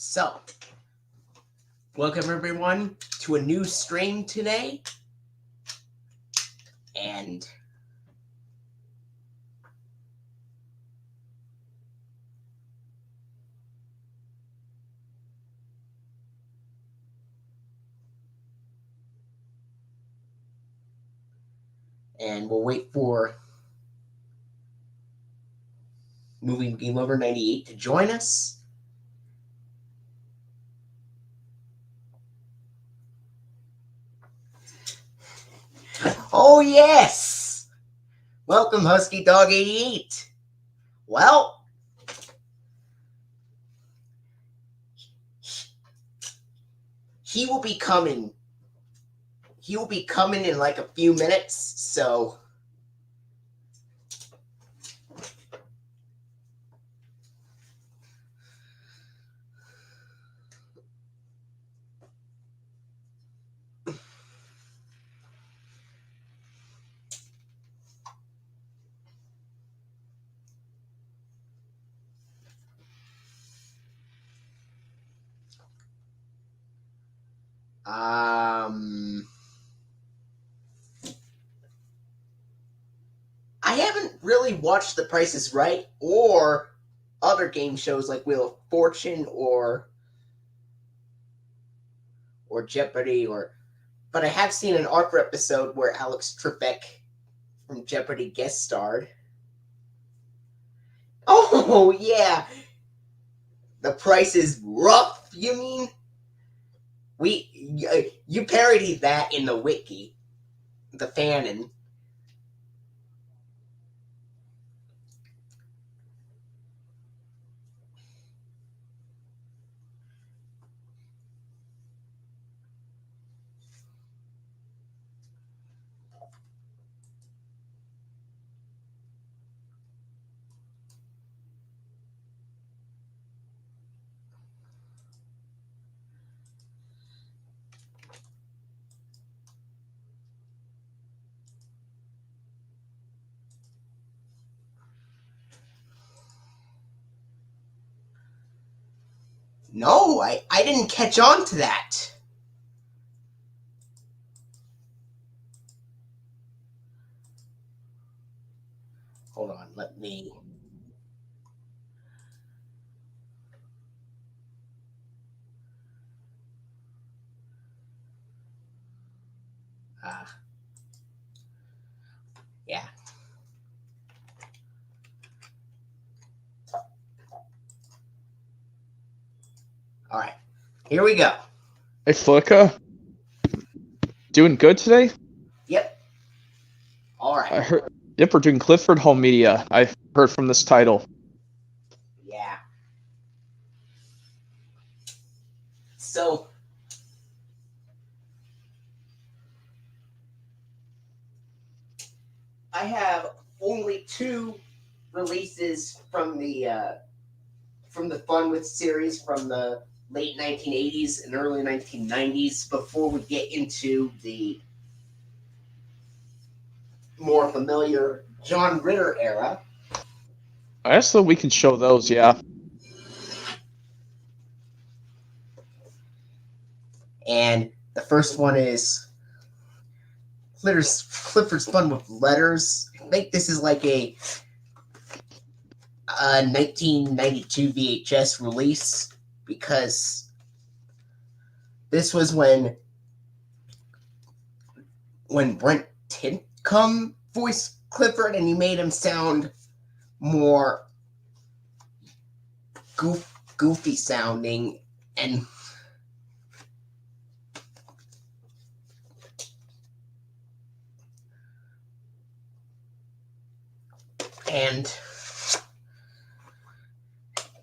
So, welcome everyone to a new stream today. And we'll wait for Movie&GameLover98 to join us. Oh, yes! Welcome, HuskyDog88. Well, he will be coming. He will be coming in like a few minutes, so... I haven't really watched The Price is Right or other game shows like Wheel of Fortune or Jeopardy, but I have seen an Arthur episode where Alex Trebek from Jeopardy guest starred. Oh, yeah! The Price is Rough, you mean? You parodied that in the wiki, the fanon. No, I didn't catch on to that. Hold on, let me... yeah. All right, here we go. Hey, Flicka. Doing good today? Yep. All right. I heard. Yep, we're doing Clifford Home Media. I heard from this title. Yeah. So, I have only 2 releases from the Fun With series from the late 1980s and early 1990s before we get into the more familiar John Ritter era. I guess that we can show those, yeah. And the first one is Clifford's Fun with Letters. I think this is like a 1992 VHS release, because this was when Brent Titcomb voiced Clifford, and he made him sound more goofy sounding, and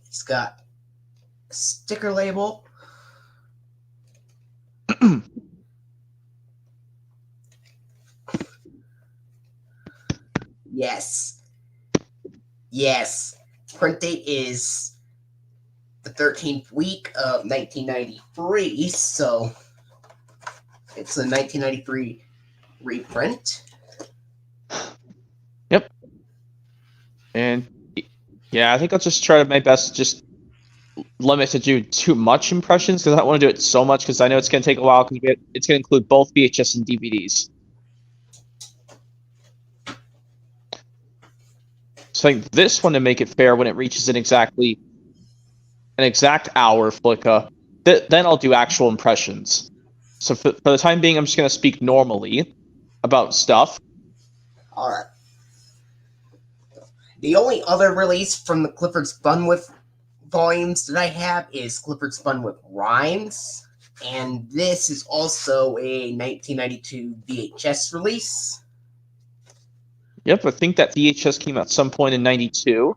he's got a sticker label. Yes. Print date is the 13th week of 1993, so it's a 1993 reprint. Yep. And yeah, I think I'll just try my best to just limit to do too much impressions because I don't want to do it so much because I know it's going to take a while because it's going to include both VHS and DVDs. So I think this one, to make it fair, when it reaches an exact hour, Flicka, then I'll do actual impressions. So for the time being, I'm just going to speak normally about stuff. All right. The only other release from the Clifford's Fun With volumes that I have is Clifford's Fun With Rhymes, and this is also a 1992 VHS release. Yep, I think that VHS came out at some point in 92.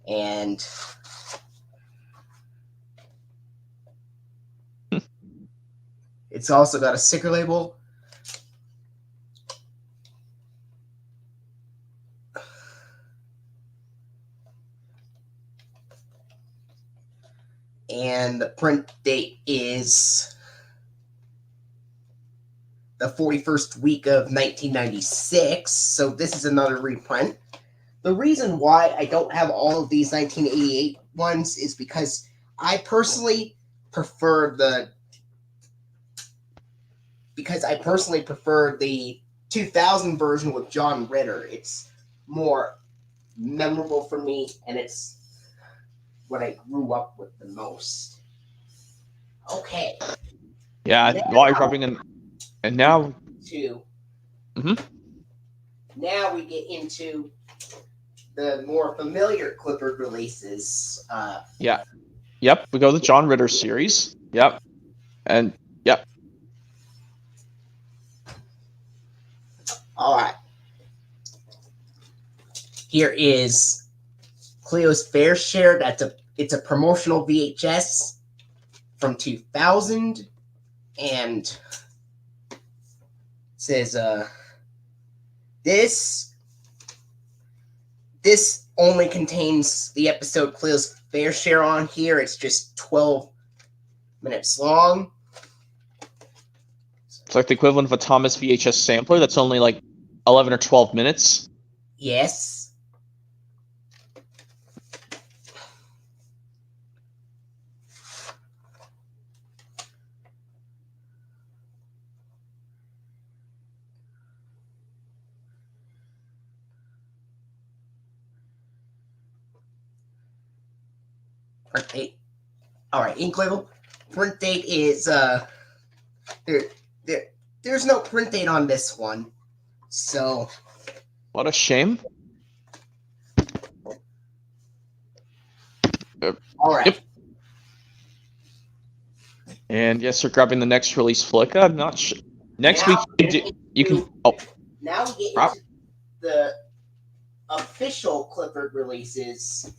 And it's also got a sticker label. And the print date is the 41st week of 1996. So this is another reprint. The reason why I don't have all of these 1988 ones is because I personally prefer the 2000 version with John Ritter. It's more memorable for me, and it's what I grew up with the most. Okay. Yeah, while you're rubbing in, and now now we get into the more familiar Clifford releases. Yeah. Yep, we go to the John Ritter series. Yep. And yep. All right. Here is Cleo's Fair Share. It's a promotional VHS from 2000, and it says this only contains the episode Cleo's Fair Share on here. It's just 12 minutes long. It's like the equivalent of a Thomas VHS sampler that's only like 11 or 12 minutes. Yes. Print date. All right, ink label. Print date is there's no print date on this one, so What a shame. all right. Yep. And yes, you're grabbing the next release, Flicka. I'm not sure. Next week you can. Oh, now we get into the official Clifford releases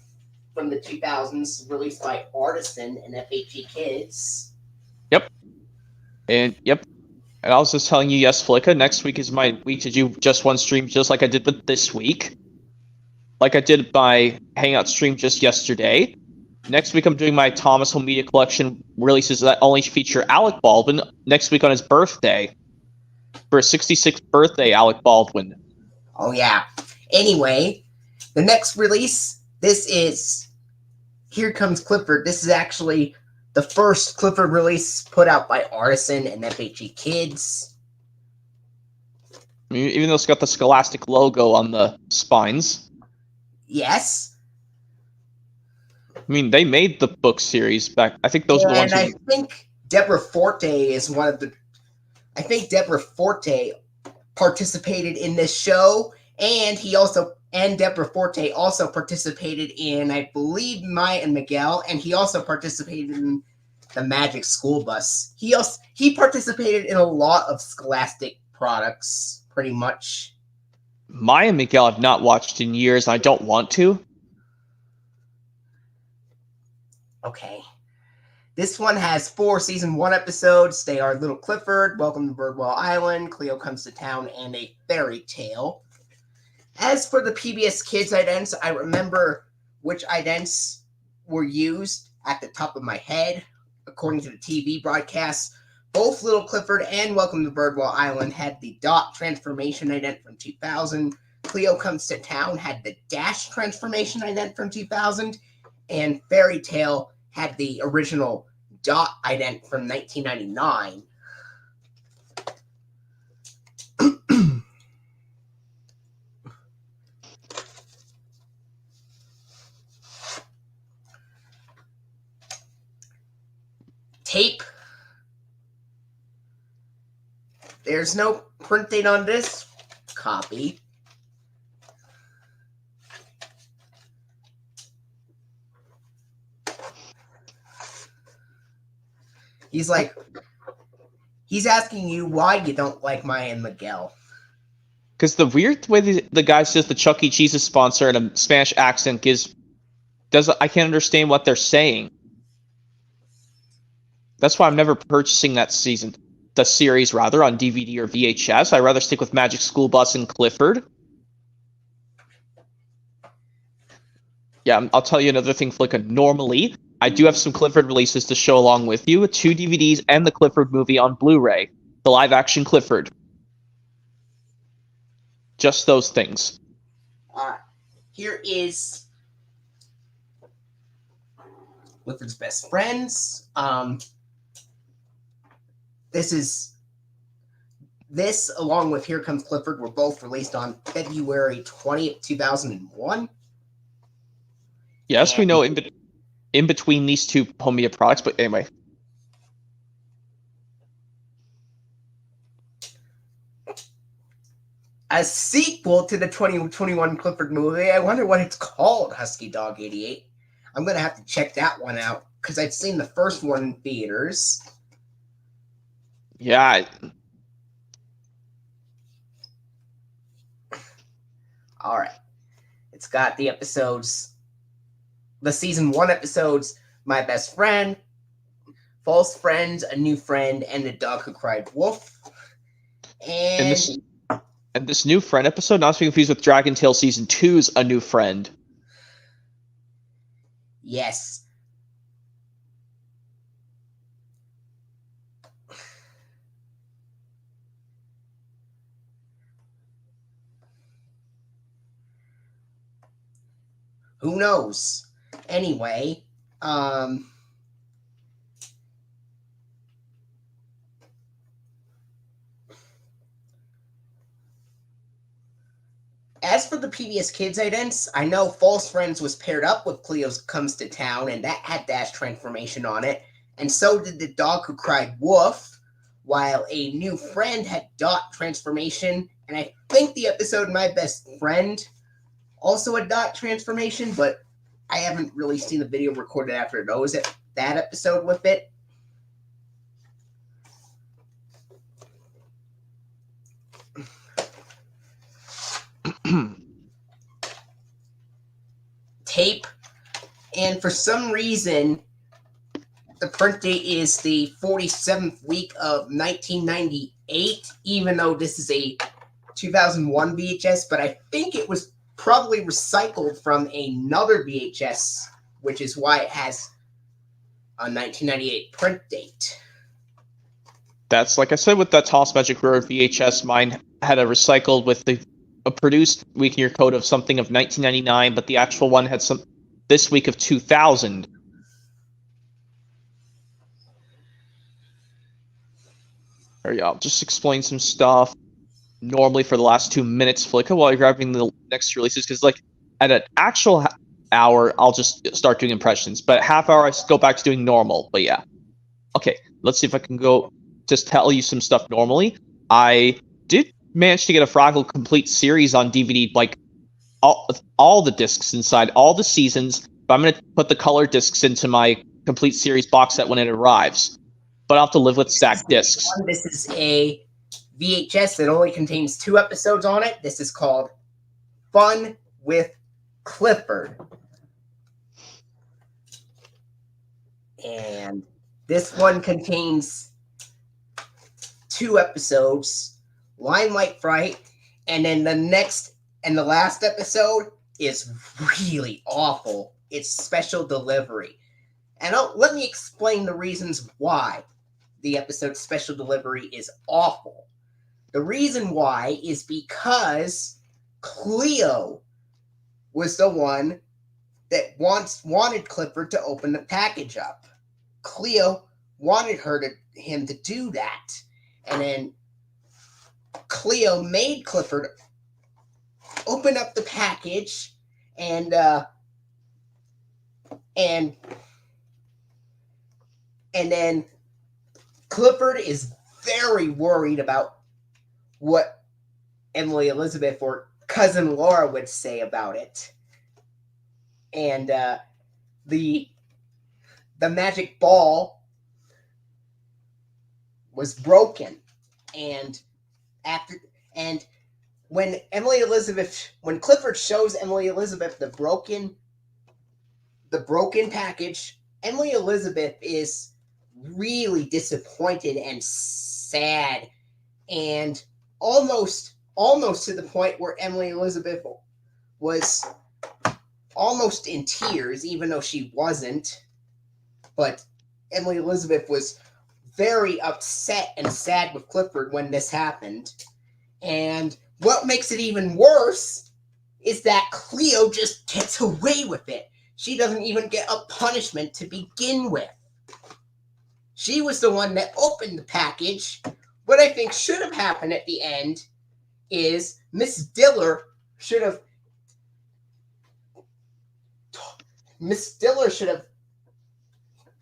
from the 2000s, released by Artisan and FHE Kids. Yep. And yep. And I was just telling you, yes, Flicka, next week is my week to do just one stream, just like I did with this week. Like I did my Hangout stream just yesterday. Next week I'm doing my Thomas Home Media Collection releases that only feature Alec Baldwin next week on his birthday. For his 66th birthday, Alec Baldwin. Oh, yeah. Anyway, the next release, this is Here Comes Clifford. This is actually the first Clifford release put out by Artisan and FHE Kids. I mean, even though it's got the Scholastic logo on the spines. Yes. I mean, they made the book series back. I think those are the ones. And I think Deborah Forte is one of the. I think Deborah Forte participated in this show, and Deborah Forte also participated in, I believe, Maya and Miguel, and he also participated in the Magic School Bus. He participated in a lot of Scholastic products, pretty much. Maya and Miguel I've not watched in years. I don't want to. Okay. This one has 4 season 1 episodes. They are Little Clifford, Welcome to Birdwell Island, Cleo Comes to Town, and A Fairy Tale. As for the PBS Kids idents, I remember which idents were used at the top of my head. According to the TV broadcasts, both Little Clifford and Welcome to Birdwell Island had the dot transformation ident from 2000. Cleo Comes to Town had the dash transformation ident from 2000. and Fairy Tale had the original dot ident from 1999. Tape. There's no print date on this copy. He's asking you why you don't like Maya and Miguel. Because the weird way the guy says the Chuck E. Cheese is sponsor in a Spanish accent I can't understand what they're saying. That's why I'm never purchasing the series rather, on DVD or VHS. I'd rather stick with Magic School Bus and Clifford. Yeah, I'll tell you another thing, Flicka. Normally, I do have some Clifford releases to show along with you, 2 DVDs and the Clifford movie on Blu-ray, the live-action Clifford. Just those things. Here is Clifford's Best Friends. This, along with Here Comes Clifford, were both released on February 20th, 2001. Yes, we know in between these two home media products, but anyway. A sequel to the 2021 Clifford movie. I wonder what it's called, HuskyDog88. I'm going to have to check that one out, because I've seen the first one in theaters. Yeah. All right. It's got the episodes, the season 1 episodes, My Best Friend, False Friends, A New Friend, and The Dog Who Cried Wolf. And this new friend episode, not to be confused with Dragon Tales Season 2's A New Friend. Yes. Who knows? Anyway, as for the PBS Kids idents, I know False Friends was paired up with Cleo's Comes to Town, and that had Dash transformation on it, and so did The Dog Who Cried Wolf, while A New Friend had Dot transformation, and I think the episode My Best Friend also a Dot transformation, but I haven't really seen the video recorded after that episode with it. Tape, and for some reason the print date is the 47th week of 1998, even though this is a 2001 VHS, but I think it was probably recycled from another VHS, which is why it has a 1998 print date. That's like I said with that Toss Magic Road VHS, mine had a recycled with a produced week year code of something of 1999, but the actual one had this week of 2000. There you go. I'll just explain some stuff normally for the last 2 minutes, Flicka, while you're grabbing the next releases, because like at an actual hour, I'll just start doing impressions, but half hour I go back to doing normal. But yeah, okay, let's see if I can go just tell you some stuff normally. I did manage to get a Fragle complete series on DVD, like all the discs inside, all the seasons, but I'm going to put the color discs into my complete series box set when it arrives. But I'll have to live with stacked discs. This is a VHS that only contains 2 episodes on it. This is called Fun with Clifford. And this one contains 2 episodes, Limelight Fright, and then the next and the last episode is really awful. It's Special Delivery. And let me explain the reasons why the episode Special Delivery is awful. The reason why is because Cleo was the one that wanted Clifford to open the package up. Cleo wanted him to do that, and then Cleo made Clifford open up the package, and then Clifford is very worried about what Emily Elizabeth or Cousin Laura would say about it. And the magic ball was broken. And when Clifford shows Emily Elizabeth the broken package, Emily Elizabeth is really disappointed and sad, and almost to the point where Emily Elizabeth was almost in tears, even though she wasn't. But Emily Elizabeth was very upset and sad with Clifford when this happened. And what makes it even worse is that Cleo just gets away with it. She doesn't even get a punishment to begin with. She was the one that opened the package. What I think should have happened at the end is Miss Diller should have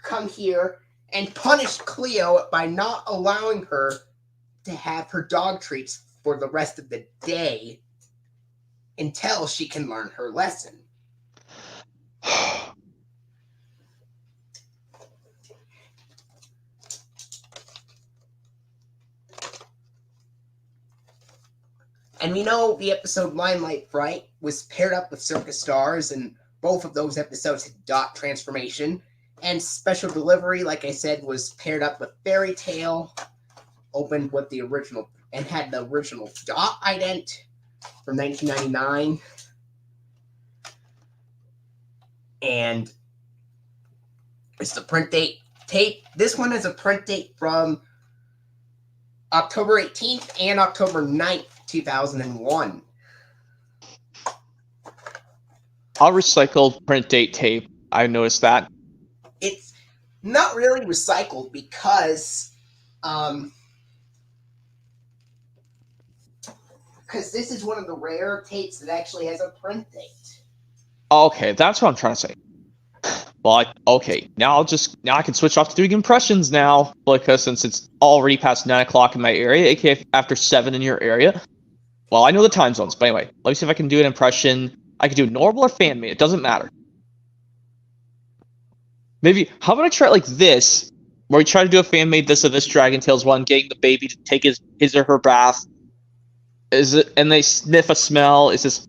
come here and punished Cleo by not allowing her to have her dog treats for the rest of the day until she can learn her lesson. And we know the episode Limelight Fright was paired up with Circus Stars, and both of those episodes had dot transformation. And Special Delivery, like I said, was paired up with Fairy Tale, opened with the original, and had the original dot ident from 1999. And it's the print date tape. This one has a print date from October 18th and October 9th, 2001. I'll recycle print date tape. I noticed that. It's not really recycled because this is one of the rare tapes that actually has a print date. Okay, that's what I'm trying to say. But okay, now I can switch off to doing impressions now, because since it's already past 9 o'clock in my area, aka after 7 in your area. Well, I know the time zones, but anyway, let me see if I can do an impression. I can do normal or fan made, it doesn't matter. Maybe, how about I try it like this, where we try to do a fan made this of this Dragon Tales one, getting the baby to take his or her bath. And they sniff a smell. Is this...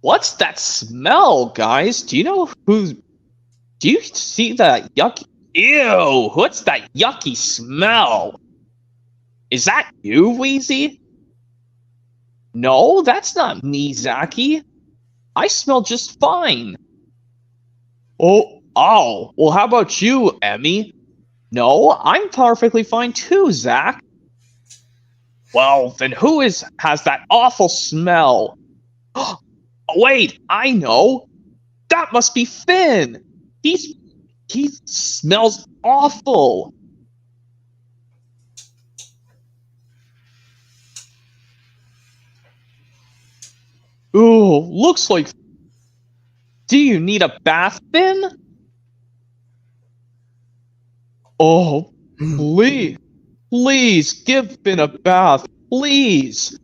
What's that smell, guys? Do you see that yucky? Ew! What's that yucky smell? Is that you, Wheezy? No, that's not me, Zachy. I smell just fine. Oh, well, how about you, Emmy? No, I'm perfectly fine too, Zach. Well, then who has that awful smell? Oh, wait, I know. That must be Finn. He smells awful. Ooh, looks like... Do you need a bath, Finn? Oh, please give Finn a bath, please.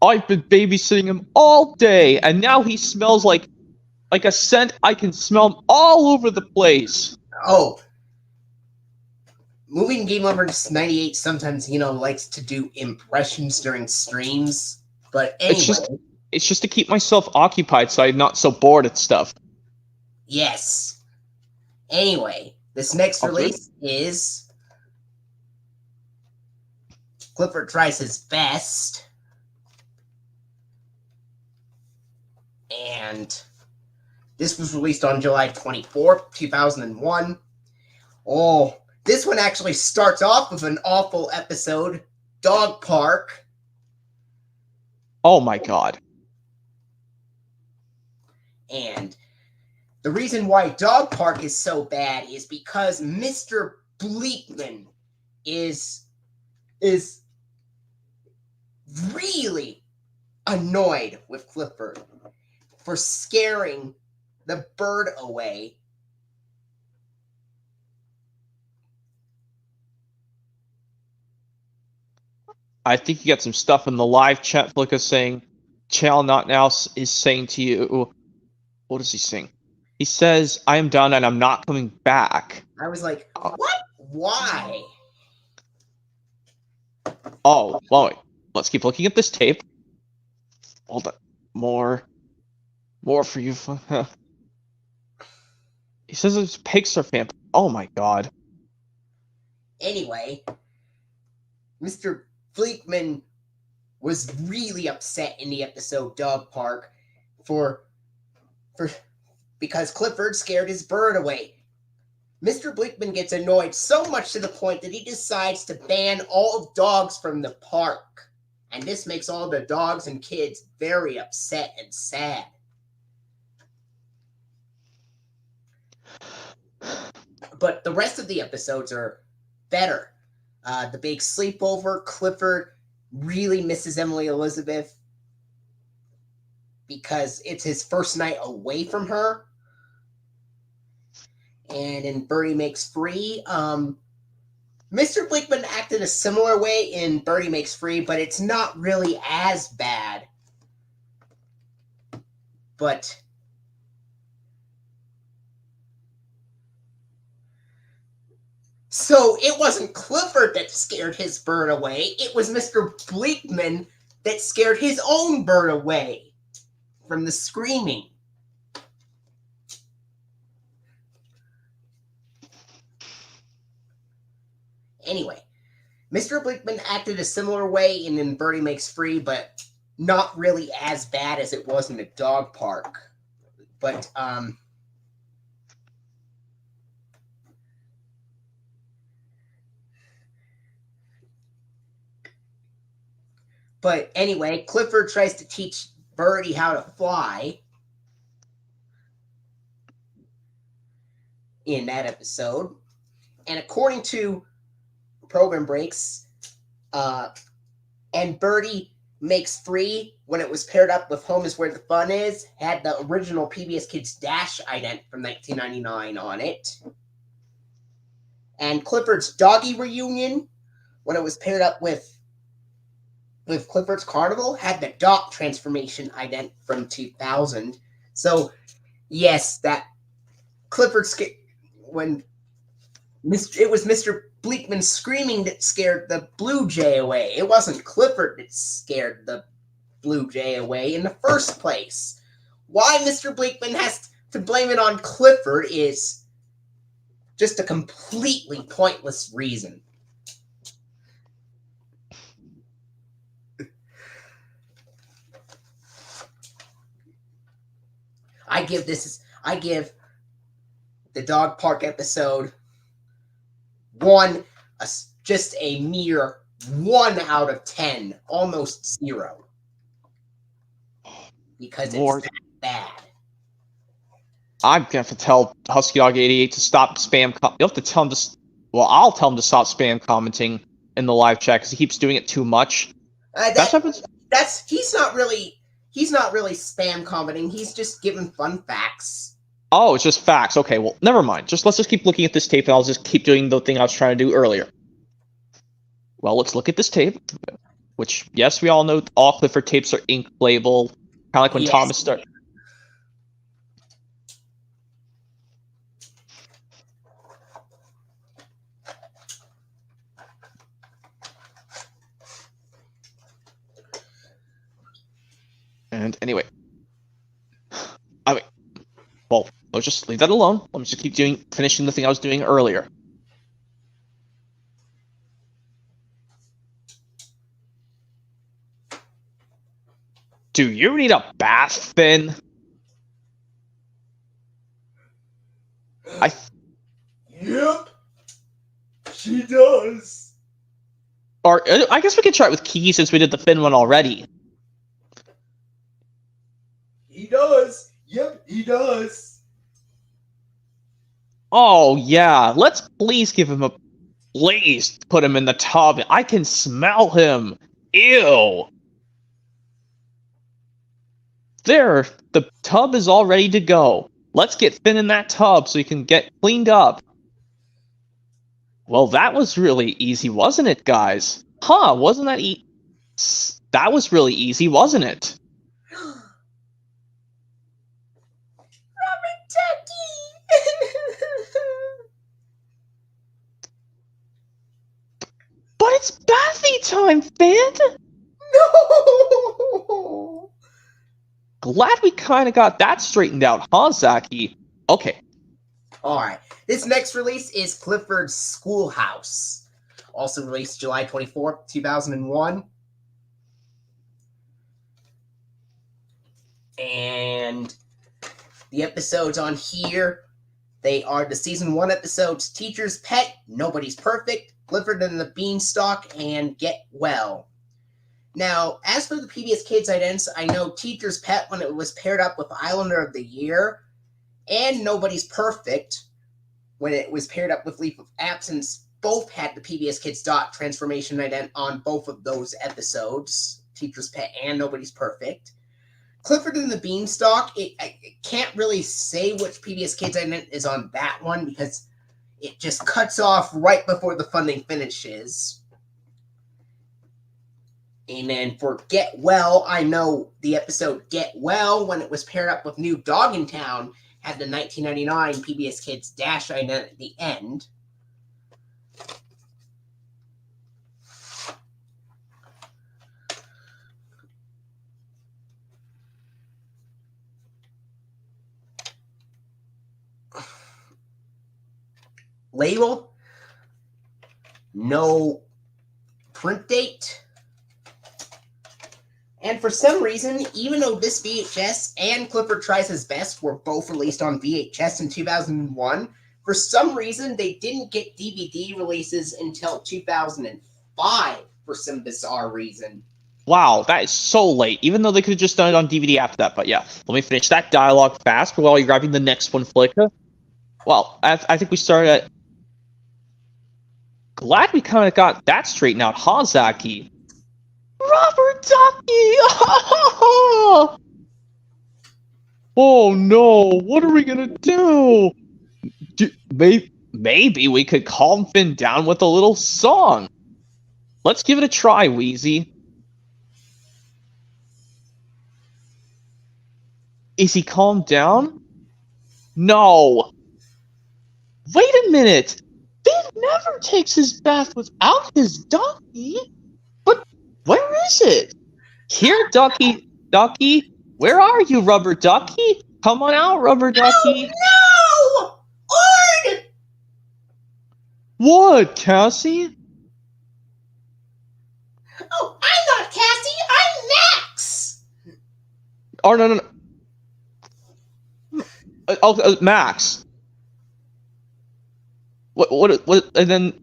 I've been babysitting him all day, and now he smells like a scent. I can smell him all over the place. Oh. Movie&GameLover98 sometimes, likes to do impressions during streams. But anyway. It's just to keep myself occupied so I'm not so bored at stuff. Yes. Anyway, this next release is Clifford Tries His Best. And this was released on July 24th, 2001. Oh, this one actually starts off with an awful episode, Dog Park. Oh my god. And the reason why Dog Park is so bad is because Mr. Bleakman is really annoyed with Clifford for scaring the bird away. I think you got some stuff in the live chat. Flicka saying, "Channel Not Now is saying to you." What does he sing? He says, "I am done and I'm not coming back." I was like, what? Why? Oh, well, wait. Let's keep looking at this tape. Hold on. More for you. He says it's Pixar fan. Oh my god. Anyway, Mr. Bleakman was really upset in the episode Dog Park because Clifford scared his bird away. Mr. Bleakman gets annoyed so much to the point that he decides to ban all dogs from the park. And this makes all the dogs and kids very upset and sad. But the rest of the episodes are better. The big sleepover, Clifford really misses Emily Elizabeth because it's his first night away from her. And in Birdie Makes Free, Mr. Bleakman acted a similar way in Birdie Makes Free, but it's not really as bad. But so it wasn't Clifford that scared his bird away. It was Mr. Bleakman that scared his own bird away from the screaming. Anyway, Mr. Bleakman acted a similar way in Birdie Makes Free, but not really as bad as it was in the dog park. But anyway, Clifford tries to teach Birdie how to fly in that episode. And according to Program Breaks, and Birdie Makes Free, when it was paired up with Home is Where the Fun Is, had the original PBS Kids Dash ident from 1999 on it. And Clifford's Doggy Reunion, when it was paired up with Clifford's Carnival, had the Doc transformation ident from 2000. So, yes, that Clifford when it was Mr. Bleakman screaming that scared the Blue Jay away. It wasn't Clifford that scared the Blue Jay away in the first place. Why Mr. Bleakman has to blame it on Clifford is just a completely pointless reason. I give the dog park episode just a mere 1 out of 10, almost 0. Because it's that bad. I'm gonna have to tell HuskyDog88 to stop spam. You'll have to tell him to. Well, I'll tell him to stop spam commenting in the live chat because he keeps doing it too much. He's not really spam commenting. He's just giving fun facts. Oh, it's just facts. Okay, well, never mind. Let's just keep looking at this tape, and I'll just keep doing the thing I was trying to do earlier. Well, let's look at this tape, which, yes, we all know all Clifford tapes are ink label, kind of like when Thomas started. And anyway, well, let's just leave that alone. Let me just keep finishing the thing I was doing earlier. Do you need a bath, Finn? Yep, she does. Or I guess we could try it with Kiki since we did the Finn one already. He does. Yep, he does. Oh, yeah. Let's please give him a... Please put him in the tub. I can smell him. Ew. There. The tub is all ready to go. Let's get Finn in that tub so he can get cleaned up. Well, that was really easy, wasn't it, guys? Huh, wasn't that that was really easy, wasn't it? Rubber ducky! But it's bathy time, Finn! No! Glad we kind of got that straightened out, huh, Zaki? Okay. Alright, this next release is Clifford's Schoolhouse. Also released July 24th, 2001. And the episodes on here, they are the Season 1 episodes, Teacher's Pet, Nobody's Perfect, Clifford and the Beanstalk, and Get Well. Now, as for the PBS Kids idents, I know Teacher's Pet, when it was paired up with Islander of the Year, and Nobody's Perfect, when it was paired up with Leaf of Absence, both had the PBS Kids dot transformation ident on both of those episodes, Teacher's Pet and Nobody's Perfect. Clifford and the Beanstalk, I can't really say which PBS Kids ident is on that one because it just cuts off right before the funding finishes. And then for Get Well, I know the episode Get Well, when it was paired up with New Dog in Town, had the 1999 PBS Kids dash ident at the end. Label, no print date. And for some reason, even though this VHS and Clifford Tries His Best were both released on VHS in 2001, for some reason they didn't get DVD releases until 2005 for some bizarre reason. Wow, that is so late, even though they could have just done it on DVD after that. But yeah, let me finish that dialogue fast while you're grabbing the next one, Flicka. Well, I think we started at... Glad we kind of got that straightened out, huh, Zaki? Robert Ducky! Oh no, what are we gonna do? Maybe we could calm Finn down with a little song. Let's give it a try, Wheezy. Is he calmed down? No. Wait a minute. Finn never takes his bath without his Ducky. But where is it? Here, Ducky. Ducky, where are you, Rubber Ducky? Come on out, Rubber Ducky. Oh, no! Ord! What, Cassie? Oh, I'm not Cassie, I'm Max! Oh, no. Max. What, and then...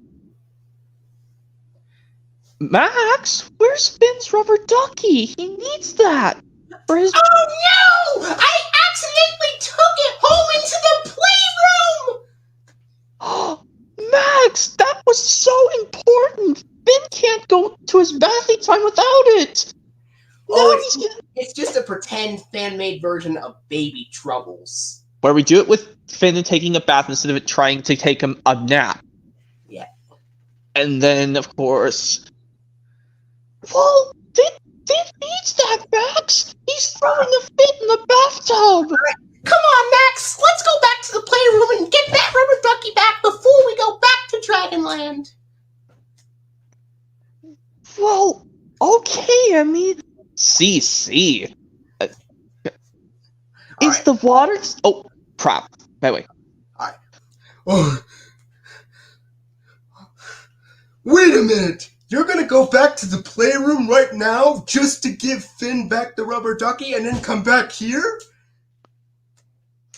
Max? Where's Finn's Rubber Ducky? He needs that for his... Oh, no! I accidentally took it home into the playroom! Max, that was so important! Finn can't go to his bathing time without it! It's just a pretend fan-made version of Baby Troubles. Where we do it with Finn taking a bath instead of it trying to take him a nap. Yeah. And then, of course... Well, Finn needs that, Max! He's throwing a fit in the bathtub! Right. Come on, Max! Let's go back to the playroom and get that Rubber Ducky back before we go back to Dragonland! Well, okay, I mean... CC. Is the water... Oh, crap. By the way. Alright. Oh. Wait a minute! You're gonna go back to the playroom right now just to give Finn back the Rubber Ducky and then come back here?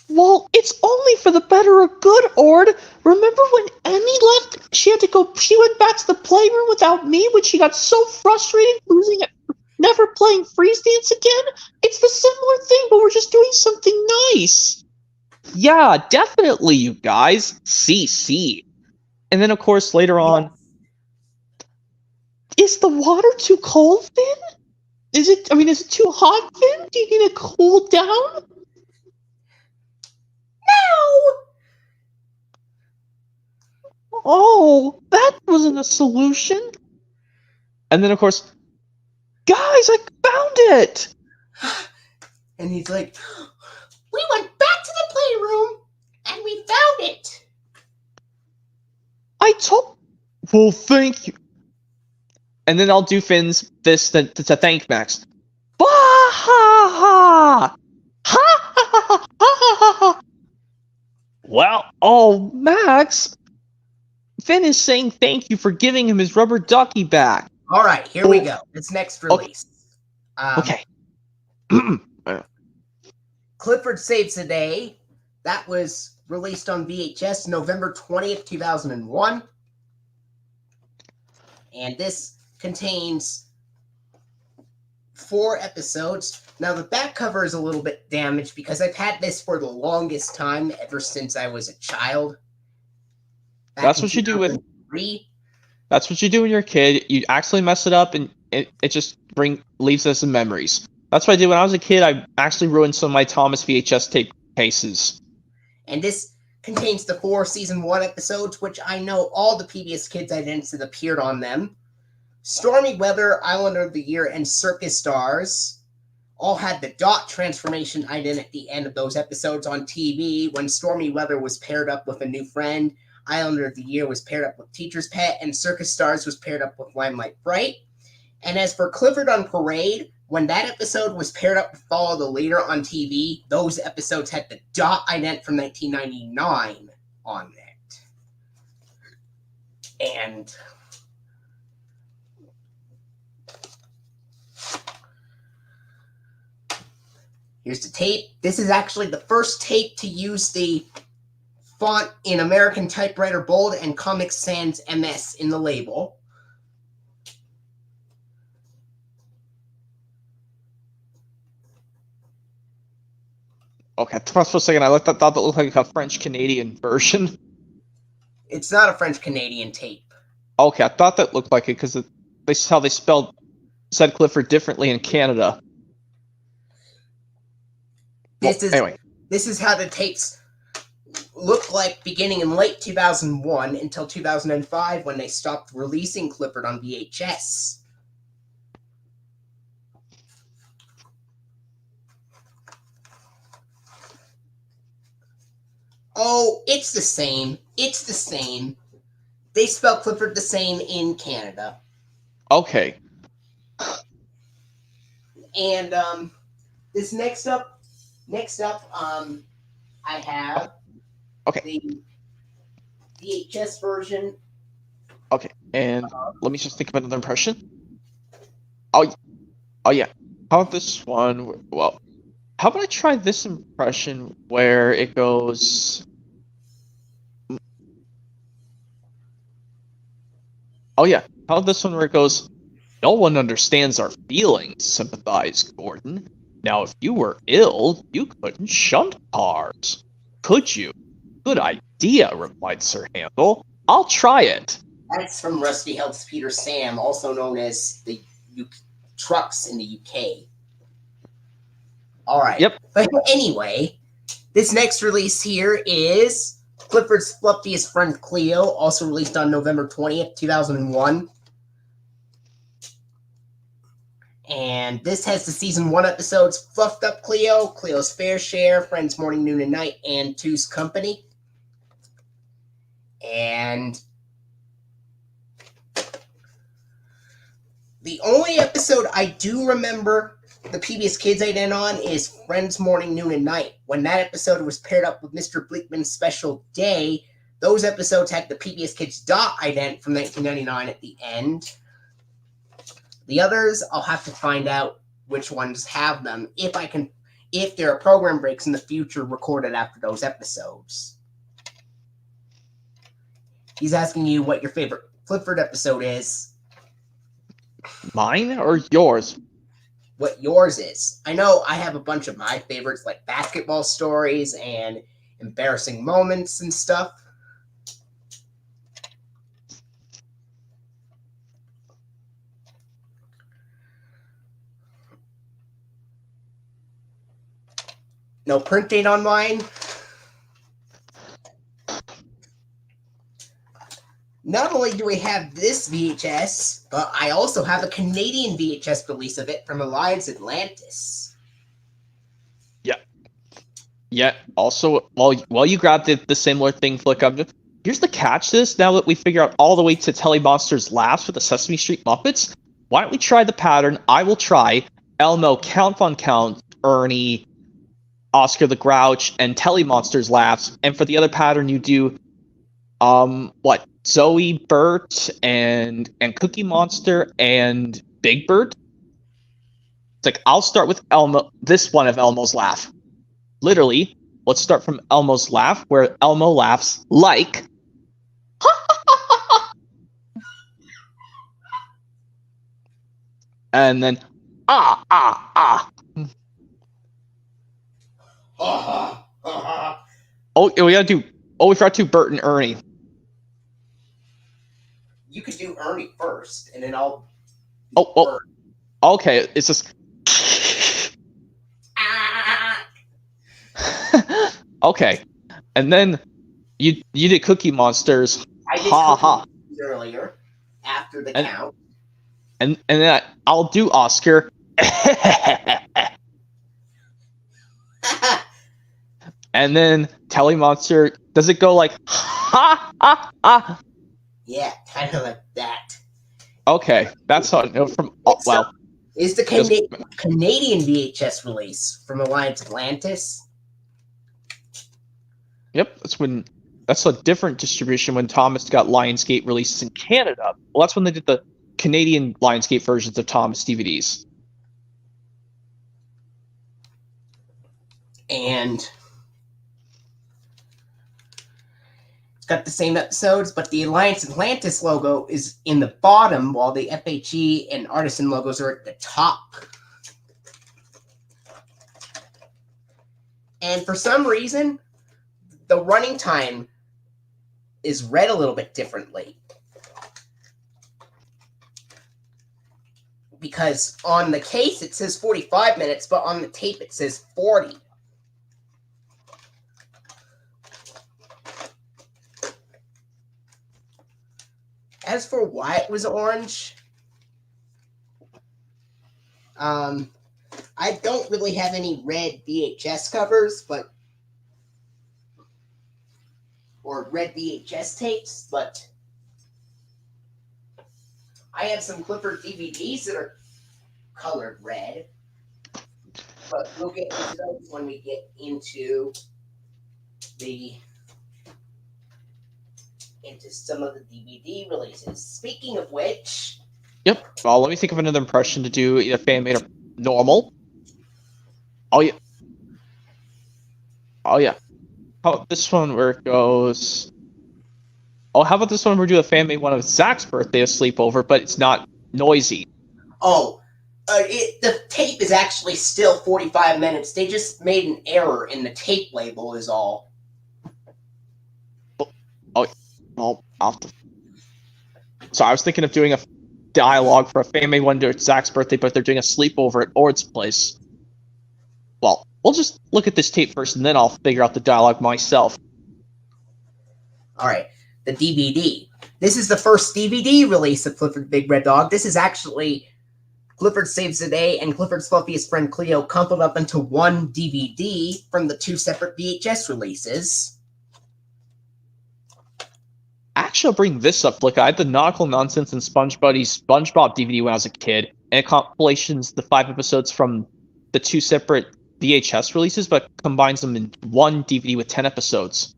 Well, it's only for the better of good, Ord. Remember when Emmy left? She went back to the playroom without me when she got so frustrated losing it, never playing freeze dance again? It's the similar thing, but we're just doing something nice. Yeah, definitely, you guys. See. And then, of course, later on, is the water too cold, Finn? Is it too hot, Finn? Do you need to cool down? No! Oh, that wasn't a solution. And then, of course, guys, I found it! And he's like, we went back to the playroom, and we found it! Well, thank you. And then I'll do Finn's this to thank Max. Bah ha ha! Ha ha ha ha ha! Well, oh, Max, Finn is saying thank you for giving him his rubber ducky back. All right, here we go. It's next release. Okay. Clifford Saves the Day. That was released on VHS November 20th, 2001. And this contains 4 episodes. Now, the back cover is a little bit damaged because I've had this for the longest time, ever since I was a child. That's what you do with... That's what you do when you're a kid. You actually mess it up, and it just leaves us in memories. That's what I did when I was a kid. I actually ruined some of my Thomas VHS tape cases. And this contains the 4 season 1 episodes, which I know all the PBS Kids identities that appeared on them. Stormy Weather, Islander of the Year, and Circus Stars all had the dot transformation ident at the end of those episodes on TV. When Stormy Weather was paired up with a new friend, Islander of the Year was paired up with Teacher's Pet, and Circus Stars was paired up with Limelight Bright. And as for Clifford on Parade, when that episode was paired up with Follow the Leader on TV, those episodes had the dot ident from 1999 on it. And here's the tape. This is actually the first tape to use the font in American Typewriter Bold and Comic Sans MS in the label. Okay, for a second, I thought that looked like a French-Canadian version. It's not a French-Canadian tape. Okay, I thought that looked like it because this is how they said Clifford differently in Canada. This is how the tapes looked like beginning in late 2001 until 2005 when they stopped releasing Clifford on VHS. Oh, it's the same. It's the same. They spell Clifford the same in Canada. Okay. And this next up, I have the VHS version. Okay, and let me just think of another impression. Oh yeah. How about this one? Well, how about I try this impression where it goes... Oh yeah, how about this one where it goes, no one understands our feelings, sympathized Gordon. Now if you were ill, you couldn't shunt cars. Could you? Good idea, replied Sir Handel. I'll try it. That's from Rusty Helps Peter Sam, also known as the trucks in the UK. All right. Yep. But anyway, this next release here is Clifford's Fluffiest Friend Cleo, also released on November 20th, 2001. And this has the season 1 episodes, Fluffed Up Cleo, Cleo's Fair Share, Friends Morning, Noon, and Night, and Two's Company. And the only episode I do remember the PBS Kids ident on is Friends Morning, Noon, and Night. When that episode was paired up with Mr. Bleakman's Special Day, those episodes had the PBS Kids dot ident from 1999 at the end. The others, I'll have to find out which ones have them, if there are program breaks in the future recorded after those episodes. He's asking you what your favorite Clifford episode is. Mine or yours? What yours is. I know I have a bunch of my favorites, like Basketball Stories and embarrassing moments and stuff. No print date on mine. Not only do we have this VHS, but I also have a Canadian VHS release of it from Alliance Atlantis. Yeah. Also, while you grabbed the similar thing, Flick, here's the catch to this. Now that we figure out all the way to Telemonsters Laughs with the Sesame Street Muppets, why don't we try the pattern? I will try Elmo, Count Von Count, Ernie, Oscar the Grouch, and Telemonsters Laughs. And for the other pattern, you do Zoe, Bert, and Cookie Monster and Big Bird. It's like, I'll start with Elmo, this one of Elmo's Laugh. Literally, let's start from Elmo's Laugh, where Elmo laughs like... and then, ah. Oh, we gotta do... Oh, we forgot to do Bert and Ernie. You could do Ernie first, and then I'll... Oh, okay, it's just... Okay, and then you did Cookie Monsters. I did Cookie Monsters earlier, after the count. And then I'll do Oscar. And then Telemonster, does it go like ha ha ha? Yeah, kind of like that. Okay, that's how I know from. Well, is the Canadian VHS release from Alliance Atlantis. Yep, that's a different distribution when Thomas got Lionsgate releases in Canada. Well, that's when they did the Canadian Lionsgate versions of Thomas DVDs. And it's got the same episodes, but the Alliance Atlantis logo is in the bottom, while the FHE and Artisan logos are at the top. And for some reason, the running time is read a little bit differently. Because on the case it says 45 minutes, but on the tape it says 40. As for why it was orange, I don't really have any red VHS covers, or red VHS tapes, but I have some Clifford DVDs that are colored red. But we'll get into those when we get into some of the DVD releases. Speaking of which... Yep. Well, let me think of another impression to do, either fan-made or normal. Oh, yeah. How about this one where it goes... Oh, how about this one where we do a fan-made one of Zach's birthday, a sleepover, but it's not noisy? Oh, the tape is actually still 45 minutes. They just made an error in the tape label is all. Oh, well, I'll have to... So I was thinking of doing a dialogue for a fan-made one to Zach's birthday, but they're doing a sleepover at Ord's place. Well, we'll just look at this tape first, and then I'll figure out the dialogue myself. Alright, the DVD. This is the first DVD release of Clifford Big Red Dog. This is actually Clifford Saves the Day and Clifford's Fluffiest Friend Cleo coupled up into one DVD from the two separate VHS releases. Actually, I'll bring this up. Look, I had the Nautical Nonsense and SpongeBob DVD when I was a kid, and it compilations the 5 episodes from the 2 separate VHS releases, but combines them in one DVD with 10 episodes.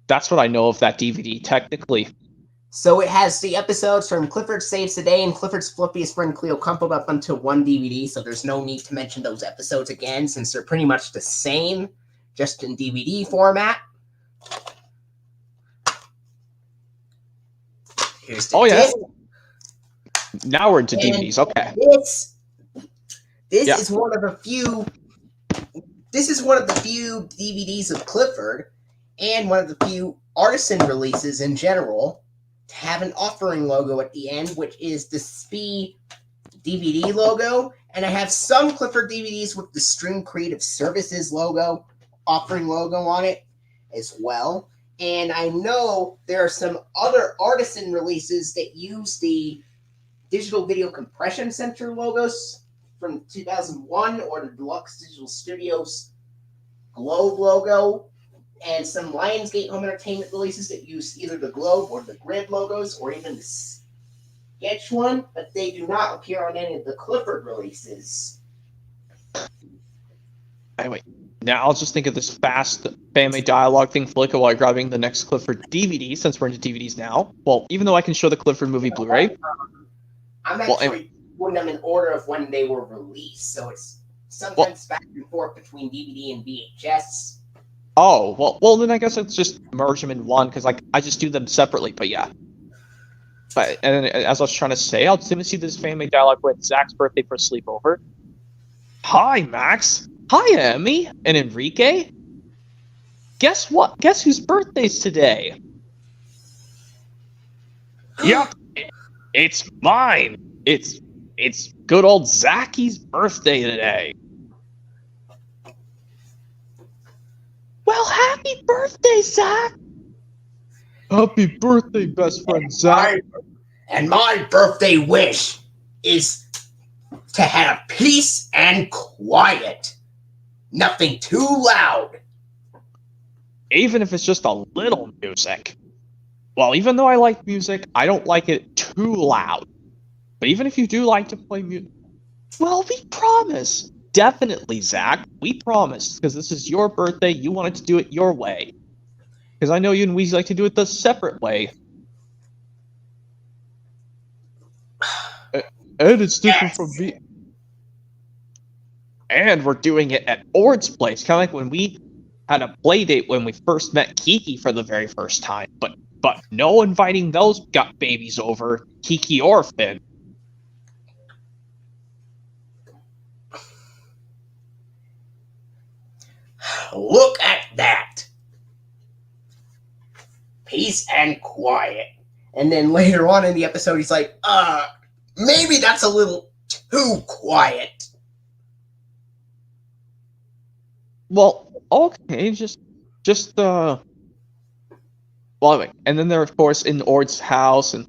That's what I know of that DVD, technically. So it has the episodes from Clifford Saves the Day and Clifford's Fluffiest Friend Cleo coupled up onto one DVD, so there's no need to mention those episodes again, since they're pretty much the same, just in DVD format. Here's the disc. Now we're into DVDs, okay. This is one of a few this is one of the few DVDs of Clifford, and one of the few artisan releases in general to have an offering logo at the end, which is the SPE DVD logo. And I have some Clifford DVDs with the Stream Creative Services logo, offering logo on it as well. And I know there are some other artisan releases that use the Digital Video Compression Center logos from 2001, or the Deluxe Digital Studios Globe logo, and some Lionsgate Home Entertainment releases that use either the Globe or the Grid logos, or even the Sketch one, but they do not appear on any of the Clifford releases. Anyway, now I'll just think of this fast Fanmade dialogue thing, Flicka, while grabbing the next Clifford DVD, since we're into DVDs now. Well, even though I can show the Clifford movie Blu-ray. I'm actually putting them in order of when they were released, so it's sometimes back and forth between DVD and VHS. Oh, well, then I guess let's just merge them in one, because I just do them separately, but yeah. But, and as I was trying to say, I'll see this Fanmade dialogue with Zach's birthday for a sleepover. Hi, Max. Hi, Emmy. And Enrique. Guess what? Guess whose birthday's today? Yep, it's mine. It's good old Zachy's birthday today. Well, happy birthday, Zach. Happy birthday, best friend Zach. And my birthday wish is to have peace and quiet. Nothing too loud. Even if it's just a little music. Well, even though I like music, I don't like it too loud. But even if you do like to play music, well, we promise. Definitely, Zach. We promise. Because this is your birthday. You wanted to do it your way. Because I know you and Weezy like to do it the separate way. And it's different from me. And we're doing it at Ord's place. Kind of like when we had a play date when we first met Kiki for the very first time. But no inviting those gut babies over, Kiki or Finn. Look at that. Peace and quiet. And then later on in the episode, he's like, maybe that's a little too quiet. Well, okay, just well, anyway, and then they're of course in Ord's house, and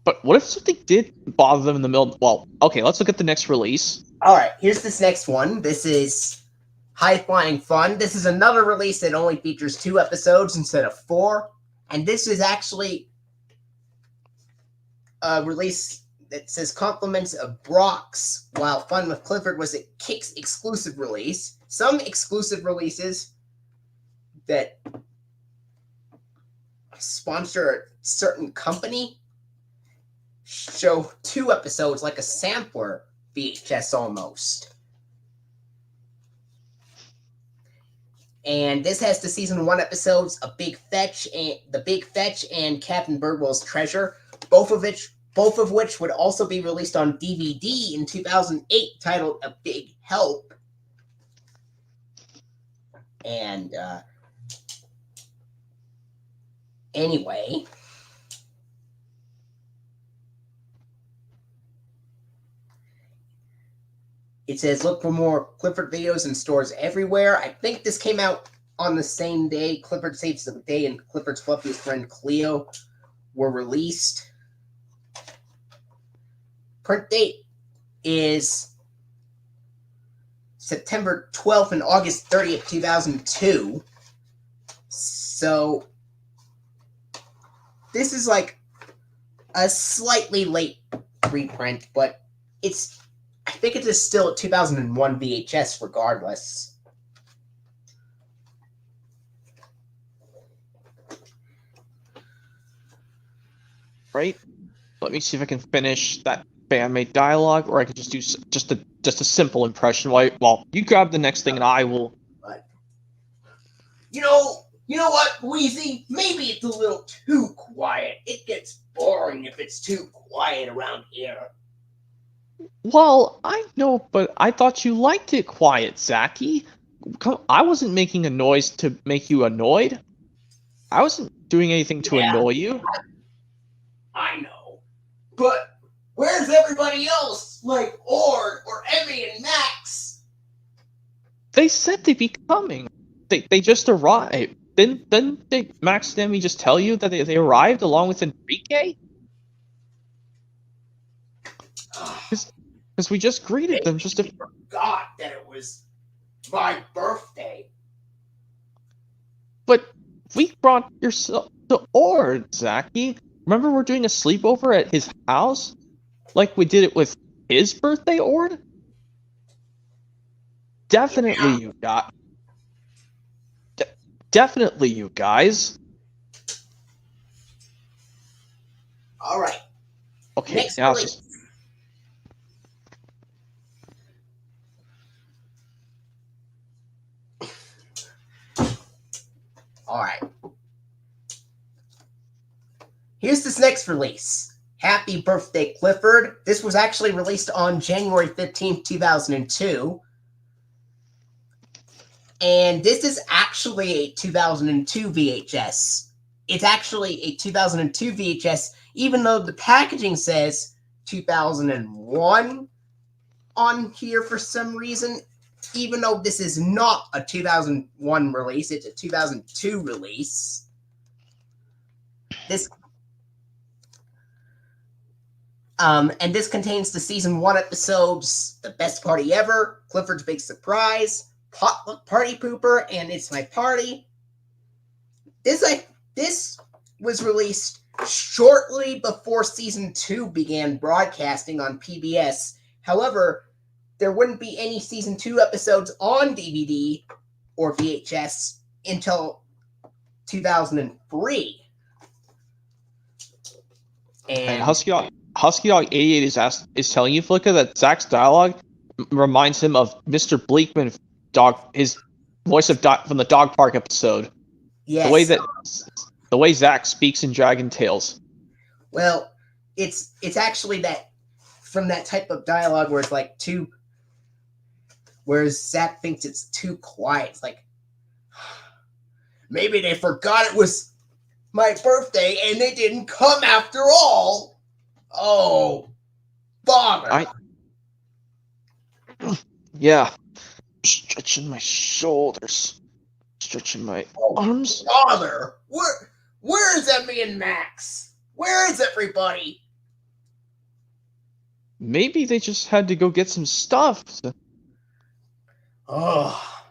but what if something did bother them in the middle? Well, okay, let's look at the next release. All right, here's this next one. This is Highflying Fun. This is another release that only features 2 episodes instead of 4, and this is actually a release that says compliments of Brock's, while Fun with Clifford was a Kicks exclusive release. Some exclusive releases that sponsor a certain company show 2 episodes like a sampler VHS almost. And this has the season 1 episodes of The Big Fetch and Captain Birdwell's Treasure, both of which would also be released on DVD in 2008, titled A Big Help. And anyway, it says, look for more Clifford videos in stores everywhere. I think this came out on the same day Clifford Saves the Day and Clifford's Fluffiest Friend Cleo were released. Print date is September 12th and August 30th, 2002. So this is like a slightly late reprint, but I think it is still a 2001 VHS regardless. Right? Let me see if I can finish that Fanmade dialogue, or I could just do just a simple impression. Well, you grab the next thing, and I will. You know, You know what, Wheezy? Maybe it's a little too quiet. It gets boring if it's too quiet around here. Well, I know, but I thought you liked it quiet, Zachy. I wasn't making a noise to make you annoyed. I wasn't doing anything to annoy you. I know. But where's everybody else? Like Ord or Emmy and Max? They said they'd be coming. They just arrived. Didn't Max and Emmy just tell you that they arrived along with Enrique? Because we just greeted them just a... forgot that it was my birthday. But we brought yourself to Ord, Zachy. Remember we're doing a sleepover at his house? Like we did it with his birthday, Ord? Definitely, you got. Definitely, you guys. All right. Okay, Next now release. just... All right. Here's this next release. Happy Birthday, Clifford. This was actually released on January 15th, 2002. And this is actually a 2002 VHS. It's actually a 2002 VHS, even though the packaging says 2001 on here for some reason. Even though this is not a 2001 release, it's a 2002 release. And this contains the season 1 episodes, The Best Party Ever, Clifford's Big Surprise, Potluck Party Pooper, and It's My Party. This was released shortly before season 2 began broadcasting on PBS. However, there wouldn't be any season 2 episodes on DVD or VHS until 2003. And HuskyDog88 is telling you, Flicka, that Zach's dialogue reminds him of Mr. Bleakman, his voice of from the Dog Park episode. Yes. The way Zach speaks in Dragon Tales. Well, it's actually that from that type of dialogue where it's like whereas Zach thinks it's too quiet. It's like, maybe they forgot it was my birthday and they didn't come after all. Oh, bother. Yeah. Stretching my shoulders. Stretching my arms. Bother. Where is Emmy and Max? Where is everybody? Maybe they just had to go get some stuff. Oh,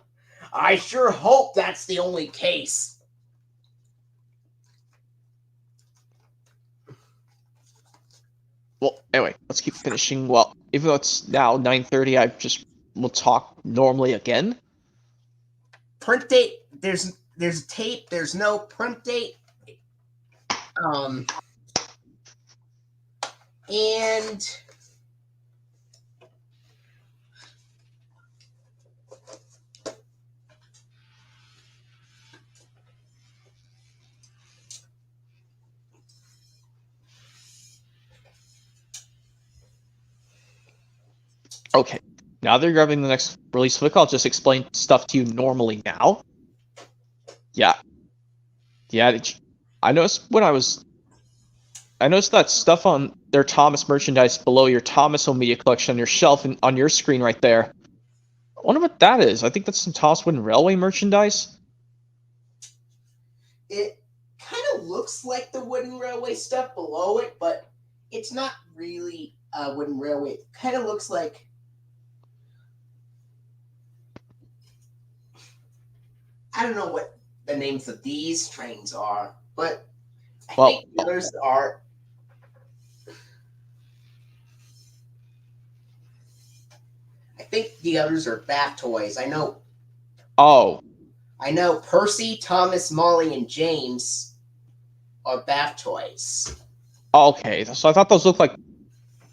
I sure hope that's the only case. Well, anyway, let's keep finishing. Well, even though it's now 9:30, we'll talk normally again. Print date. There's a tape. There's no print date. And okay, now that you're grabbing the next release flick, I'll just explain stuff to you normally now. Yeah. I noticed that stuff on their Thomas merchandise below your Thomas Home Media Collection on your shelf and on your screen right there. I wonder what that is. I think that's some Thomas Wooden Railway merchandise. it kind of looks like the Wooden Railway stuff below it, but it's not really a Wooden Railway. It kind of looks like I don't know what the names of these trains are, but I think the others are. I think the others are bath toys. I know. Oh. I know Percy, Thomas, Molly, and James are bath toys. Okay, so I thought those looked like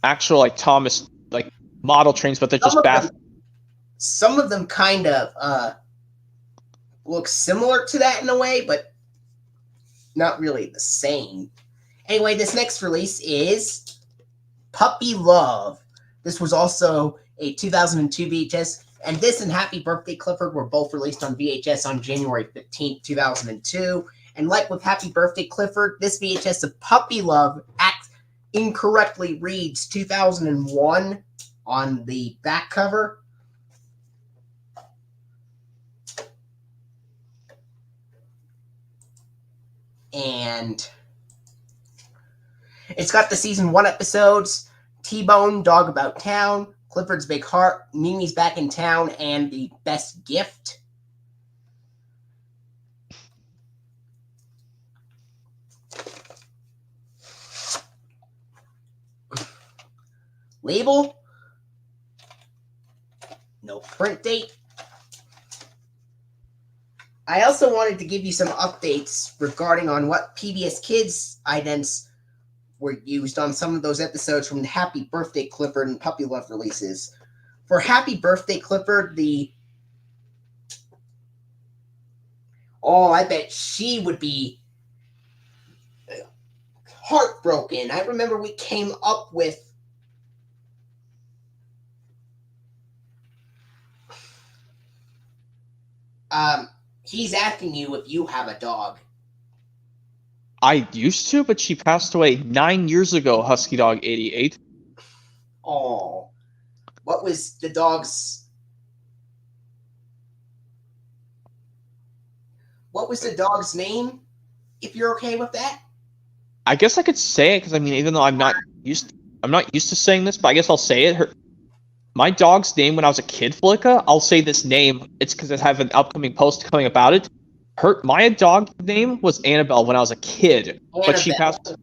actual Thomas model trains, but they're just bath. Some of them kind of looks similar to that in a way, but not really the same. Anyway, this next release is Puppy Love. This was also a 2002 VHS, and this and Happy Birthday Clifford were both released on VHS on January 15th, 2002. And like with Happy Birthday Clifford, this VHS of Puppy Love incorrectly reads 2001 on the back cover. And it's got the season 1 episodes, T-Bone, Dog About Town, Clifford's Big Heart, Mimi's Back in Town, and The Best Gift. Label, no print date. I also wanted to give you some updates regarding on what PBS Kids idents were used on some of those episodes from the Happy Birthday Clifford and Puppy Love releases. For Happy Birthday Clifford, I bet she would be heartbroken. I remember we came up with he's asking you if you have a dog. I used to, but she passed away 9 years ago, HuskyDog88. Oh. What was the dog's... What was the dog's name, if you're okay with that? I guess I could say it, because, I mean, even though I'm not used to saying this, but I guess I'll say it. My dog's name when I was a kid, Flicka, I'll say this name. It's because I have an upcoming post coming about it. My dog name was Annabelle when I was a kid, but she passed.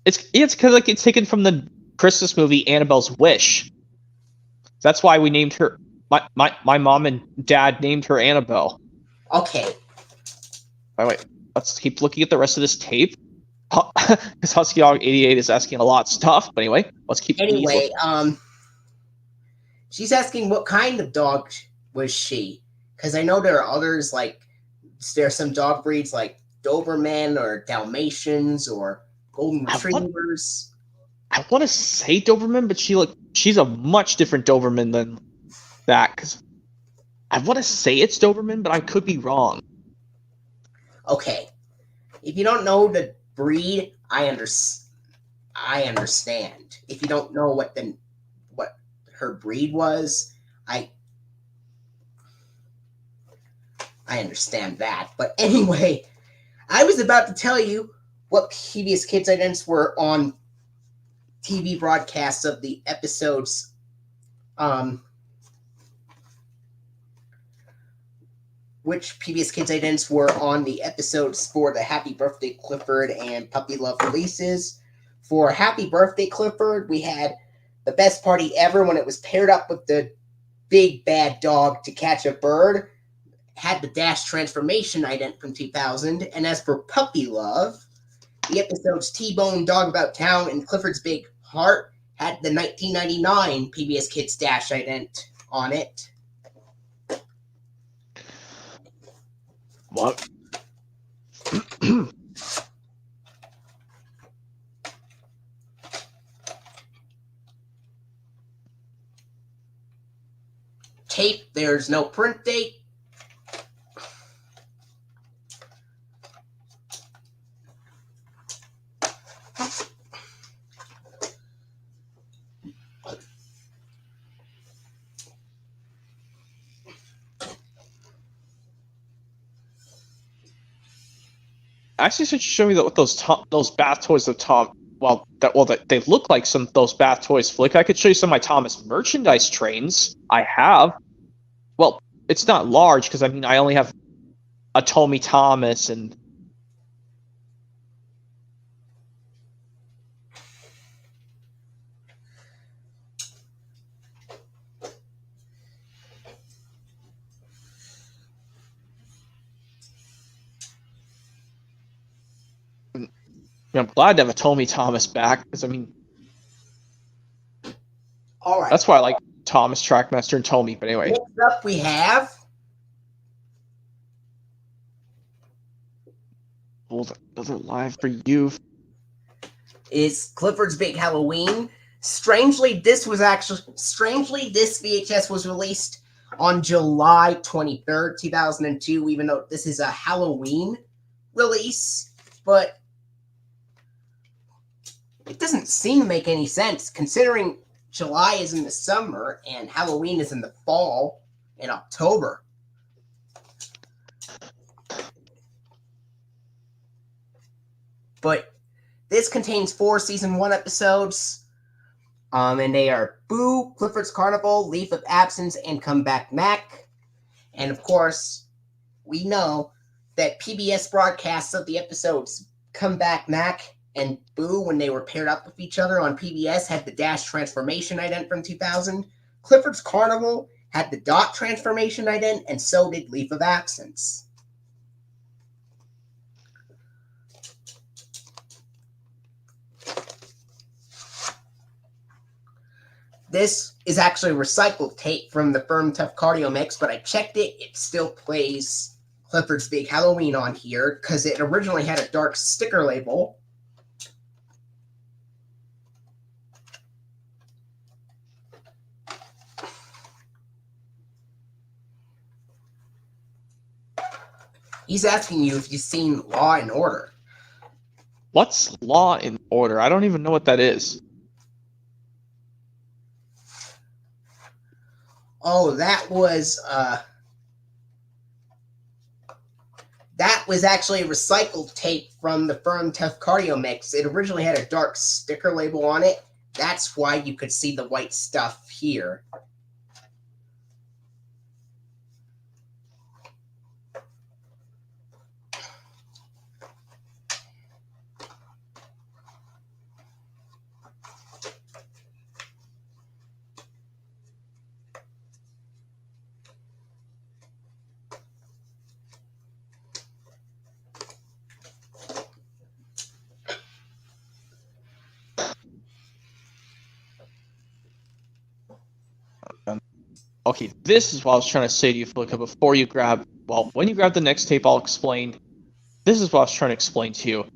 It's because like it's taken from the Christmas movie Annabelle's Wish. That's why we named her. My mom and dad named her Annabelle. Okay. By the way, let's keep looking at the rest of this tape. Because HuskyDog88 is asking a lot of stuff. But anyway, let's keep. Anyway, she's asking what kind of dog was she? Because I know there are others like. There are some dog breeds like Doberman or Dalmatians or Golden Retrievers. I want to say Doberman, but she's a much different Doberman than that. Cause I want to say it's Doberman, but I could be wrong. Okay, if you don't know the breed, I understand. If you don't know what her breed was, I understand that. But anyway, I was about to tell you what PBS Kids idents were on TV broadcasts of the episodes. Which PBS Kids idents were on the episodes for the Happy Birthday Clifford and Puppy Love releases. For Happy Birthday Clifford, we had The Best Party Ever when it was paired up with the Big Bad Dog to Catch a Bird. Had the Dash Transformation ident from 2000. And as for Puppy Love, the episodes T-Bone, Dog About Town, and Clifford's Big Heart had the 1999 PBS Kids Dash ident on it. What? Tape, there's no print date. Actually, since you showed me what those bath toys of Tom, that they look like some of those bath toys, Flick. I could show you some of my Thomas merchandise trains. I have. Well, it's not large because I mean I only have a Tommy Thomas and. I'm glad to have a Tommy Thomas back because I mean, all right. That's why I like Thomas Trackmaster and Tommy. But anyway, Next up we have Hold another live for you. Is Clifford's Big Halloween. Strangely, this VHS was released on July 23rd, 2002, even though this is a Halloween release, but it doesn't seem to make any sense considering July is in the summer and Halloween is in the fall in October. But this contains 4 season 1 episodes, and they are Boo, Clifford's Carnival, Leaf of Absence, and Come Back Mac. And of course, we know that PBS broadcasts of the episodes Come Back Mac and Boo, when they were paired up with each other on PBS, had the Dash Transformation ident from 2000. Clifford's Carnival had the Dot Transformation ident, and so did Leaf of Absence. This is actually recycled tape from the Firm Tough Cardio mix, but I checked it. It still plays Clifford's Big Halloween on here because it originally had a dark sticker label. He's asking you if you've seen Law and Order. What's Law and Order? I don't even know what that is. Oh, that was actually recycled tape from the Firm Tough Cardio mix. It originally had a dark sticker label on it. That's why you could see the white stuff here. Okay, this is what I was trying to say to you, Flicka, before you grab... Well, when you grab the next tape, I'll explain. This is what I was trying to explain to you.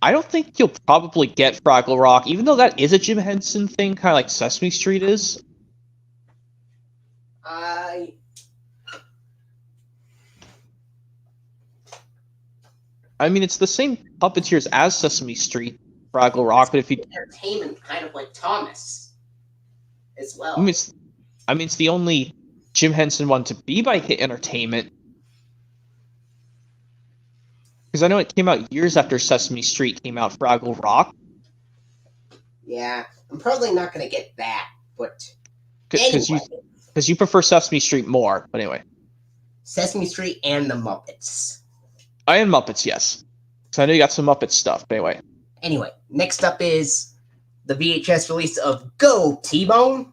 I don't think you'll probably get Fraggle Rock, even though that is a Jim Henson thing, kind of like Sesame Street is. I mean, it's the same puppeteers as Sesame Street, Fraggle Rock, but if you... Entertainment, kind of like Thomas, as well. I mean, it's the only Jim Henson one to be by Hit Entertainment. Because I know it came out years after Sesame Street came out, Fraggle Rock. Yeah, I'm probably not going to get that, but Because you prefer Sesame Street more, but anyway. Sesame Street and the Muppets. I am Muppets, yes. So I know you got some Muppet stuff, but anyway. Anyway, next up is the VHS release of Go, T-Bone.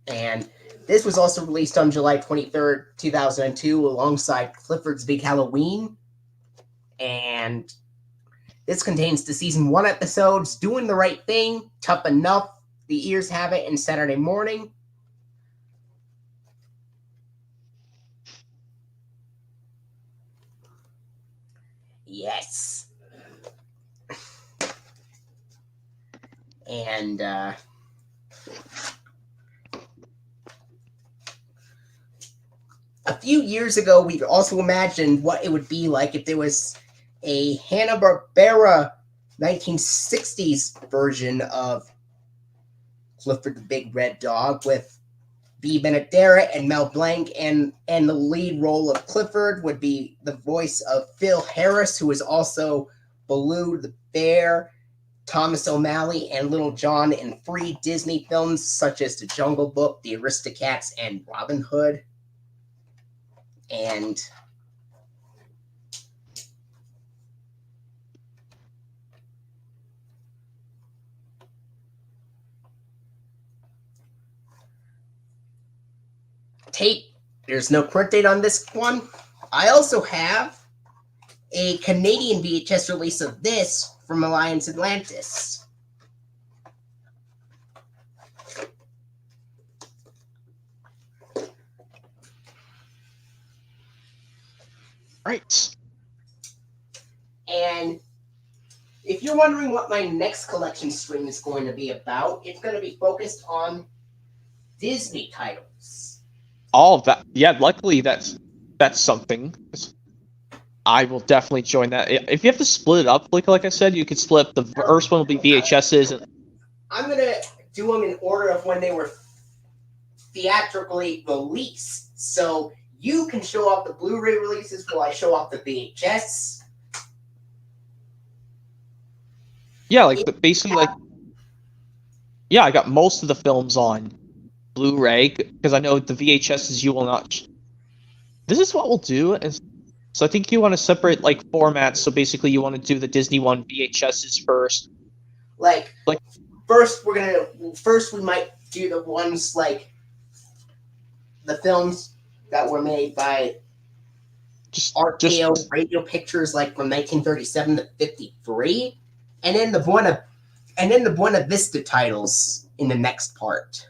And this was also released on July 23rd, 2002, alongside Clifford's Big Halloween. And this contains the season 1 episodes, Doing the Right Thing, Tough Enough, The Ears Have It, and Saturday Morning. Yes. And, a few years ago, we also imagined what it would be like if there was a Hanna-Barbera 1960s version of Clifford the Big Red Dog with B. Benaderet and Mel Blanc, and the lead role of Clifford would be the voice of Phil Harris, who is also Baloo the Bear, Thomas O'Malley, and Little John in free Disney films such as The Jungle Book, The Aristocats, and Robin Hood. And tape, there's no print date on this one. I also have a Canadian VHS release of this from Alliance Atlantis. Right. And if you're wondering what my next collection stream is going to be about, it's going to be focused on Disney titles. All of that. Yeah, luckily that's something. I will definitely join that. If you have to split it up, like I said, you could split up. The first one will be VHSs. And I'm going to do them in order of when they were theatrically released. So you can show off the Blu-ray releases while I show off the VHS. yeah, basically, yeah, I got most of the films on Blu-ray because I know the VHSs you will not. This is what we'll do. So I think you want to separate formats. So basically, you want to do the Disney one VHSs first. First we might do the ones the films that were made by RKO Radio Pictures, from 1937 to 53, and then the Buena Vista titles in the next part.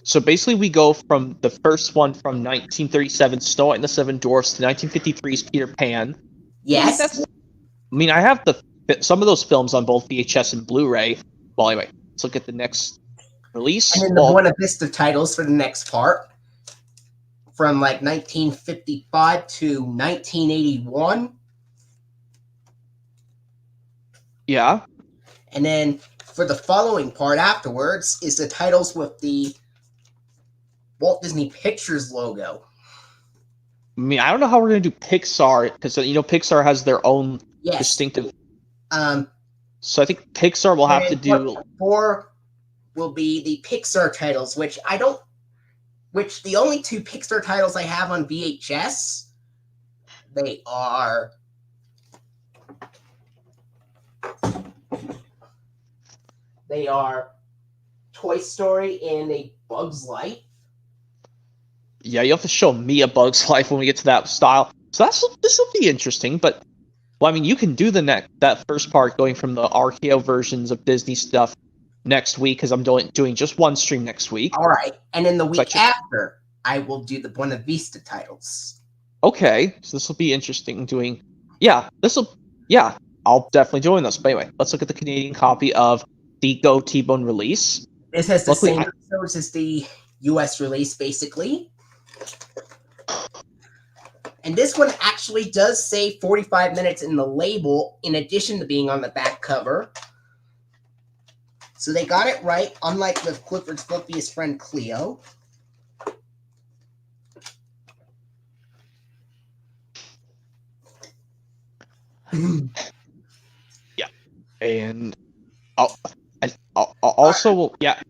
So basically, we go from the first one from 1937, Snow White and the Seven Dwarfs, to 1953's Peter Pan. Yes. I have some of those films on both VHS and Blu-ray. Well, anyway, let's look at the next release. And then the Buena Vista titles for the next part, from 1955 to 1981. Yeah. And then for the following part afterwards is the titles with the Walt Disney Pictures logo. I don't know how we're going to do Pixar, because, Pixar has their own distinctive... So I think Pixar will have to do... 4 will be the Pixar titles, which the only 2 Pixar titles I have on VHS, they are... Toy Story and A Bug's Life. Yeah, you have to show me A Bug's Life when we get to that style. So this will be interesting, but you can do that first part going from the RKO versions of Disney stuff next week, because I'm doing just one stream next week. All right, and then the week after, I will do the Buena Vista titles. Okay, so this will be interesting doing... I'll definitely join this. But anyway, let's look at the Canadian copy of the Go T-Bone release. This has the same episodes as the US release, basically. And this one actually does say 45 minutes in the label, in addition to being on the back cover. So they got it right, unlike with Clifford's fluffiest friend, Cleo. Yeah. And also, yeah.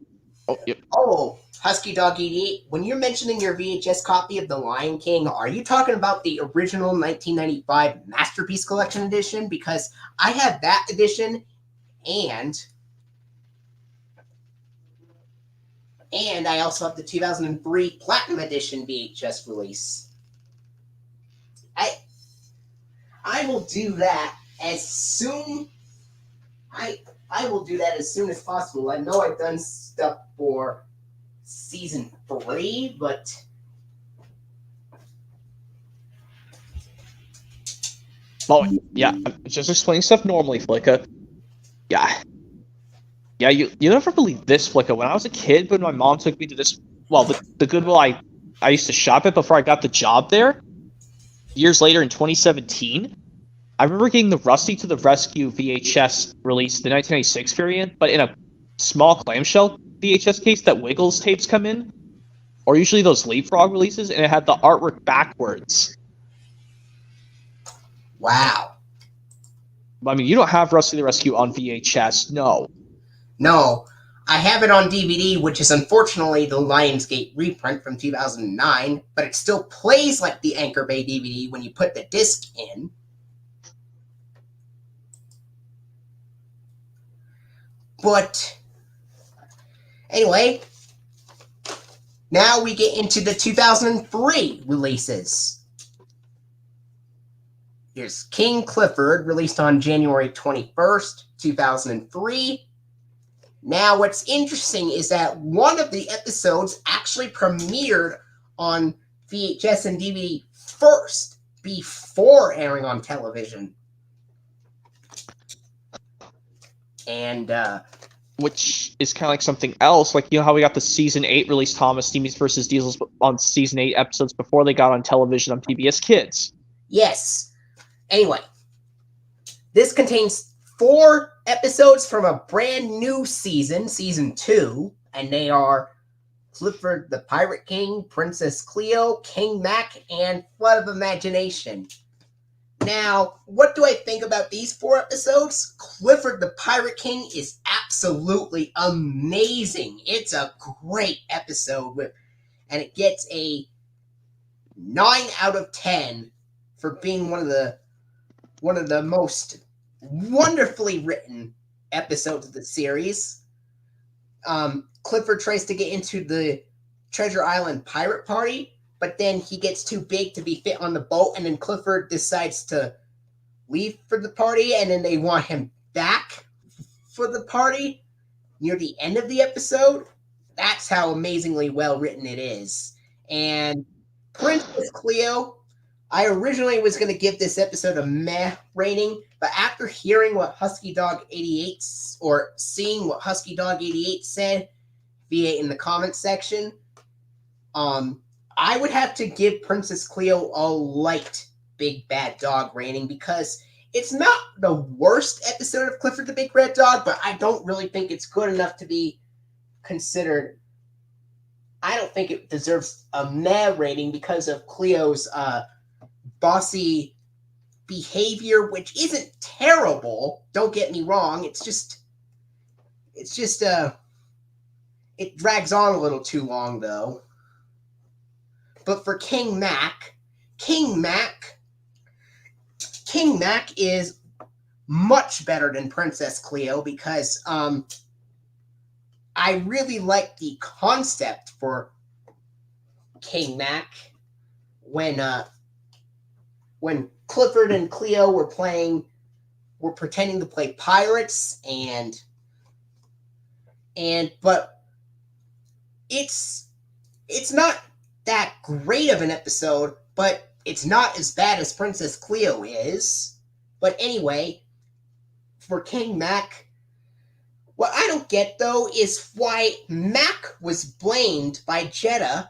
Oh, yep. Oh, HuskyDog88, when you're mentioning your VHS copy of The Lion King, are you talking about the original 1995 Masterpiece Collection edition? Because I have that edition, and I also have the 2003 Platinum Edition VHS release. I will do that as soon... I will do that as soon as possible. I know I've done stuff for season 3, but... Oh, yeah, I'm just explaining stuff normally, Flicka. Yeah, you never believe this, Flicka. When I was a kid, when my mom took me to this... Well, the Goodwill I used to shop at before I got the job there, years later in 2017... I remember getting the Rusty to the Rescue VHS release, the 1996 variant, but in a small clamshell VHS case that Wiggles tapes come in, or usually those Leapfrog releases, and it had the artwork backwards. Wow. You don't have Rusty the Rescue on VHS, no. No. I have it on DVD, which is unfortunately the Lionsgate reprint from 2009, but it still plays like the Anchor Bay DVD when you put the disc in. But anyway, now we get into the 2003 releases. Here's King Clifford, released on January 21st, 2003. Now, what's interesting is that one of the episodes actually premiered on VHS and DVD first, before airing on television. And which is kind of like something else. Like, you know how we got the season 8 release Thomas Steamies versus Diesels on season 8 episodes before they got on television on PBS Kids. Yes. Anyway, this contains 4 episodes from a brand new season, season 2, and they are Clifford the Pirate King, Princess Cleo, King Mac, and Flood of Imagination. Now, what do I think about these 4 episodes? Clifford the Pirate King is absolutely amazing. It's a great episode, and it gets a 9 out of 10 for being one of the most wonderfully written episodes of the series. Clifford tries to get into the Treasure Island pirate party, but then he gets too big to be fit on the boat, and then Clifford decides to leave for the party, and then they want him back for the party near the end of the episode. That's how amazingly well written it is. And Princess Cleo, I originally was going to give this episode a meh rating, but after hearing what HuskyDog88 or seeing what HuskyDog88 said via in the comments section, I would have to give Princess Cleo a light Big Bad Dog rating because it's not the worst episode of Clifford the Big Red Dog, but I don't really think it's good enough to be considered. I don't think it deserves a meh rating because of Cleo's bossy behavior, which isn't terrible. Don't get me wrong. It's just it drags on a little too long though. But for King Mac is much better than Princess Cleo because I really like the concept for King Mac when Clifford and Cleo were pretending to play pirates but it's not that great of an episode, but it's not as bad as Princess Cleo is. But anyway, for King Mac, what I don't get, though, is why Mac was blamed by Jeddah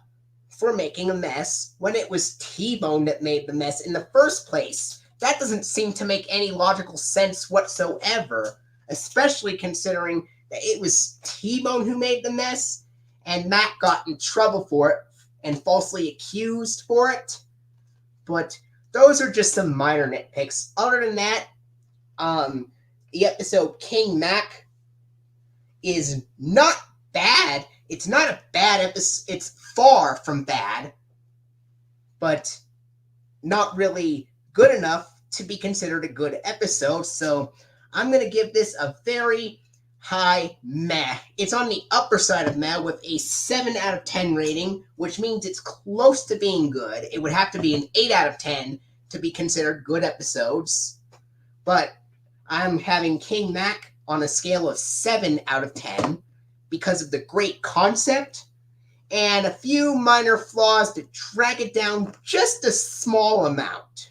for making a mess when it was T-Bone that made the mess in the first place. That doesn't seem to make any logical sense whatsoever, especially considering that it was T-Bone who made the mess, and Mac got in trouble for it and falsely accused for it. But those are just some minor nitpicks. Other than that, the episode King Mac is not bad. It's not a bad episode. It's far from bad, but not really good enough to be considered a good episode. So I'm going to give this a very high meh. It's on the upper side of meh with a 7 out of 10 rating, which means it's close to being good. It would have to be an 8 out of 10 to be considered good episodes. But I'm having King Mac on a scale of 7 out of 10 because of the great concept and a few minor flaws that drag it down just a small amount.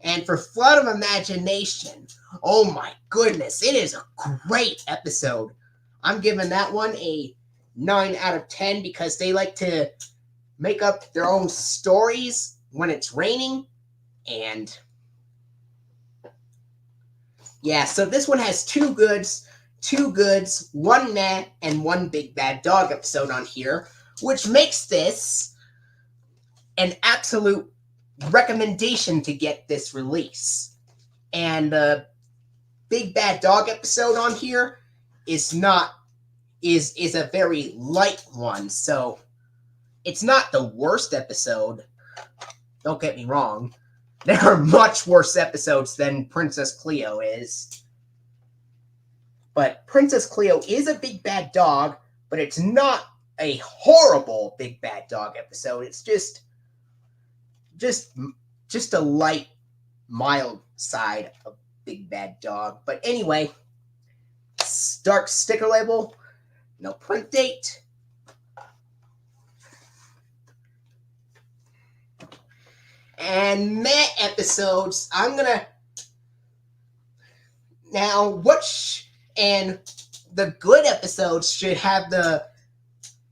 And for Flood of Imagination, oh my goodness, it is a great episode. I'm giving that one a 9 out of 10 because they like to make up their own stories when it's raining. And yeah, so this one has 2 goods, 1 meh, and 1 Big Bad Dog episode on here, which makes this an absolute recommendation to get this release. And the Big Bad Dog episode on here is a very light one, so it's not the worst episode. Don't get me wrong. There are much worse episodes than Princess Cleo is. But Princess Cleo is a Big Bad Dog, but it's not a horrible Big Bad Dog episode. It's just a light, mild side of Big Bad Dog. But anyway, dark sticker label, no print date. And Matt episodes, I'm gonna now and the good episodes should have the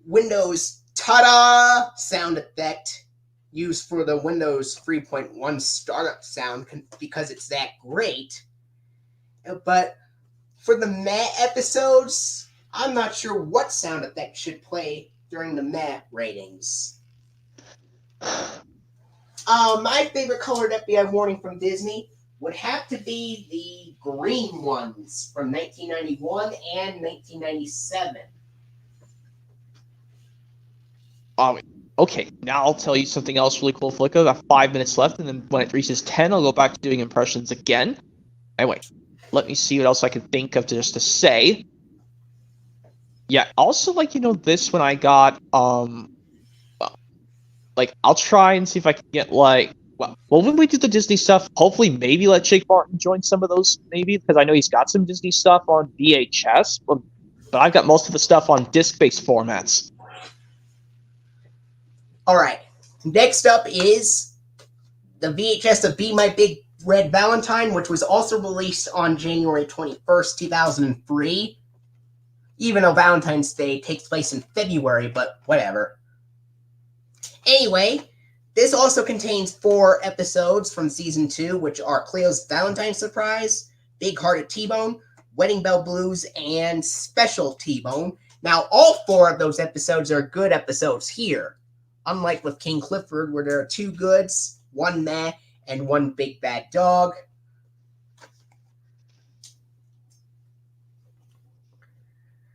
Windows ta-da sound effect used for the Windows 3.1 startup sound because it's that great. But for the Matt episodes, I'm not sure what sound effect should play during the Matt ratings. My favorite colored FBI warning from Disney would have to be the green ones from 1991 and 1997. Okay, now I'll tell you something else really cool, Flicka. I have 5 minutes left, and then when it reaches 10, I'll go back to doing impressions again. Anyway, let me see what else I can think of just to say. Yeah, also, this when I got, I'll try and see if I can get, when we do the Disney stuff, hopefully maybe let Jake Martin join some of those, maybe, because I know he's got some Disney stuff on VHS, but I've got most of the stuff on disc-based formats. Alright, next up is the VHS of Be My Big Red Valentine, which was also released on January 21st, 2003. Even though Valentine's Day takes place in February, but whatever. Anyway, this also contains 4 episodes from Season 2, which are Cleo's Valentine Surprise, Big Hearted T-Bone, Wedding Bell Blues, and Special T-Bone. Now, all 4 of those episodes are good episodes here. Unlike with King Clifford, where there are 2 goods, 1 meh, and 1 big bad dog.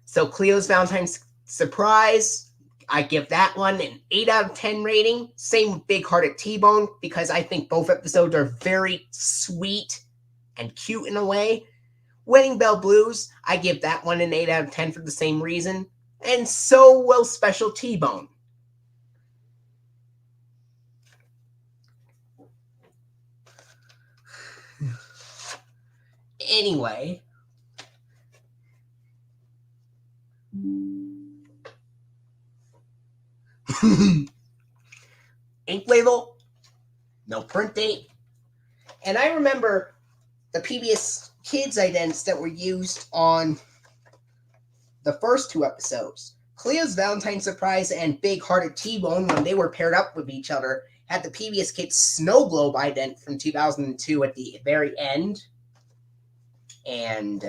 So Cleo's Valentine's Surprise, I give that one an 8 out of 10 rating. Same with Big Hearted T-Bone, because I think both episodes are very sweet and cute in a way. Wedding Bell Blues, I give that one an 8 out of 10 for the same reason. And so will Special T-Bone. Anyway, ink label, no print date, and I remember the PBS Kids idents that were used on the first 2 episodes. Cleo's Valentine Surprise and Big Hearted T-Bone, when they were paired up with each other, had the PBS Kids Snow Globe ident from 2002 at the very end. And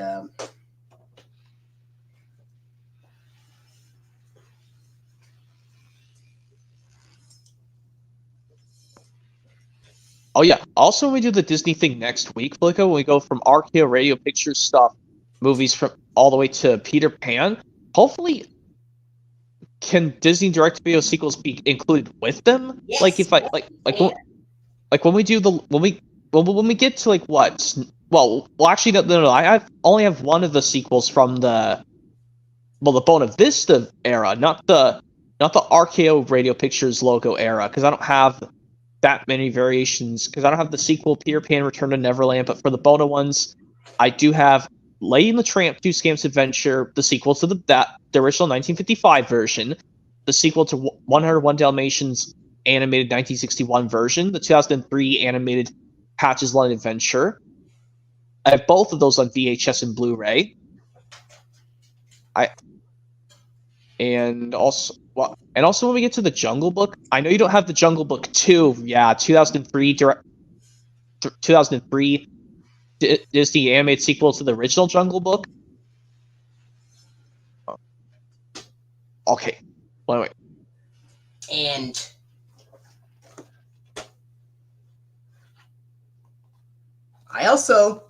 oh yeah, also when we do the Disney thing next week, Flicka, when we go from RKO Radio Pictures stuff, movies from all the way to Peter Pan, hopefully can Disney direct-to-video sequels be included with them? yes, Like if I when we do the when we get to what? Well, actually no. I only have one of the sequels from the Bona Vista era, not the RKO Radio Pictures logo era, because I don't have that many variations, because I don't have the sequel Peter Pan Return to Neverland, but for the Bona ones, I do have Lady and the Tramp 2 Scamps Adventure, the sequel to the original 1955 version, the sequel to 101 Dalmatians animated 1961 version, the 2003 animated Patch's London Adventure. I have both of those on VHS and Blu-ray. And also when we get to the Jungle Book, I know you don't have the Jungle Book 2. Yeah, 2003 Disney animated sequel to the original Jungle Book. Okay. Wait. And I also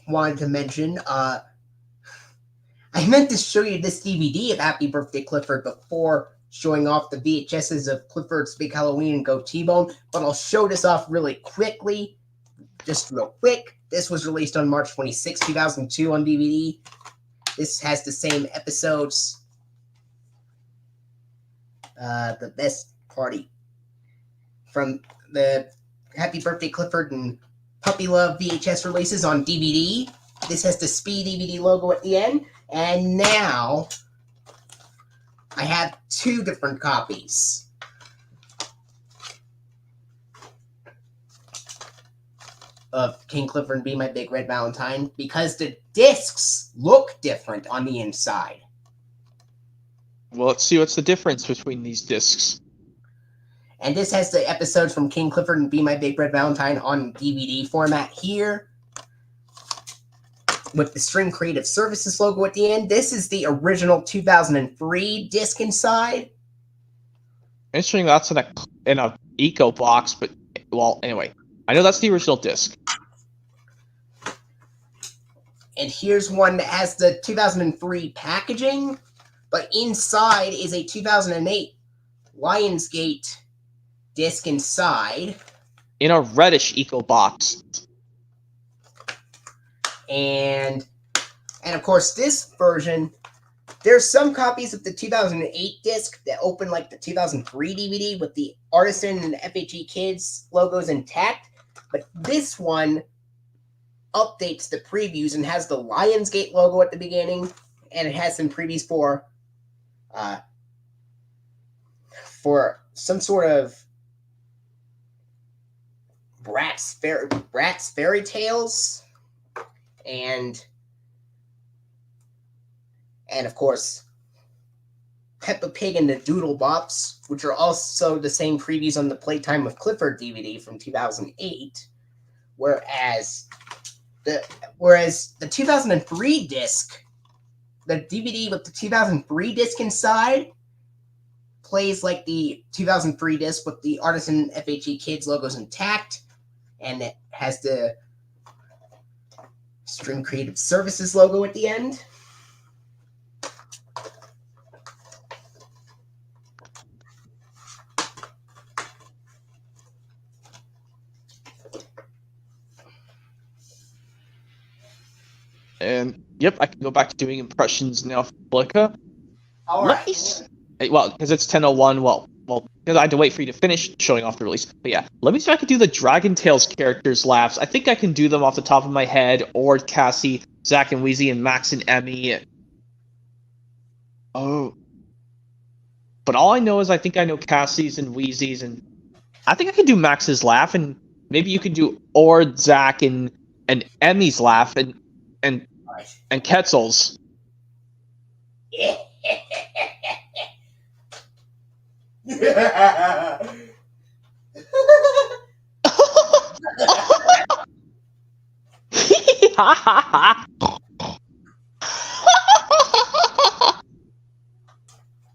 wanted to mention, I meant to show you this DVD of Happy Birthday Clifford before showing off the VHSs of Clifford's Big Halloween and Go T-Bone, but I'll show this off really quickly. Just real quick. This was released on March 26, 2002 on DVD. This has the same episodes. The Best Party from the Happy Birthday Clifford and Puppy Love VHS releases on DVD. This has the Speed DVD logo at the end. And now I have 2 different copies. of King Clifford and Be My Big Red Valentine because the discs look different on the inside. Well, let's see what's the difference between these discs. And this has the episodes from King Clifford and Be My Big Red Valentine on DVD format here, with the String Creative Services logo at the end. This is the original 2003 disc inside. Interesting, that's in a eco box, but well, anyway, I know that's the original disc. And here's one that has the 2003 packaging, but inside is a 2008 Lionsgate disc inside. In a reddish eco box. And of course, this version, there's some copies of the 2008 disc that open like the 2003 DVD with the Artisan and the FHE Kids logos intact. But this one updates the previews and has the Lionsgate logo at the beginning, and it has some previews for some sort of Bratz Fairy Tales, and of course Peppa Pig and the Doodle Bops, which are also the same previews on the Playtime with Clifford DVD from 2008, whereas the 2003 disc, the DVD with the 2003 disc inside, plays like the 2003 disc with the Artisan FHE Kids logos intact, and it has the String Creative Services logo at the end. And yep, I can go back to doing impressions now for Flicka. All Let right. me well, because it's 10:01. Well, because I had to wait for you to finish showing off the release. But yeah, let me see if I can do the Dragon Tales characters' laughs. I think I can do them off the top of my head, or Cassie, Zach and Wheezy, and Max and Emmy. Oh. But all I know is I think I know Cassie's and Wheezy's, and I think I can do Max's laugh, and maybe you can do Ord, Zach, and Emmy's laugh, and Ketzel's.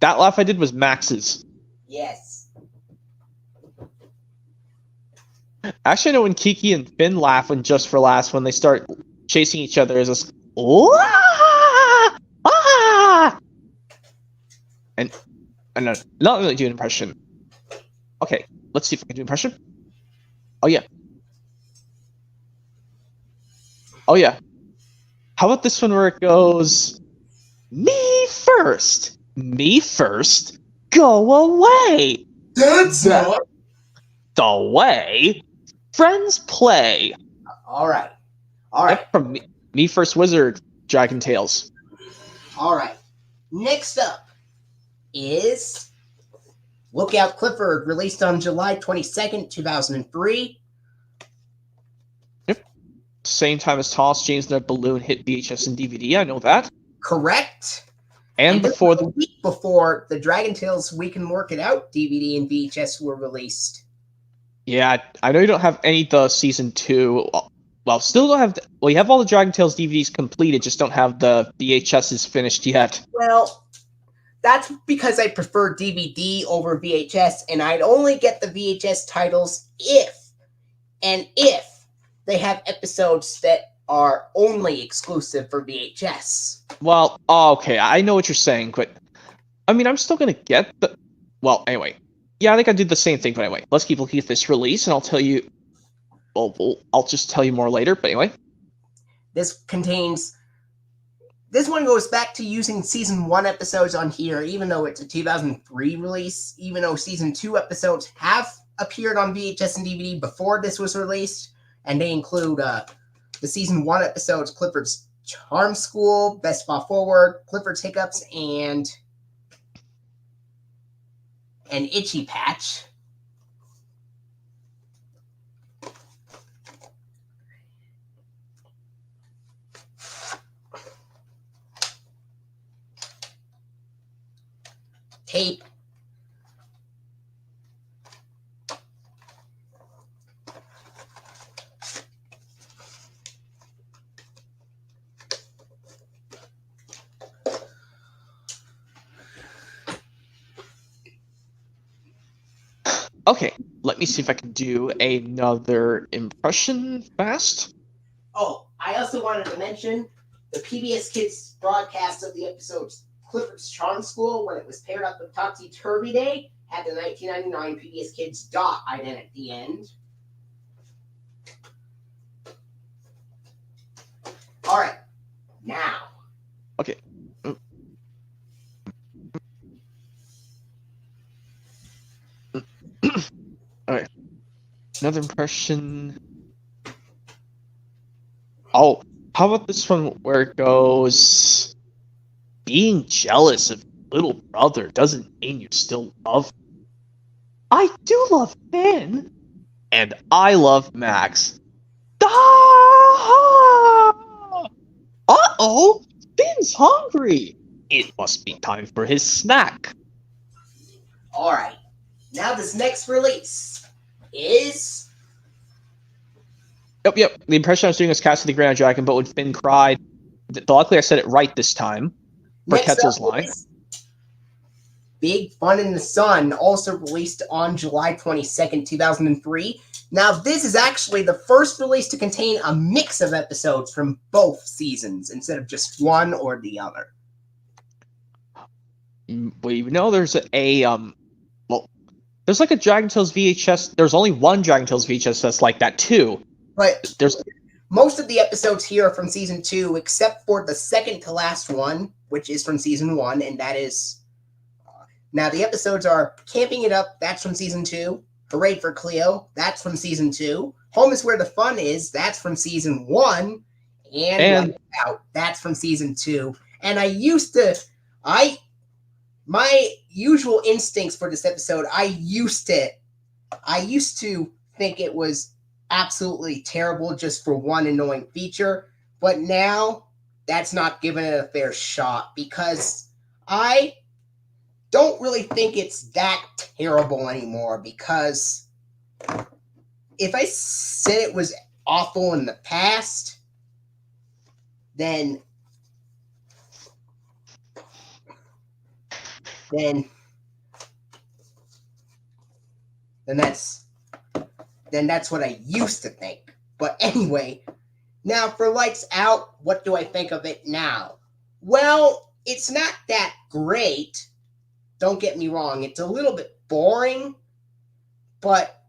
That laugh I did was Max's. Yes. Actually, I know when Kiki and Finn laugh when Just for Laughs, when they start chasing each other, is this and no, not really do an impression. Okay, let's see if I can do an impression. Oh yeah. How about this one where it goes, me first, go away. That's not the way friends play. All right. From me first wizard, Dragon Tales. All right. Next up is Lookout Clifford, released on July 22nd, 2003. Yep. Same time as Toss James and the Balloon hit VHS and DVD. I know that. Correct. And before the week before the Dragon Tales We Can Work It Out DVD and VHS were released. Yeah, I know you don't have any of the season 2. Well, still don't have. Well, you have all the Dragon Tales DVDs completed, just don't have the VHSs finished yet. Well, that's because I prefer DVD over VHS, and I'd only get the VHS titles if they have episodes that are only exclusive for VHS. Well, okay, I know what you're saying, but I mean, I'm still gonna get the. Well, anyway, yeah, I think I did the same thing, but anyway, let's keep looking at this release, and I'll tell you. Well, I'll just tell you more later, but anyway. This one goes back to using Season 1 episodes on here, even though it's a 2003 release, even though Season 2 episodes have appeared on VHS and DVD before this was released, and they include the Season 1 episodes, Clifford's Charm School, Best Spot Forward, Clifford's Hiccups, and Itchy Patch. tape. Okay, let me see if I can do another impression fast. Oh, I also wanted to mention the PBS Kids broadcast of the episodes Clifford's Charm School, when it was paired up with Topsy Turvy Day, had the 1999 PBS Kids dot ident at the end. All right, now. Okay. All right. Another impression. Oh, how about this one where it goes, being jealous of little brother doesn't mean you still love him. I do love Finn. And I love Max. Uh-oh! Finn's hungry! It must be time for his snack. Alright, now this next release is... Yep. The impression I was doing was Cast of the Grand Dragon, but when Finn cried, luckily I said it right this time. For Ketzel's line. Big Fun in the Sun, also released on July 22nd, 2003. Now, this is actually the first release to contain a mix of episodes from both seasons, instead of just one or the other. Well, you know there's there's like a Dragon Tales VHS. There's only one Dragon Tales VHS that's like that too. But there's most of the episodes here are from Season 2, except for the second to last one, which is from Season 1, and that is... Now, the episodes are Camping It Up, that's from Season 2. Hooray for Cleo, that's from Season 2. Home is Where the Fun Is, that's from Season 1. And Out, that's from Season 2. And my usual instincts for this episode, I used to think it was absolutely terrible just for one annoying feature. But now, that's not giving it a fair shot, because I don't really think it's that terrible anymore, because if I said it was awful in the past, then that's what I used to think. But anyway, now for Lights Out, what do I think of it now? Well, it's not that great. Don't get me wrong, it's a little bit boring, but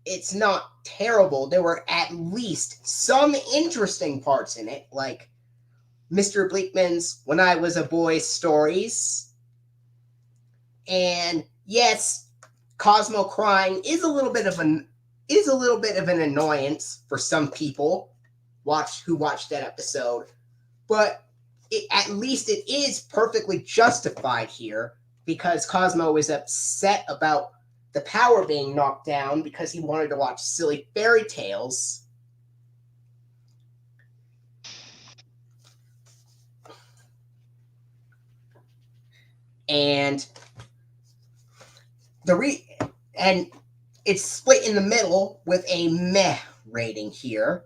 it's not terrible. There were at least some interesting parts in it, like Mr. Bleakman's When I Was a Boy stories. And yes, Cosmo crying is a little bit of an annoyance for some people who watched that episode, but at least it is perfectly justified here, because Cosmo is upset about the power being knocked down because he wanted to watch silly fairy tales. And it's split in the middle with a meh rating here,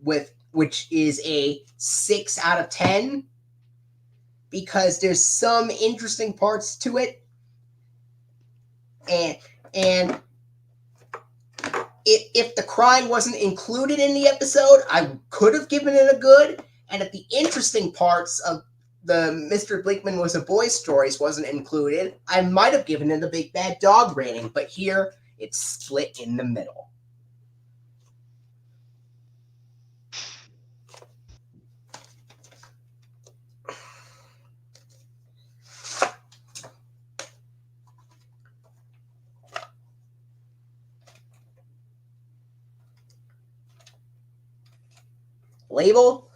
which is a 6 out of 10. Because there's some interesting parts to it, and if the crying wasn't included in the episode, I could have given it a good. And if the interesting parts of the Mr. Bleakman Was a Boy stories wasn't included, I might have given it a Big Bad Dog rating. But here, it's split in the middle. Label.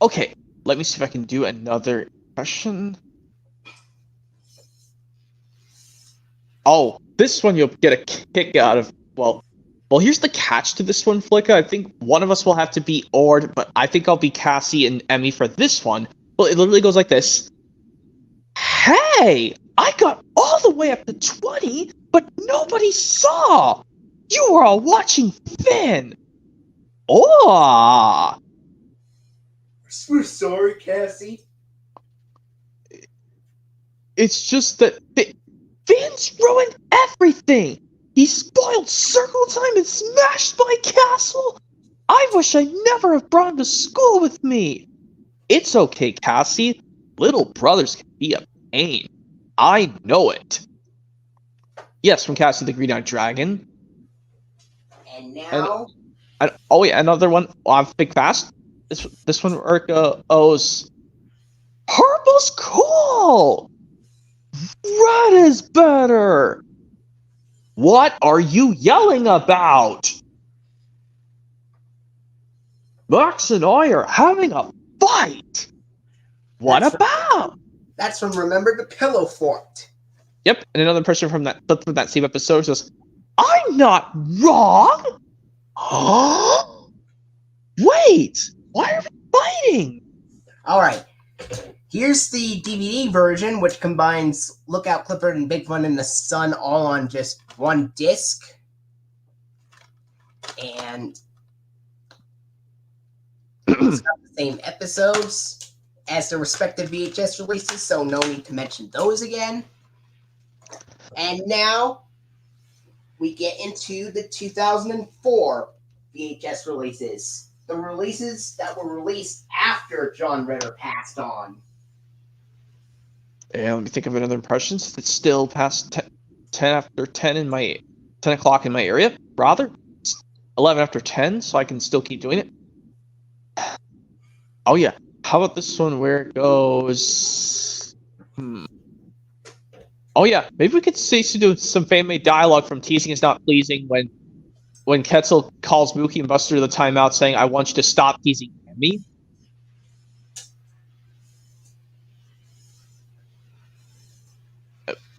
Okay, let me see if I can do another impression. Oh, this one you'll get a kick out of. Well, Well, here's the catch to this one, Flicka. I think one of us will have to be Ord, but I think I'll be Cassie and Emmy for this one. Well, it literally goes like this. Hey! I got all the way up to 20, but nobody saw! You were all watching Finn! Oh! We're sorry, Cassie. It's just that Finn's ruined everything! He spoiled circle time and smashed my castle! I wish I never have brought him to school with me! It's okay, Cassie. Little brothers can be a pain. I know it. Yes, from Cassie the Green-Eyed Dragon. And now... Oh yeah, another one. Big fast. This one goes. Purple's cool! Red is better! What are you yelling about? Max and I are having a fight! What about? That's from Remember the Pillow Fort. Yep, and another person from that same episode says, I'm not wrong! Wait! Why are we fighting? Alright. Here's the DVD version, which combines Lookout Clifford and Big Fun in the Sun all on just one disc. And it's got the same episodes as the respective VHS releases, so no need to mention those again. And now we get into the 2004 VHS releases. The releases that were released after John Ritter passed on. Yeah, let me think of another impression. It's still past 10 after 10 in my 10 o'clock in my area. Rather, it's 11 after 10, so I can still keep doing it. Oh yeah, how about this one where it goes? Oh yeah, maybe we could say do some fan-made dialogue from Teasing Is Not Pleasing when Ketzel calls Mookie and Buster to the timeout saying, I want you to stop teasing me.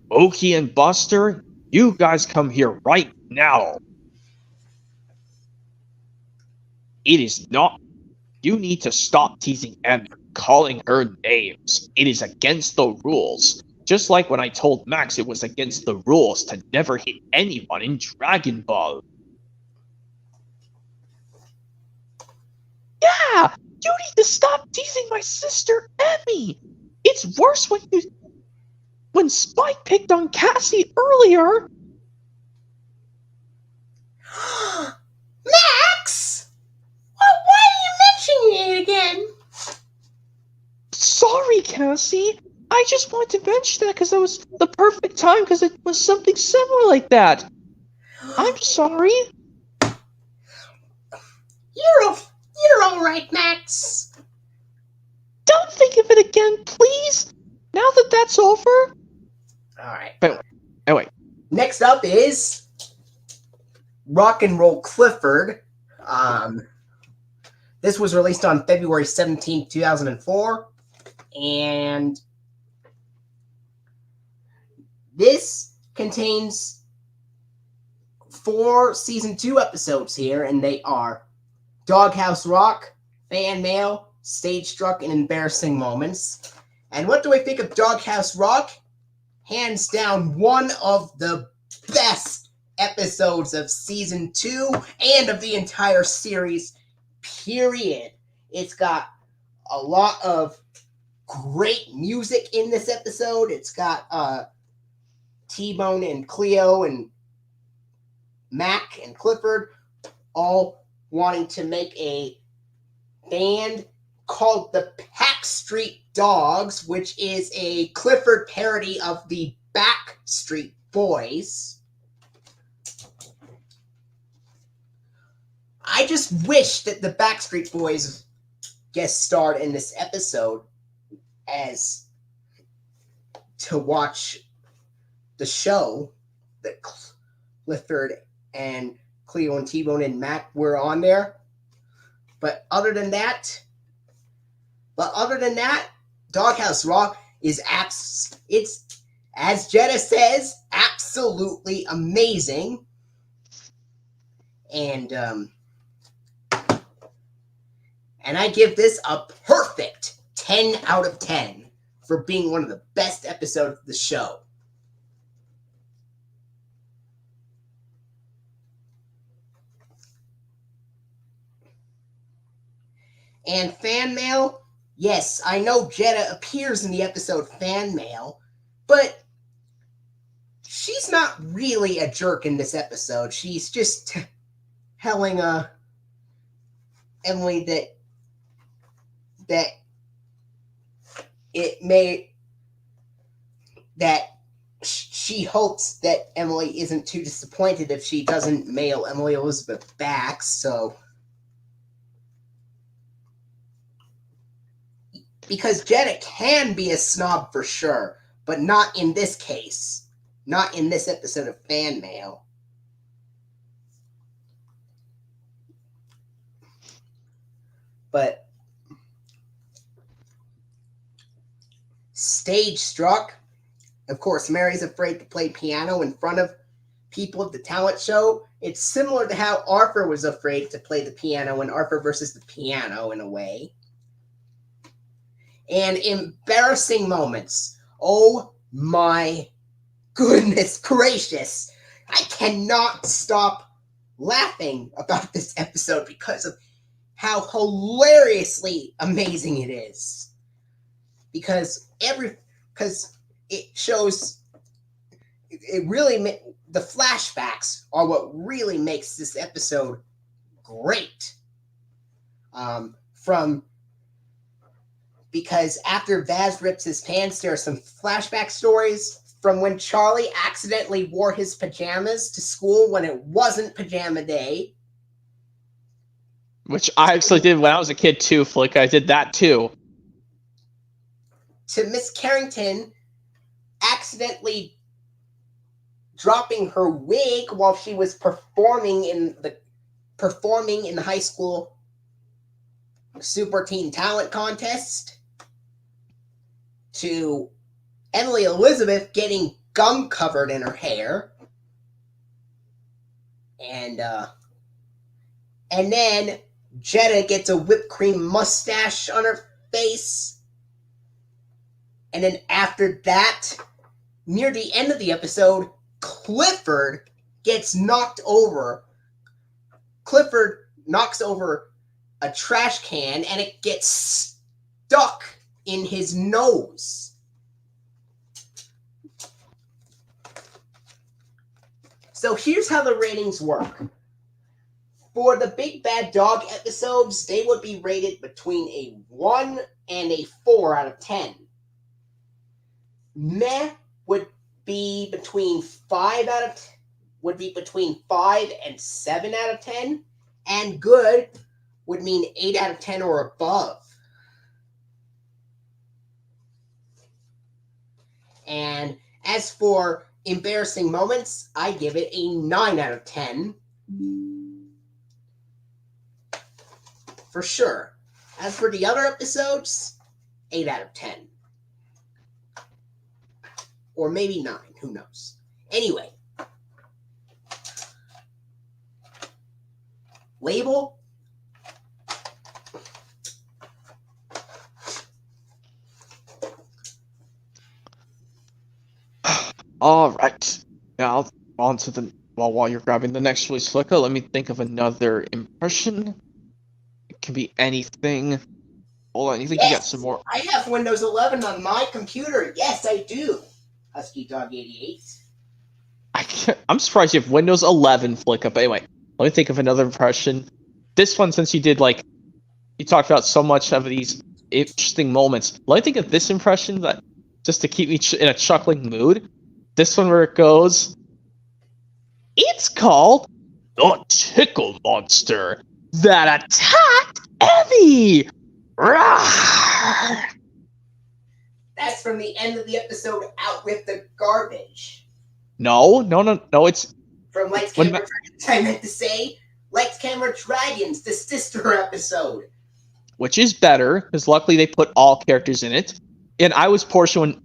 Mookie and Buster, you guys come here right now. It is not. You need to stop teasing Emmy, calling her names. It is against the rules. Just like when I told Max it was against the rules to never hit anyone in Dragon Ball. Yeah, you need to stop teasing my sister Emmy. It's worse when Spike picked on Cassie earlier. Max! Why are you mentioning it again? Sorry, Cassie. I just wanted to mention that because that was the perfect time because it was something similar like that. I'm sorry. You're all right, Max. Don't think of it again, please. Now that that's over. All right. Anyway. Next up is Rock and Roll Clifford. This was released on February 17, 2004, and this contains 4 season 2 episodes here, and they are Doghouse Rock, Fan Mail, Stage Struck, and Embarrassing Moments. And what do I think of Doghouse Rock? Hands down, one of the best episodes of season 2 and of the entire series, period. It's got a lot of great music in this episode. It's got T-Bone and Cleo and Mac and Clifford all wanting to make a band called the Backstreet Dogs, which is a Clifford parody of the Backstreet Boys. I just wish that the Backstreet Boys guest starred in this episode as to watch the show that Clifford and Cleo and T-Bone and Mac were on there. But other than that, Doghouse Rock is it's, as Jenna says, absolutely amazing. And I give this a perfect 10 out of 10 for being one of the best episodes of the show. And fan mail, yes, I know Jeddah appears in the episode fan mail, but she's not really a jerk in this episode. She's just telling Emily that she hopes that Emily isn't too disappointed if she doesn't mail Emily Elizabeth back, so... Because Jeddah can be a snob for sure, but not in this case. Not in this episode of Fan Mail. But stage struck. Of course, Mary's afraid to play piano in front of people at the talent show. It's similar to how Arthur was afraid to play the piano in Arthur versus the Piano in a way. And embarrassing moments. Oh my goodness gracious. I cannot stop laughing about this episode because of how hilariously amazing it is. Because it shows, it really, the flashbacks are what really makes this episode great. Because after Vaz rips his pants, there are some flashback stories from when Charlie accidentally wore his pajamas to school when it wasn't pajama day. Which I actually did when I was a kid too, Flick. I did that too. To Miss Carrington accidentally dropping her wig while she was performing in the high school Super Teen Talent Contest. To Emily Elizabeth getting gum covered in her hair. And then Jeddah gets a whipped cream mustache on her face. And then after that, near the end of the episode, Clifford gets knocked over. Clifford knocks over a trash can and it gets stuck in his nose. So here's how the ratings work. For the Big Bad Dog episodes, they would be rated between a 1 and a 4 out of 10. Meh would be between 5 and 7 out of 10, and good would mean 8 out of 10 or above. And as for embarrassing moments, I give it a 9 out of 10. For sure. As for the other episodes, 8 out of 10. Or maybe 9, who knows. Anyway. Label. All right. Now on to the while you're grabbing the next release, Flicka, let me think of another impression. It can be anything. Hold on, you think you got some more? I have Windows 11 on my computer. Yes, I do. HuskyDog88. I'm surprised you have Windows 11, Flicka. But anyway, let me think of another impression. This one, since you talked about so much of these interesting moments. Let me think of this impression that just to keep me in a chuckling mood. This one where it goes, it's called the Tickle Monster that attacked Emmy. Rawr! That's from the end of the episode, Out with the Garbage. No, it's... From Lights, Camera, Dragons, I meant to say. Lights, Camera, Dragons, the sister episode. Which is better, because luckily they put all characters in it. And I was Portia when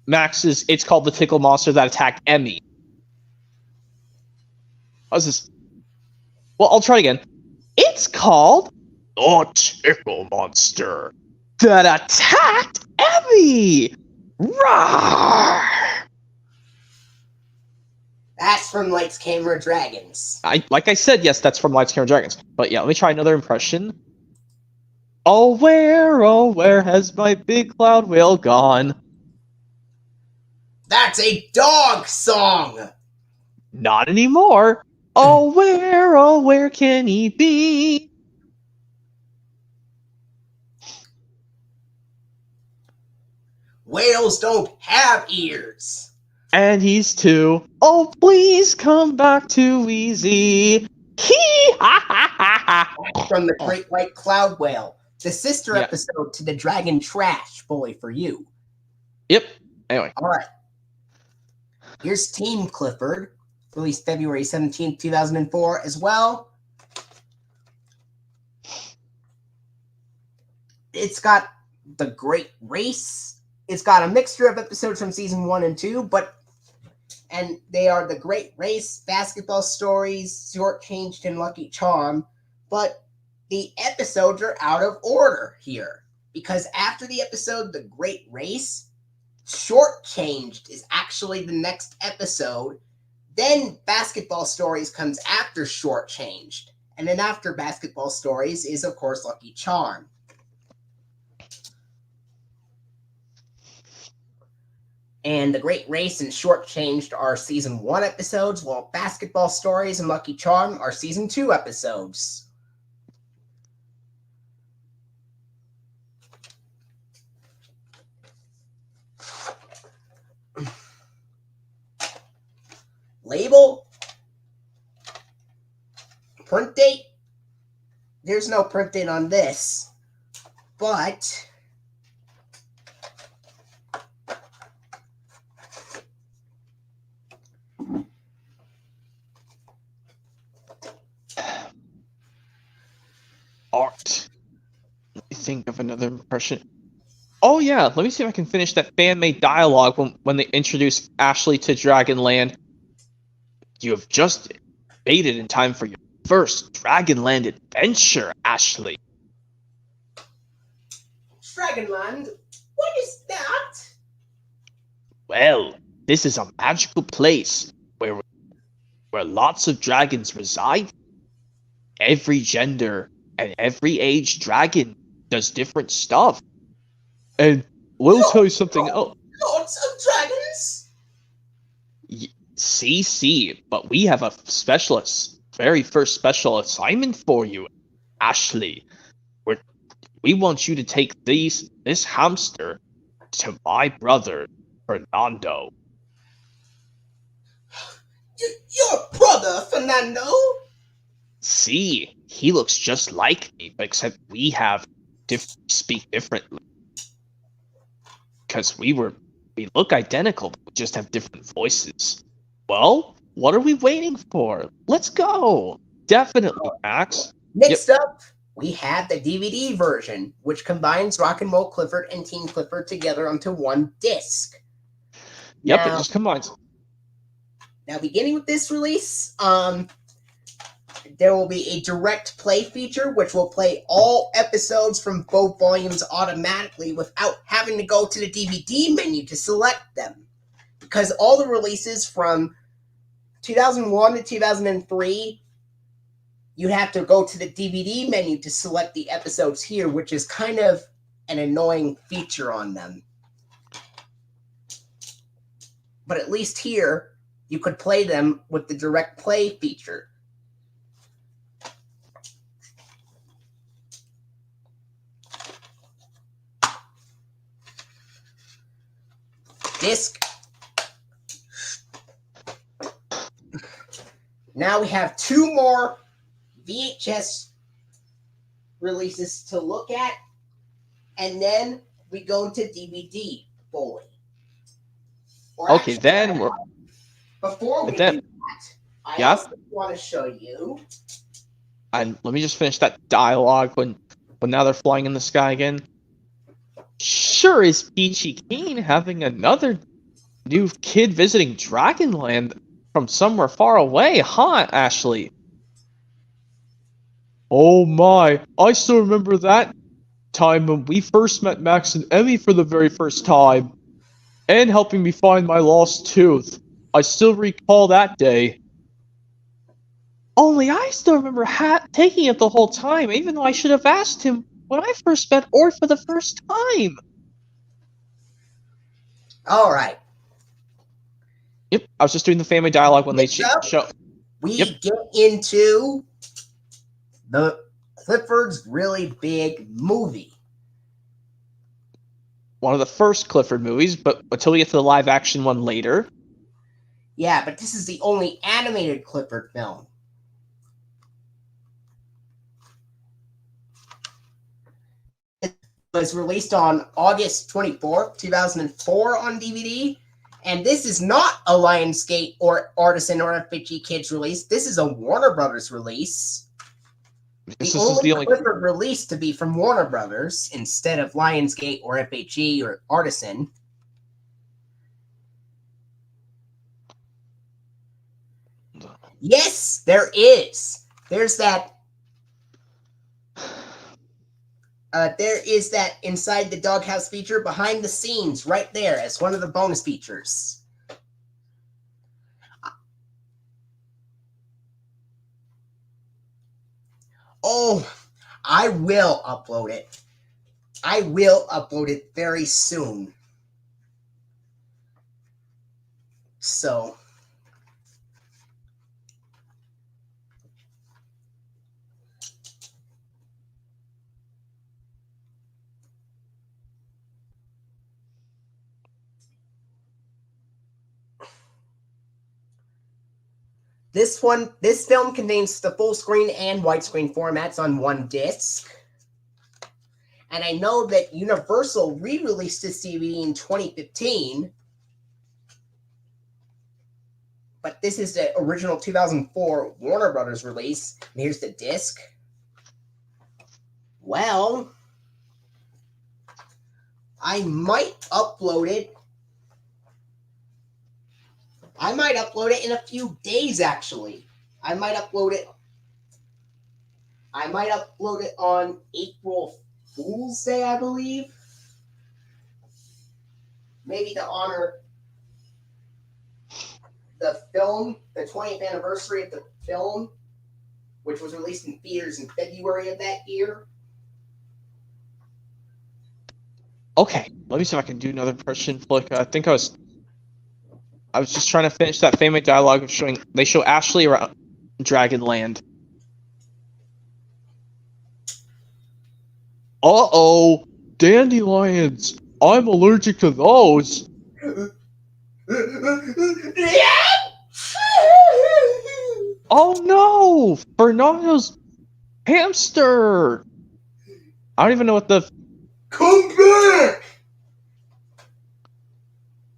Max's It's Called the Tickle Monster That Attacked Emmy. How's this? Well, I'll try again. It's called the Tickle Monster that attacked Evie. Rawr! That's from Lights Camera Dragons. Like I said, yes, that's from Lights Camera Dragons. But yeah, let me try another impression. Oh, where has my big cloud whale gone? That's a dog song! Not anymore. Oh, where can he be? Whales don't have ears. And he's too. Oh, please come back to Easy. Hee ha ha ha ha. From the Great White Cloud Whale, the sister Yeah. episode to the Dragon Trash Bully for You. Yep. Anyway. All right. Here's Team Clifford, released February 17th, 2004 as well. It's got The Great Race. It's got a mixture of episodes from season 1 and 2, and they are The Great Race, Basketball Stories, Shortchanged, and Lucky Charm, but the episodes are out of order here, because after the episode The Great Race, Shortchanged is actually the next episode. Then Basketball Stories comes after Shortchanged. And then after Basketball Stories is, of course, Lucky Charm. And The Great Race and Shortchanged are season 1 episodes, while Basketball Stories and Lucky Charm are season 2 episodes. Label, print date, there's no print date on this, but Art. Let me think of another impression. Oh yeah, let me see if I can finish that fan-made dialogue when they introduce Ashley to Dragonland. You have just made it in time for your first Dragonland adventure, Ashley. Dragonland, what is that? Well, this is a magical place where lots of dragons reside. Every gender and every age dragon does different stuff. And we'll tell you something else. Lots of dragons? See, but we have a very first special assignment for you, Ashley. We want you to take this hamster to my brother, Fernando. Your brother, Fernando? See, he looks just like me, except we speak differently. Because we look identical, but we just have different voices. Well, what are we waiting for? Let's go! Definitely, Max. Next up, we have the DVD version, which combines Rock and Roll Clifford and Teen Clifford together onto one disc. Yep, it just combines. Now, beginning with this release, there will be a direct play feature, which will play all episodes from both volumes automatically without having to go to the DVD menu to select them. Because all the releases from 2001 to 2003, you have to go to the DVD menu to select the episodes here, which is kind of an annoying feature on them. But at least here, you could play them with the direct play feature. Disc. Now we have 2 more VHS releases to look at, and then we go into DVD fully. Okay, then we're... Before we do that, I also want to show you... And let me just finish that dialogue when now they're flying in the sky again. Sure is Peachy Keen having another new kid visiting Dragonland from somewhere far away, huh, Ashley? Oh my, I still remember that time when we first met Max and Emmy for the very first time, and helping me find my lost tooth. I still recall that day. Only I still remember taking it the whole time, even though I should have asked him when I first met Ort for the first time. All right. Yep, I was just doing the family dialogue when they show. We get into the Clifford's Really Big Movie. One of the first Clifford movies, but until we get to the live action one later. Yeah, but this is the only animated Clifford film. It was released on August 24th, 2004 on DVD. And this is not a Lionsgate or Artisan or FHE Kids release. This is a Warner Brothers release. This is the only Clifford release to be from Warner Brothers instead of Lionsgate or FHE or Artisan. Yes, there is. There's that. There is that Inside the Doghouse feature behind the scenes right there as one of the bonus features. Oh, I will upload it. I will upload it very soon. So. This film contains the full screen and widescreen formats on one disc. And I know that Universal re-released this DVD in 2015. But this is the original 2004 Warner Brothers release. And here's the disc. Well, I might upload it. I might upload it in a few days, actually. I might upload it on April Fool's Day, I believe. Maybe to honor the film, the 20th anniversary of the film, which was released in theaters in February of that year. Okay, let me see if I can do another impression flick. I think I was just trying to finish that famous dialogue of showing. They show Ashley around Dragonland. Uh-oh, dandelions. I'm allergic to those. Oh no, Fernando's hamster. I don't even know what the. Come back!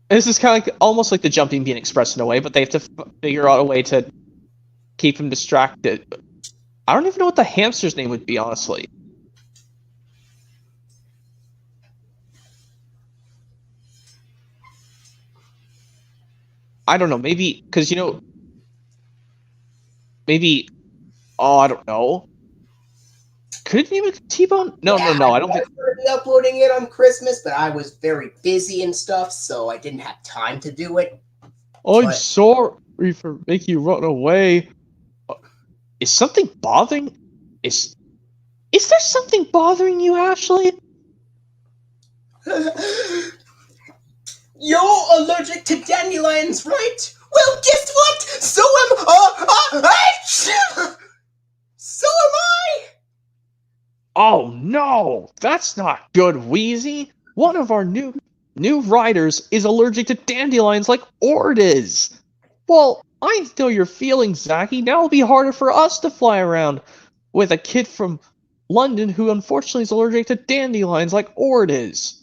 This is kind of like, almost like the Jumping Bean Express in a way, but they have to figure out a way to keep him distracted. I don't even know what the hamster's name would be, honestly. I don't know, maybe, because, maybe, I don't know. Could it name it T-Bone? No, I don't think. I was going to be uploading it on Christmas, but I was very busy and stuff, so I didn't have time to do it. I'm sorry for making you run away. Is something bothering? Is there something bothering you, Ashley? You're allergic to dandelions, right? Well, guess what? So am So am I! Oh no, that's not good, Wheezy. One of our new riders is allergic to dandelions like Ord is. Well, I know your feelings, Zachy. Now it'll be harder for us to fly around with a kid from London who unfortunately is allergic to dandelions like Ord is.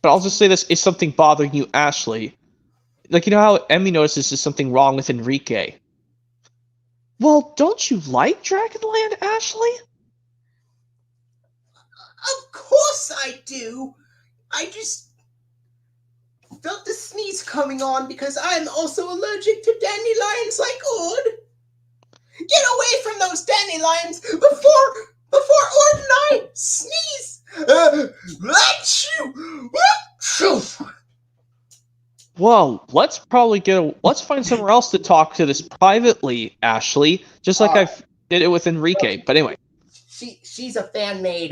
But I'll just say this, is something bothering you, Ashley? Like, you know how Emmy notices there's something wrong with Enrique? Well, don't you like Dragonland, Ashley? Of course I do. felt the sneeze coming on because I'm also allergic to dandelions like Ord. Get away from those dandelions before Ord and I sneeze. Well, let's find somewhere else to talk to this privately, Ashley. Just like I did it with Enrique. But anyway, she's a fan-made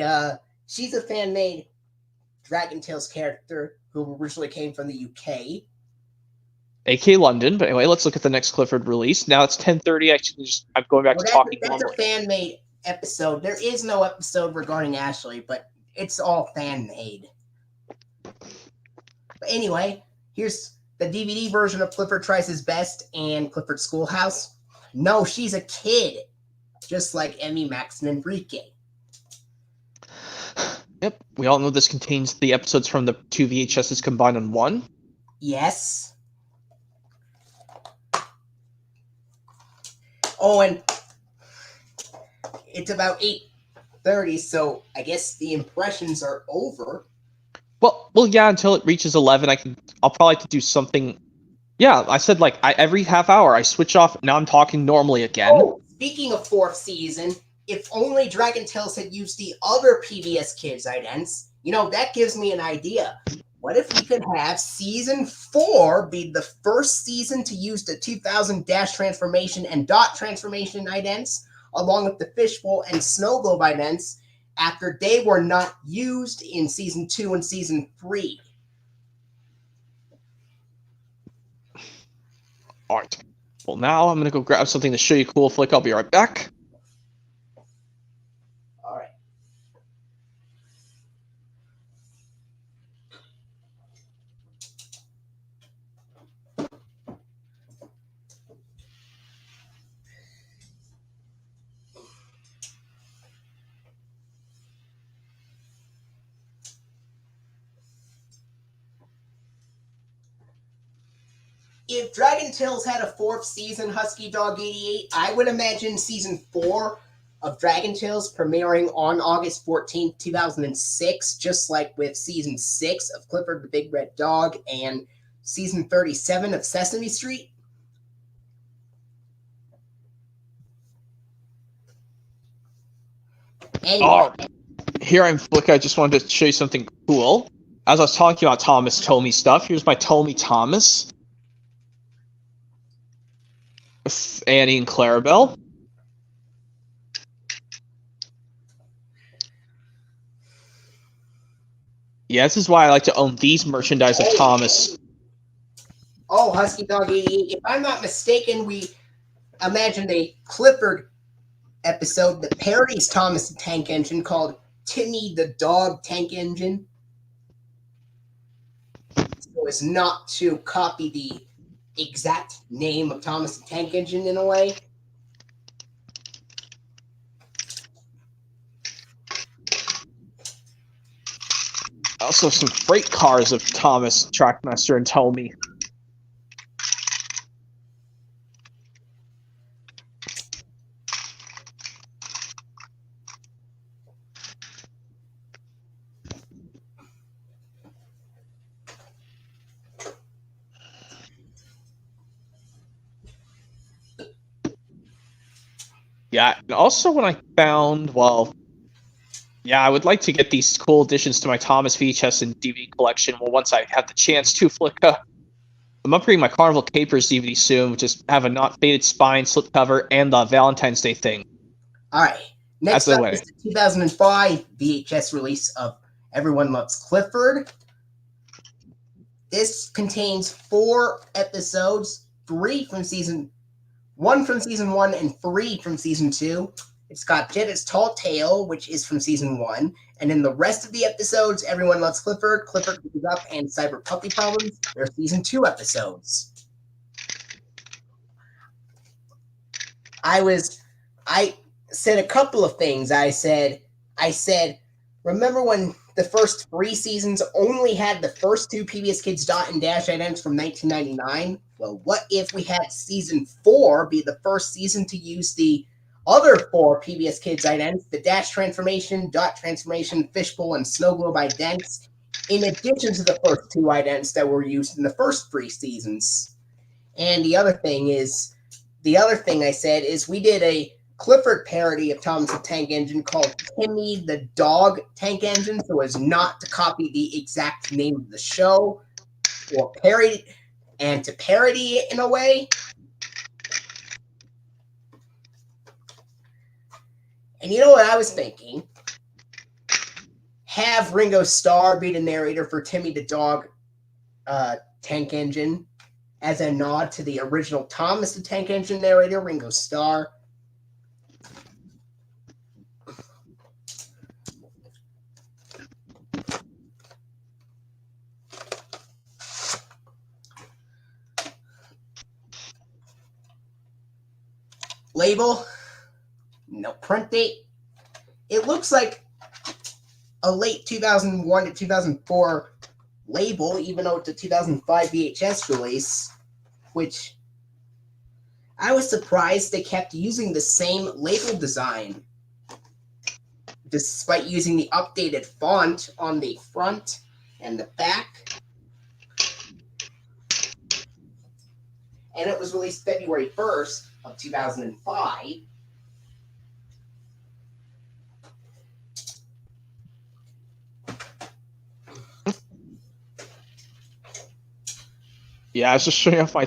Dragon Tales character who originally came from the UK. AK London. But anyway, let's look at the next Clifford release. Now it's 10:30. I'm going back to talking that's normally. A fan-made episode. There is no episode regarding Ashley, but it's all fan-made. But anyway, here's the DVD version of Clifford Tries His Best and Clifford Schoolhouse. No, she's a kid, just like Emmy, Max, and Enrique. Yep, we all know this contains the episodes from the 2 VHSs combined in one. Yes. Oh, and it's about 8:30, so I guess the impressions are over. Well, yeah. Until it reaches 11, I'll probably have to do something. Yeah, I said every half hour I switch off. Now I'm talking normally again. Oh, speaking of 4th season, if only Dragon Tales had used the other PBS Kids idents, that gives me an idea. What if we could have season 4 be the first season to use the 2000 dash transformation and dot transformation idents, along with the fishbowl and snow globe idents, after they were not used in season 2 and season 3? All right. Well, now I'm going to go grab something to show you cool flick. I'll be right back. All right. If Dragon Tales had a 4th season, HuskyDog88, I would imagine season 4 of Dragon Tales premiering on August 14th, 2006, just like with season 6 of Clifford the Big Red Dog and season 37 of Sesame Street. Anyway. Here I'm Flick. I just wanted to show you something cool. As I was talking about Thomas Tomey stuff, here's my Tomey Thomas. With Annie and Clarabelle. Yeah, this is why I like to own these merchandise of Thomas. Oh, HuskyDog88. If I'm not mistaken, we imagined a Clifford episode that parodies Thomas the Tank Engine called Timmy the Dog Tank Engine. So as not to copy the exact name of Thomas the Tank Engine in a way. Also some freight cars of Thomas, Trackmaster, and Tomey. Yeah, and also when I found, I would like to get these cool additions to my Thomas VHS and DVD collection. Well, once I have the chance to, Flicka. I'm upgrading my Carnival Capers DVD soon, which is have a not faded spine, slipcover, and the Valentine's Day thing. All right. Next up is the 2005 VHS release of Everyone Loves Clifford. This contains 4 episodes, 1 from season 1 and 3 from season 2. It's got Jetta's Tall Tale, which is from season 1. And in the rest of the episodes, Everyone Loves Clifford, Clifford Gives Up, and Cyber Puppy Problems, they're season 2 episodes. I said a couple of things. I said, remember when the first 3 seasons only had the first 2 PBS Kids dot and dash items from 1999? Well, what if we had season 4 be the first season to use the other 4 PBS Kids idents, the dash transformation, dot transformation, fishbowl, and snow globe idents, in addition to the first 2 idents that were used in the first 3 seasons. And the other thing I said is we did a Clifford parody of Thomas the Tank Engine called Timmy the Dog Tank Engine, so as not to copy the exact name of the show or parody, and to parody it in a way. And you know what I was thinking? Have Ringo Starr be the narrator for Timmy the Dog Tank Engine as a nod to the original Thomas the Tank Engine narrator, Ringo Starr. Label, no print date. It looks like a late 2001 to 2004 label, even though it's a 2005 VHS release, which I was surprised they kept using the same label design, despite using the updated font on the front and the back. And it was released February 1st of 2005. Yeah, I was just showing off my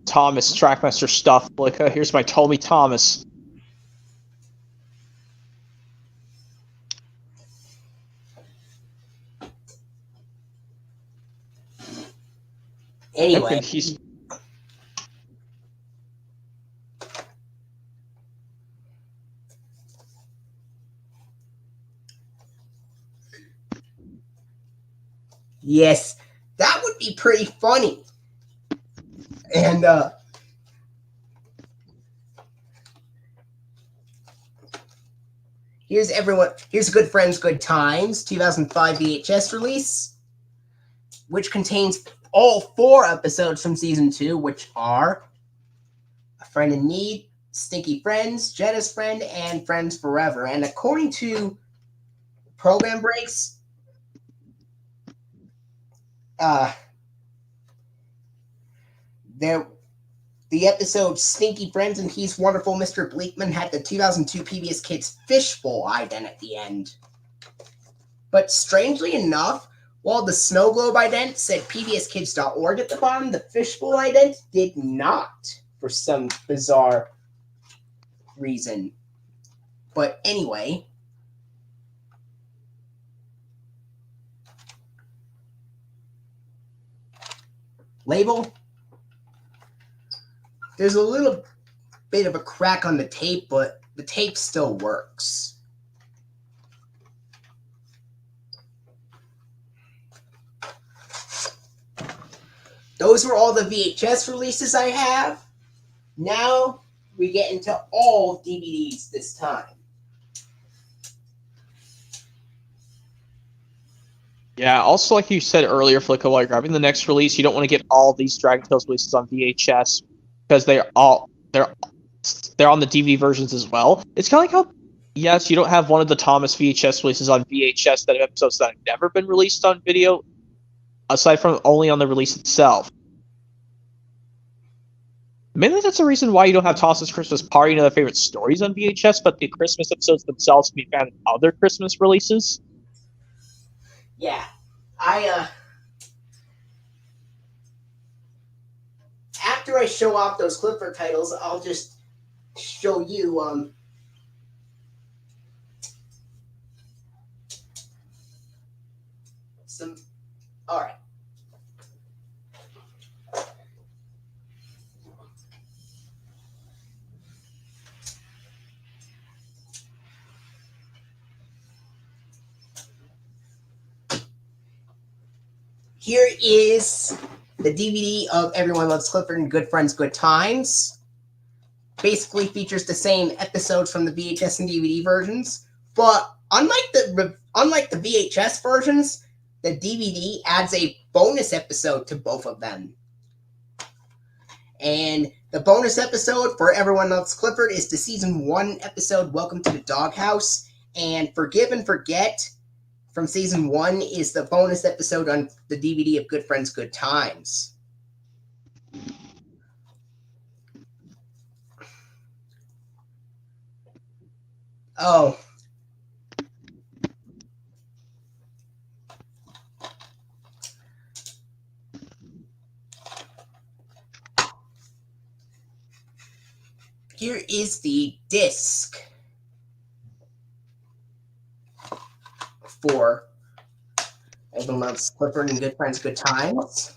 Thomas Trackmaster stuff. Like, here's my Tommy Thomas. Anyway, yes, that would be pretty funny. And here's Good Friends, Good Times, 2005 VHS release, which contains all 4 episodes from season 2, which are A Friend in Need, Stinky Friends, Jetta's Friend, and Friends Forever. And according to program breaks, the episode Stinky Friends and He's Wonderful Mr. Bleakman had the 2002 PBS Kids Fishbowl ident at the end. But strangely enough, while the Snow Globe ident said pbskids.org at the bottom, the Fishbowl ident did not, for some bizarre reason. But anyway, label. There's a little bit of a crack on the tape, but the tape still works. Those were all the VHS releases I have. Now we get into all DVDs this time. Yeah, also like you said earlier, Flicka, while you're grabbing the next release, you don't want to get all these Dragon Tales releases on VHS because they're on the DVD versions as well. It's kind of like how, yes, you don't have one of the Thomas VHS releases on VHS that have episodes that have never been released on video, aside from only on the release itself. Mainly that's the reason why you don't have Thomas's Christmas Party and other favorite stories on VHS, but the Christmas episodes themselves can be found in other Christmas releases. Yeah, after I show off those Clifford titles, I'll just show you some. All right. Here is the DVD of Everyone Loves Clifford and Good Friends, Good Times. Basically features the same episodes from the VHS and DVD versions, but unlike the VHS versions, the DVD adds a bonus episode to both of them. And the bonus episode for Everyone Loves Clifford is the season 1 episode, Welcome to the Doghouse, and Forgive and Forget from season 1 is the bonus episode on the DVD of Good Friends, Good Times. Oh. Here is the disc for everyone loves Clifford and Good Friends, Good Times.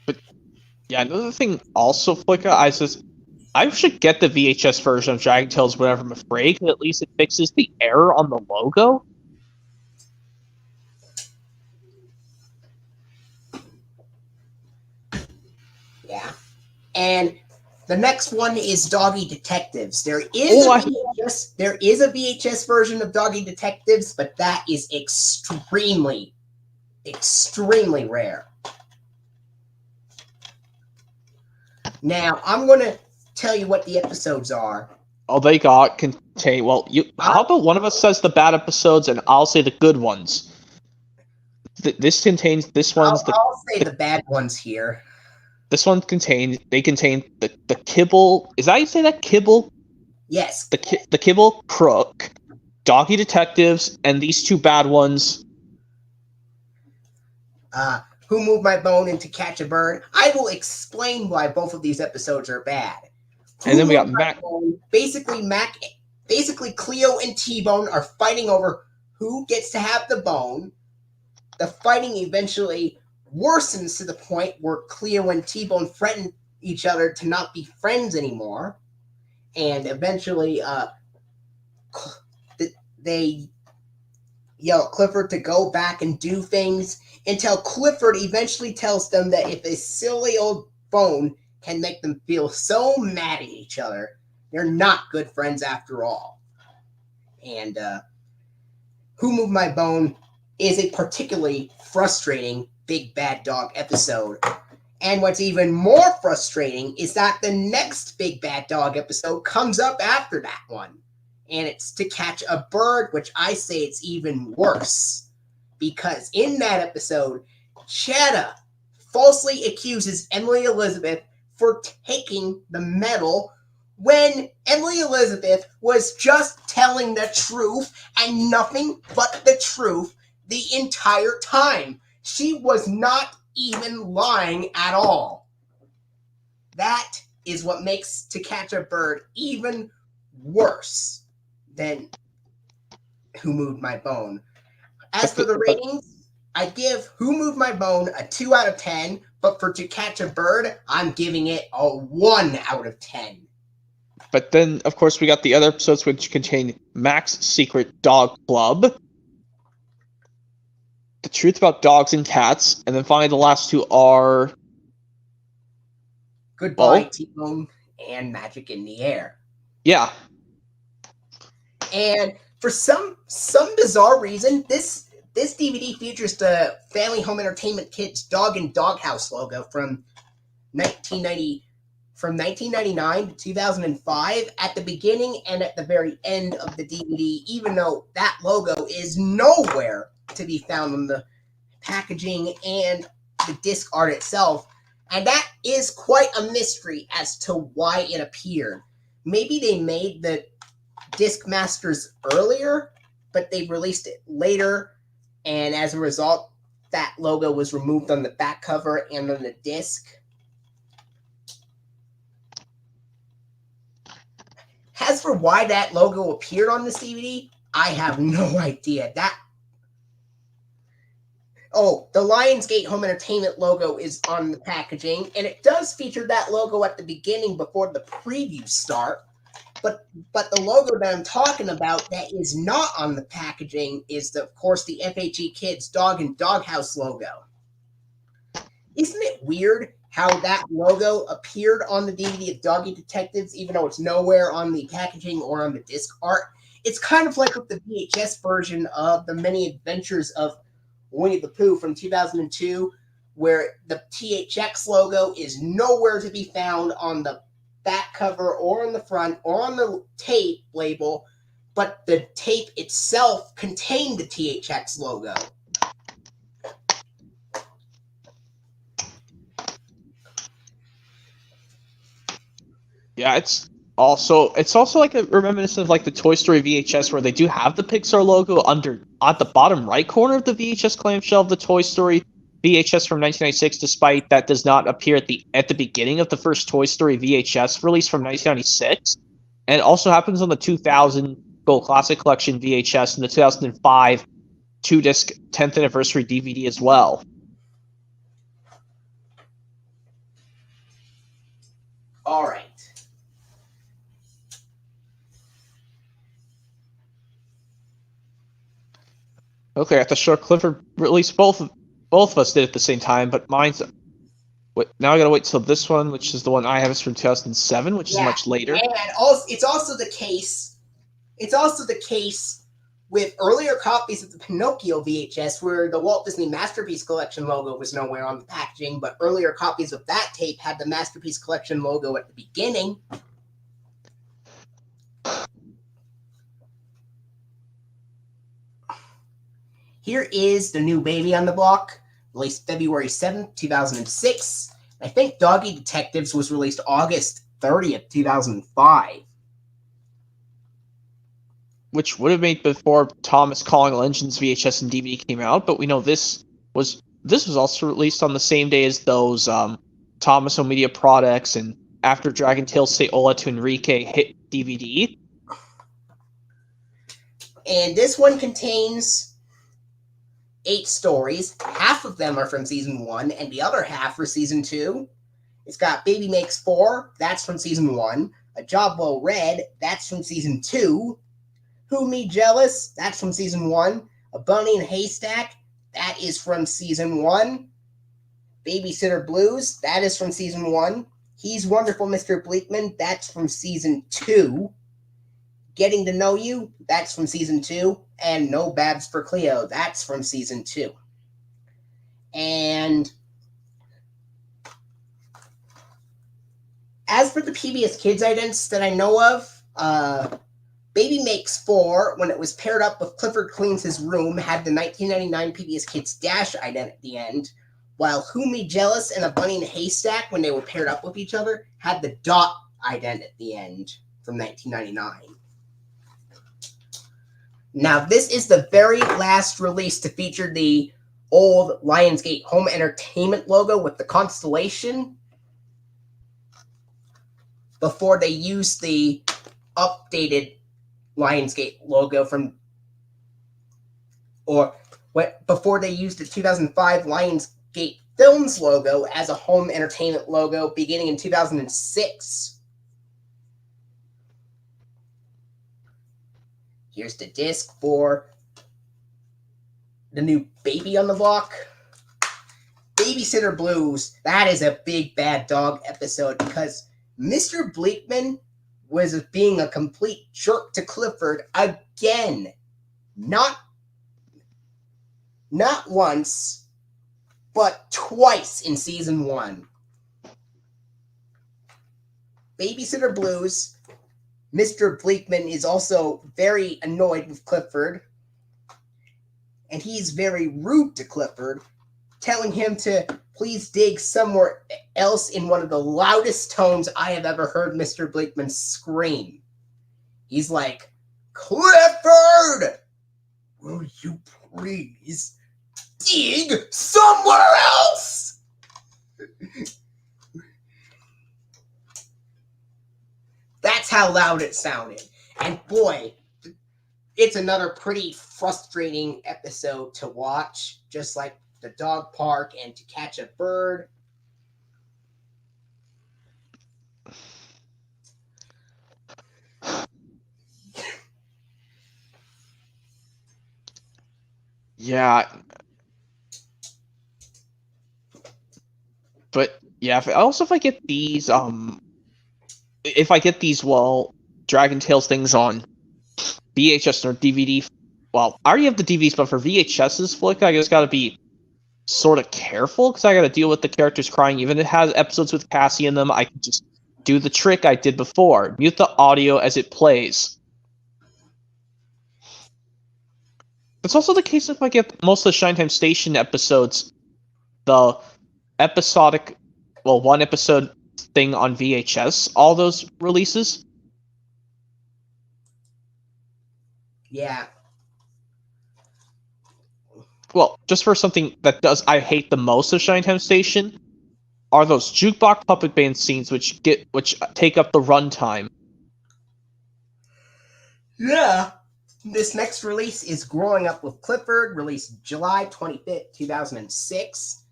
But yeah, another thing also, Flicka, I should get the VHS version of Dragon Tales whenever I'm afraid, because at least it fixes the error on the logo. Yeah. And the next one is Doggy Detectives. There is a VHS version of Doggy Detectives, but that is extremely, extremely rare. Now, I'm going to tell you what the episodes are. Oh, they contain. Well, how about one of us says the bad episodes, and I'll say the good ones. This contains this one's. I'll say the bad ones here. This one contain the Kibble. Is that how you say that, Kibble? Yes. The Kibble Crook, Doggy Detectives, and these two bad ones. Who Moved My Bone and To Catch a Bird. I will explain why both of these episodes are bad. And then we got Mac. Basically, Cleo and T-Bone are fighting over who gets to have the bone. The fighting eventually worsens to the point where Cleo and T-Bone threaten each other to not be friends anymore. And eventually, they yell at Clifford to go back and do things until Clifford eventually tells them that if a silly old bone can make them feel so mad at each other, they're not good friends after all. And Who Moved My Bone is a particularly frustrating Big Bad Dog episode. And what's even more frustrating is that the next Big Bad Dog episode comes up after that one. And it's To Catch a Bird, which I say it's even worse. Because in that episode, Cheddar falsely accuses Emily Elizabeth for taking the medal when Emily Elizabeth was just telling the truth and nothing but the truth the entire time. She was not even lying at all. That is what makes To Catch a Bird even worse than Who Moved My Bone. As for the ratings, I give Who Moved My Bone a 2 out of 10, but for To Catch a Bird, I'm giving it a 1 out of 10. But then, of course, we got the other episodes which contain Mac's Secret Dog Club, The Truth About Dogs and Cats, and then finally the last two are Goodbye, T-Bone, and Magic in the Air. Yeah. And for some bizarre reason, this DVD features the Family Home Entertainment Kids Dog and Doghouse logo from 1999 to 2005 at the beginning and at the very end of the DVD, even though that logo is nowhere to be found on the packaging and the disc art itself. And that is quite a mystery as to why it appeared. Maybe they made the disc masters earlier, but they released it later, and as a result, that logo was removed on the back cover and on the disc. As for why that logo appeared on this DVD, I have no idea. The Lionsgate Home Entertainment logo is on the packaging, and it does feature that logo at the beginning before the previews start. But the logo that I'm talking about that is not on the packaging is, of course, the FHE Kids Dog and Doghouse logo. Isn't it weird how that logo appeared on the DVD of Doggy Detectives, even though it's nowhere on the packaging or on the disc art? It's kind of like with the VHS version of The Many Adventures of Winnie the Pooh from 2002, where the THX logo is nowhere to be found on the back cover or on the front or on the tape label, but the tape itself contained the THX logo. Yeah, it's also like a reminiscent of like the Toy Story VHS, where they do have the Pixar logo at the bottom right corner of the VHS clamshell of the Toy Story VHS from 1996, despite that does not appear at the beginning of the first Toy Story VHS release from 1996. And it also happens on the 2000 Gold Classic Collection VHS and the 2005 2-disc 10th anniversary DVD as well. All right. Okay, at the short Clifford release, both of us did at the same time, but mine's. Wait, now I gotta wait till this one, which is the one I have, is from 2007, which is much later. And it's also the case. It's also the case with earlier copies of the Pinocchio VHS, where the Walt Disney Masterpiece Collection logo was nowhere on the packaging, but earlier copies of that tape had the Masterpiece Collection logo at the beginning. Here is the new baby on the block, released February 7th, 2006. I think Doggy Detectives was released August 30th, 2005. Which would have made before Thomas Calling All Engines VHS and DVD came out, but we know this was also released on the same day as those Thomas O'Media products and After Dragon Tales Say Hola to Enrique hit DVD. And this one contains 8 stories. Half of them are from Season 1, and the other half for Season 2. It's got Baby Makes 4, that's from Season 1. A Job Well Read, that's from Season 2. Who Me Jealous, that's from Season 1. A Bunny in a Haystack, that is from Season 1. Babysitter Blues, that is from Season 1. He's Wonderful Mr. Bleakman, that's from Season 2. Getting to Know You, that's from Season 2. And No Babs for Cleo, that's from Season 2. And as for the PBS Kids idents that I know of, Baby Makes 4, when it was paired up with Clifford Cleans His Room, had the 1999 PBS Kids Dash ident at the end, while Who Me Jealous and A Bunny in a Haystack, when they were paired up with each other, had the dot ident at the end from 1999. Now, this is the very last release to feature the old Lionsgate Home Entertainment logo with the constellation before they used the updated Lionsgate logo before they used the 2005 Lionsgate Films logo as a home entertainment logo beginning in 2006. Here's the disc for the new baby on the block. Babysitter Blues. That is a big bad dog episode because Mr. Bleakman was being a complete jerk to Clifford again. Not once, but twice in Season 1. Babysitter Blues. Mr. Bleakman is also very annoyed with Clifford, and he's very rude to Clifford, telling him to please dig somewhere else in one of the loudest tones I have ever heard Mr. Bleakman scream. He's like, Clifford! Will you please dig somewhere else? That's how loud it sounded. And boy, it's another pretty frustrating episode to watch, just like the dog park and To Catch a Bird. Yeah. But yeah, if I get these Dragon Tales things on VHS or DVD. Well, I already have the DVDs, but for VHS's Flick, I just gotta be sort of careful because I gotta deal with the characters crying. Even if it has episodes with Cassie in them, I can just do the trick I did before. Mute the audio as it plays. It's also the case if I get most of the Shine Time Station episodes, the episodic, well, one episode thing on VHS, all those releases. Yeah. Well, just for something that I hate the most of Shine Time Station, are those jukebox puppet band scenes which take up the runtime. Yeah. This next release is Growing Up with Clifford, released July 25th, 2006.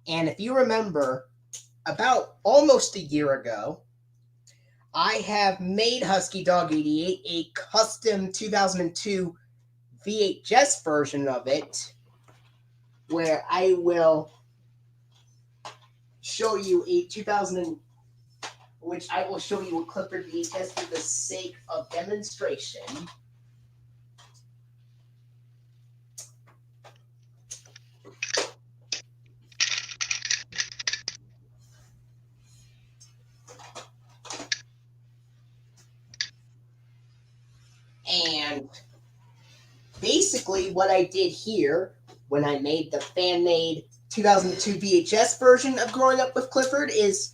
And if you remember, about almost a year ago, I have made HuskyDog88 a custom 2002 VHS version of it, where I will show you a 2000, which I will show you a Clifford VHS for the sake of demonstration. And basically what I did here when I made the fan-made 2002 VHS version of Growing Up with Clifford is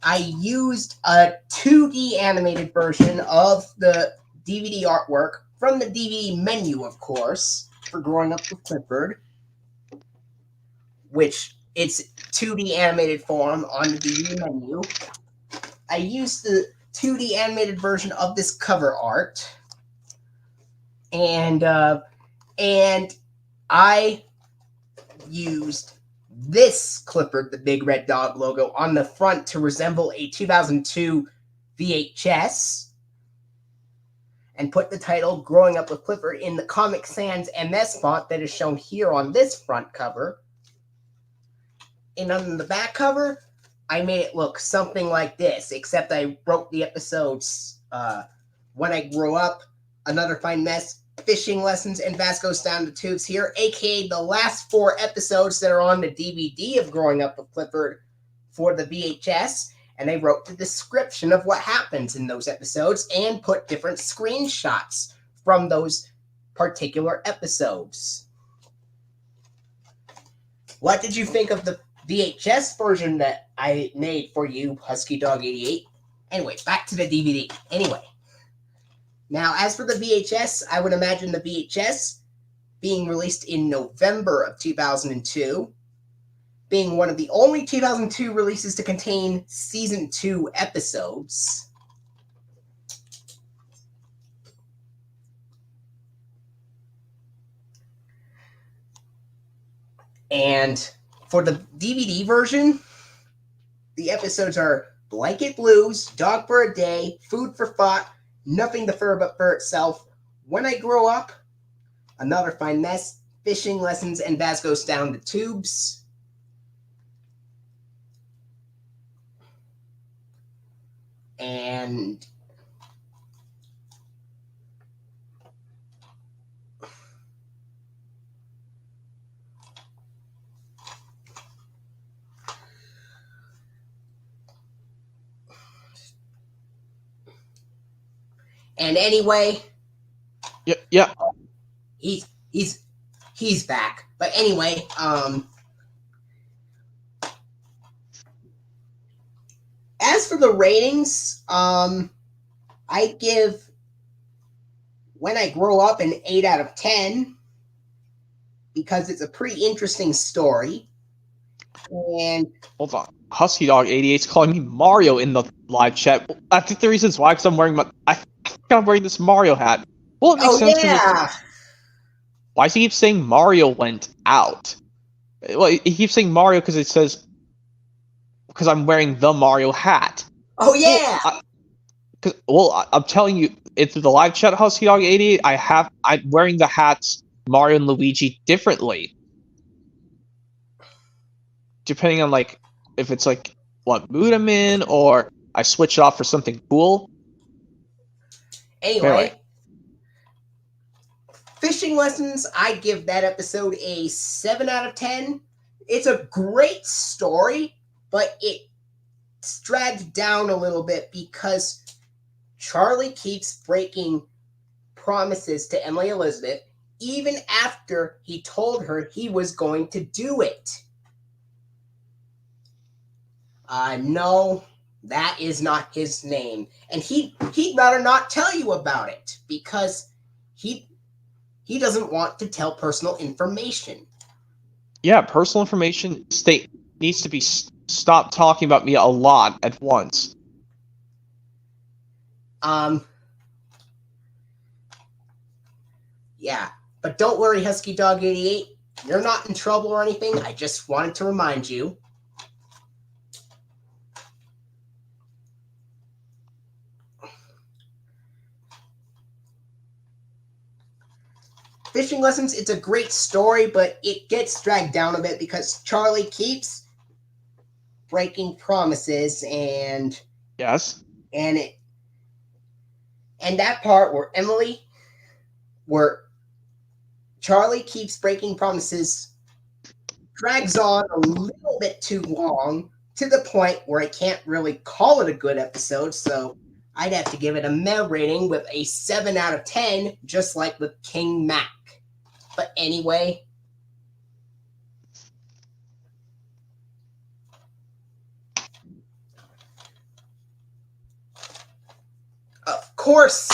I used a 2D animated version of the DVD artwork from the DVD menu, of course, for Growing Up with Clifford, which it's 2D animated form on the DVD menu. I used the 2D animated version of this cover art, and I used this Clifford the Big Red Dog logo on the front to resemble a 2002 VHS, and put the title Growing Up with Clifford in the Comic Sans MS font that is shown here on this front cover. And on the back cover, I made it look something like this, except I wrote the episodes When I Grow Up, Another Fine Mess, Fishing Lessons, and Vasco's Down the Tubes here, aka the last 4 episodes that are on the DVD of Growing Up with Clifford for the VHS, and I wrote the description of what happens in those episodes and put different screenshots from those particular episodes. What did you think of the VHS version that I made for you, HuskyDog88? Anyway, back to the DVD. Anyway. Now, as for the VHS, I would imagine the VHS being released in November of 2002, being one of the only 2002 releases to contain Season 2 episodes. And for the DVD version, the episodes are Blanket Blues, Dog for a Day, Food for Thought, Nothing to Fur But Fur Itself, When I Grow Up, Another Fine Mess, Fishing Lessons, and Vasco's Down the Tubes. And anyway, Yeah. He's back. But anyway, as for the ratings, I give When I Grow Up an 8 out of 10 because it's a pretty interesting story. And Hold on. HuskyDog88 is calling me Mario in the live chat. I think the reason is why, because I'm wearing I'm wearing this Mario hat. Well, it makes sense. Yeah. Why does he keep saying Mario went out? Well, he keeps saying Mario because it says because I'm wearing the Mario hat. Oh yeah. I'm telling you, it's the live chat HuskyDog88. I'm wearing the hats Mario and Luigi differently, depending on if it's what mood I'm in, or I switch it off for something cool. Anyway, Fishing Lessons, I give that episode a 7 out of 10. It's a great story, but it's dragged down a little bit because Charlie keeps breaking promises to Emily Elizabeth even after he told her he was going to do it. No, that is not his name. And he'd rather not tell you about it because he doesn't want to tell personal information. Yeah, personal information needs to be stopped talking about me a lot at once. Yeah, but don't worry, HuskyDog88. You're not in trouble or anything. I just wanted to remind you. Fishing Lessons, it's a great story, but it gets dragged down a bit because Charlie keeps breaking promises and... Yes. And that part where Charlie keeps breaking promises drags on a little bit too long to the point where I can't really call it a good episode, so I'd have to give it a meh rating with a 7 out of 10, just like with King Mac. But anyway, of course,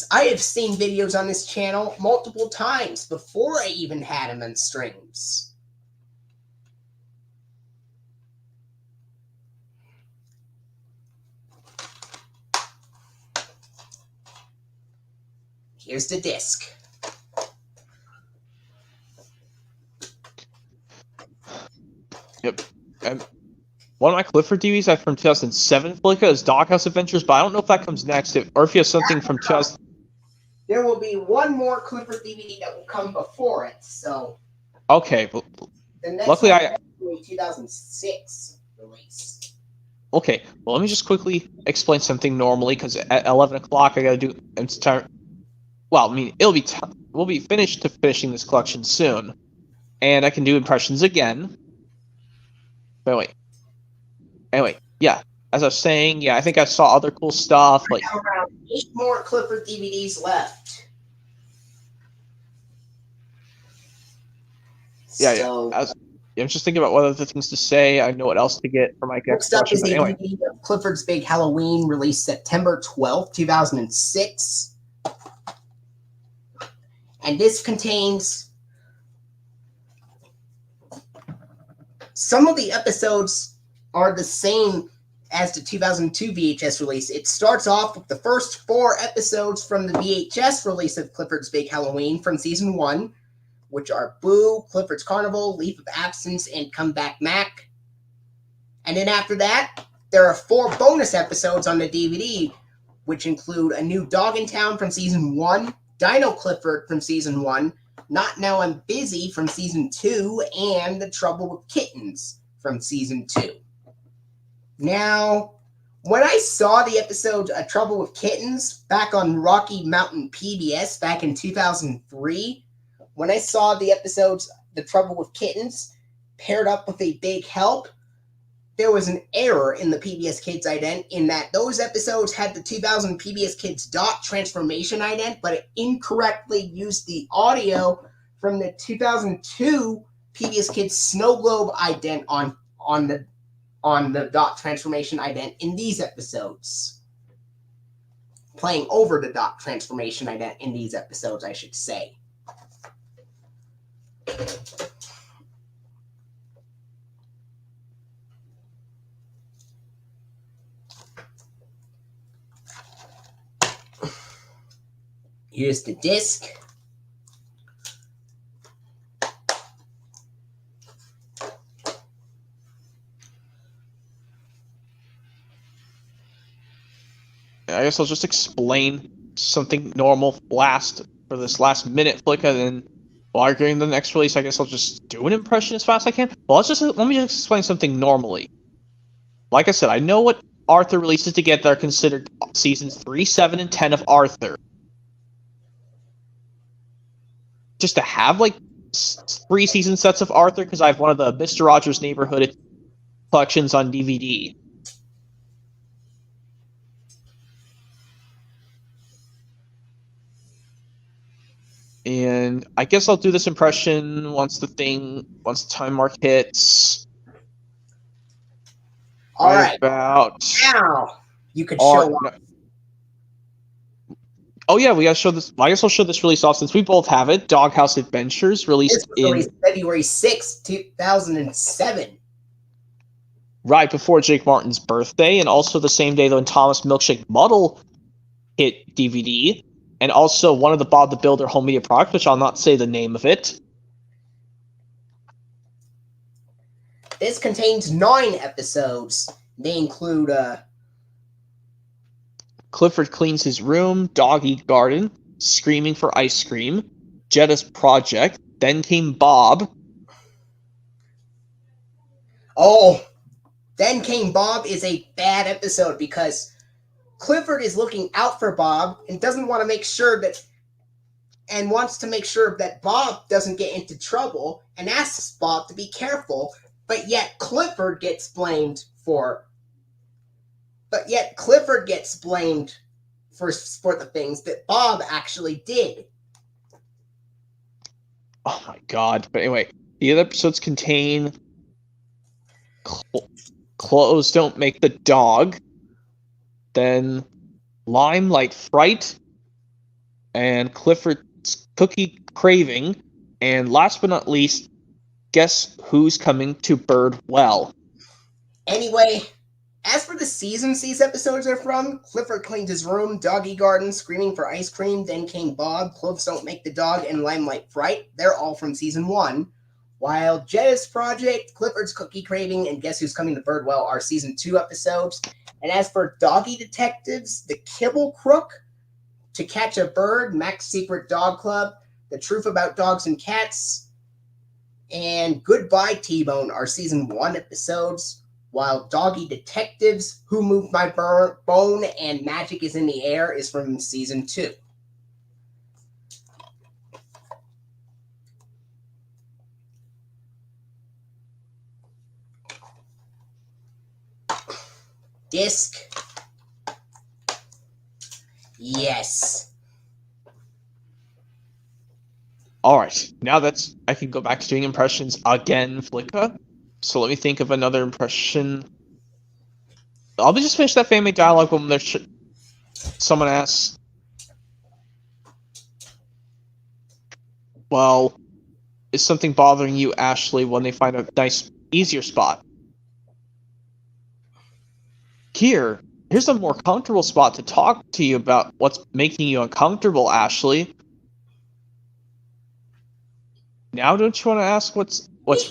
I have seen videos on this channel multiple times before I even had him on streams. Here's the disc. Yep. One of my Clifford DVDs from 2007 Flicka is Doghouse Adventures, but I don't know if that comes next, or if you have something from 2000. There will be one more Clifford DVD that will come before it, so... Okay, but the next luckily one will be 2006 release. Okay, well, let me just quickly explain something normally, because at 11 o'clock I gotta do... It's time... Well, I mean, we'll be finished to finishing this collection soon, and I can do impressions again. But anyway, yeah. As I was saying, yeah, I think I saw other cool stuff. I have around 8 more Clifford DVDs left. Yeah, so, yeah. I'm just thinking about what other things to say. I know what else to get for my next next up collection. is a Anyway, DVD of Clifford's Big Halloween, released September 12th, 2006. And this contains... Some of the episodes are the same as the 2002 VHS release. It starts off with the first 4 episodes from the VHS release of Clifford's Big Halloween from Season 1, which are Boo, Clifford's Carnival, Leaf of Absence, and Come Back Mac. And then after that, there are 4 bonus episodes on the DVD, which include A New Dog in Town from Season 1, Dino Clifford from Season 1, Not Now I'm Busy from Season 2, and The Trouble with Kittens from Season 2. Now, when I saw the episode Trouble with Kittens back on Rocky Mountain PBS back in 2003, when I saw the episodes The Trouble with Kittens paired up with A Big Help, there was an error in the PBS Kids ident in that those episodes had the 2000 PBS Kids dot transformation ident, but it incorrectly used the audio from the 2002 PBS Kids Snow Globe ident on the dot transformation ident in these episodes. Playing over the dot transformation ident in these episodes, I should say. Here's the disc. I guess I'll just explain something normal for this last minute flick, and then while you're getting the next release, I guess I'll just do an impression as fast as I can. Well, let me just explain something normally. Like I said, I know what Arthur releases to get that are considered seasons 3, 7, and 10 of Arthur. just to have like 3 season sets of Arthur, because I have one of the Mr. Rogers' Neighborhood collections on DVD. And I guess I'll do this impression once the time mark hits. All right. About now you could show off. Oh yeah, we gotta show this. I guess I'll show this release off since we both have it. Doghouse Adventures released in February 6th, 2007. Right before Jake Martin's birthday, and also the same day when Thomas Milkshake Muddle hit DVD, and also one of the Bob the Builder home media products, which I'll not say the name of it. This contains 9 episodes. They include Clifford Cleans His Room, Doggy Garden, Screaming for Ice Cream, Jetta's Project, Then Came Bob. Oh, Then Came Bob is a bad episode because Clifford is looking out for Bob and doesn't want to make sure that, and wants to make sure that Bob doesn't get into trouble and asks Bob to be careful, but yet Clifford gets blamed for the things that Bob actually did. Oh my god. But anyway, the other episodes contain Clothes Don't Make the Dog, then Limelight Fright, and Clifford's Cookie Craving, and last but not least, Guess Who's Coming to Birdwell. Anyway, as for the seasons these episodes are from, Clifford Cleaned His Room, Doggy Garden, Screaming for Ice Cream, Then Came Bob, Clothes Don't Make the Dog, and Limelight Fright, they're all from season 1. While Jetta's Project, Clifford's Cookie Craving, and Guess Who's Coming to Birdwell are season 2 episodes. And as for Doggy Detectives, The Kibble Crook, To Catch a Bird, Mac's Secret Dog Club, The Truth About Dogs and Cats, and Goodbye T-Bone are season 1 episodes, while Doggy Detectives, Who Moved My Bone, and Magic is in the Air is from season 2. Disc. Yes. Alright, now that's I can go back to doing impressions again, Flicka. So let me think of another impression. I'll just finish that Fanmade dialogue when there's someone asks, well, is something bothering you, Ashley, when they find a nice, easier spot? Here's a more comfortable spot to talk to you about what's making you uncomfortable, Ashley. Now don't you want to ask what's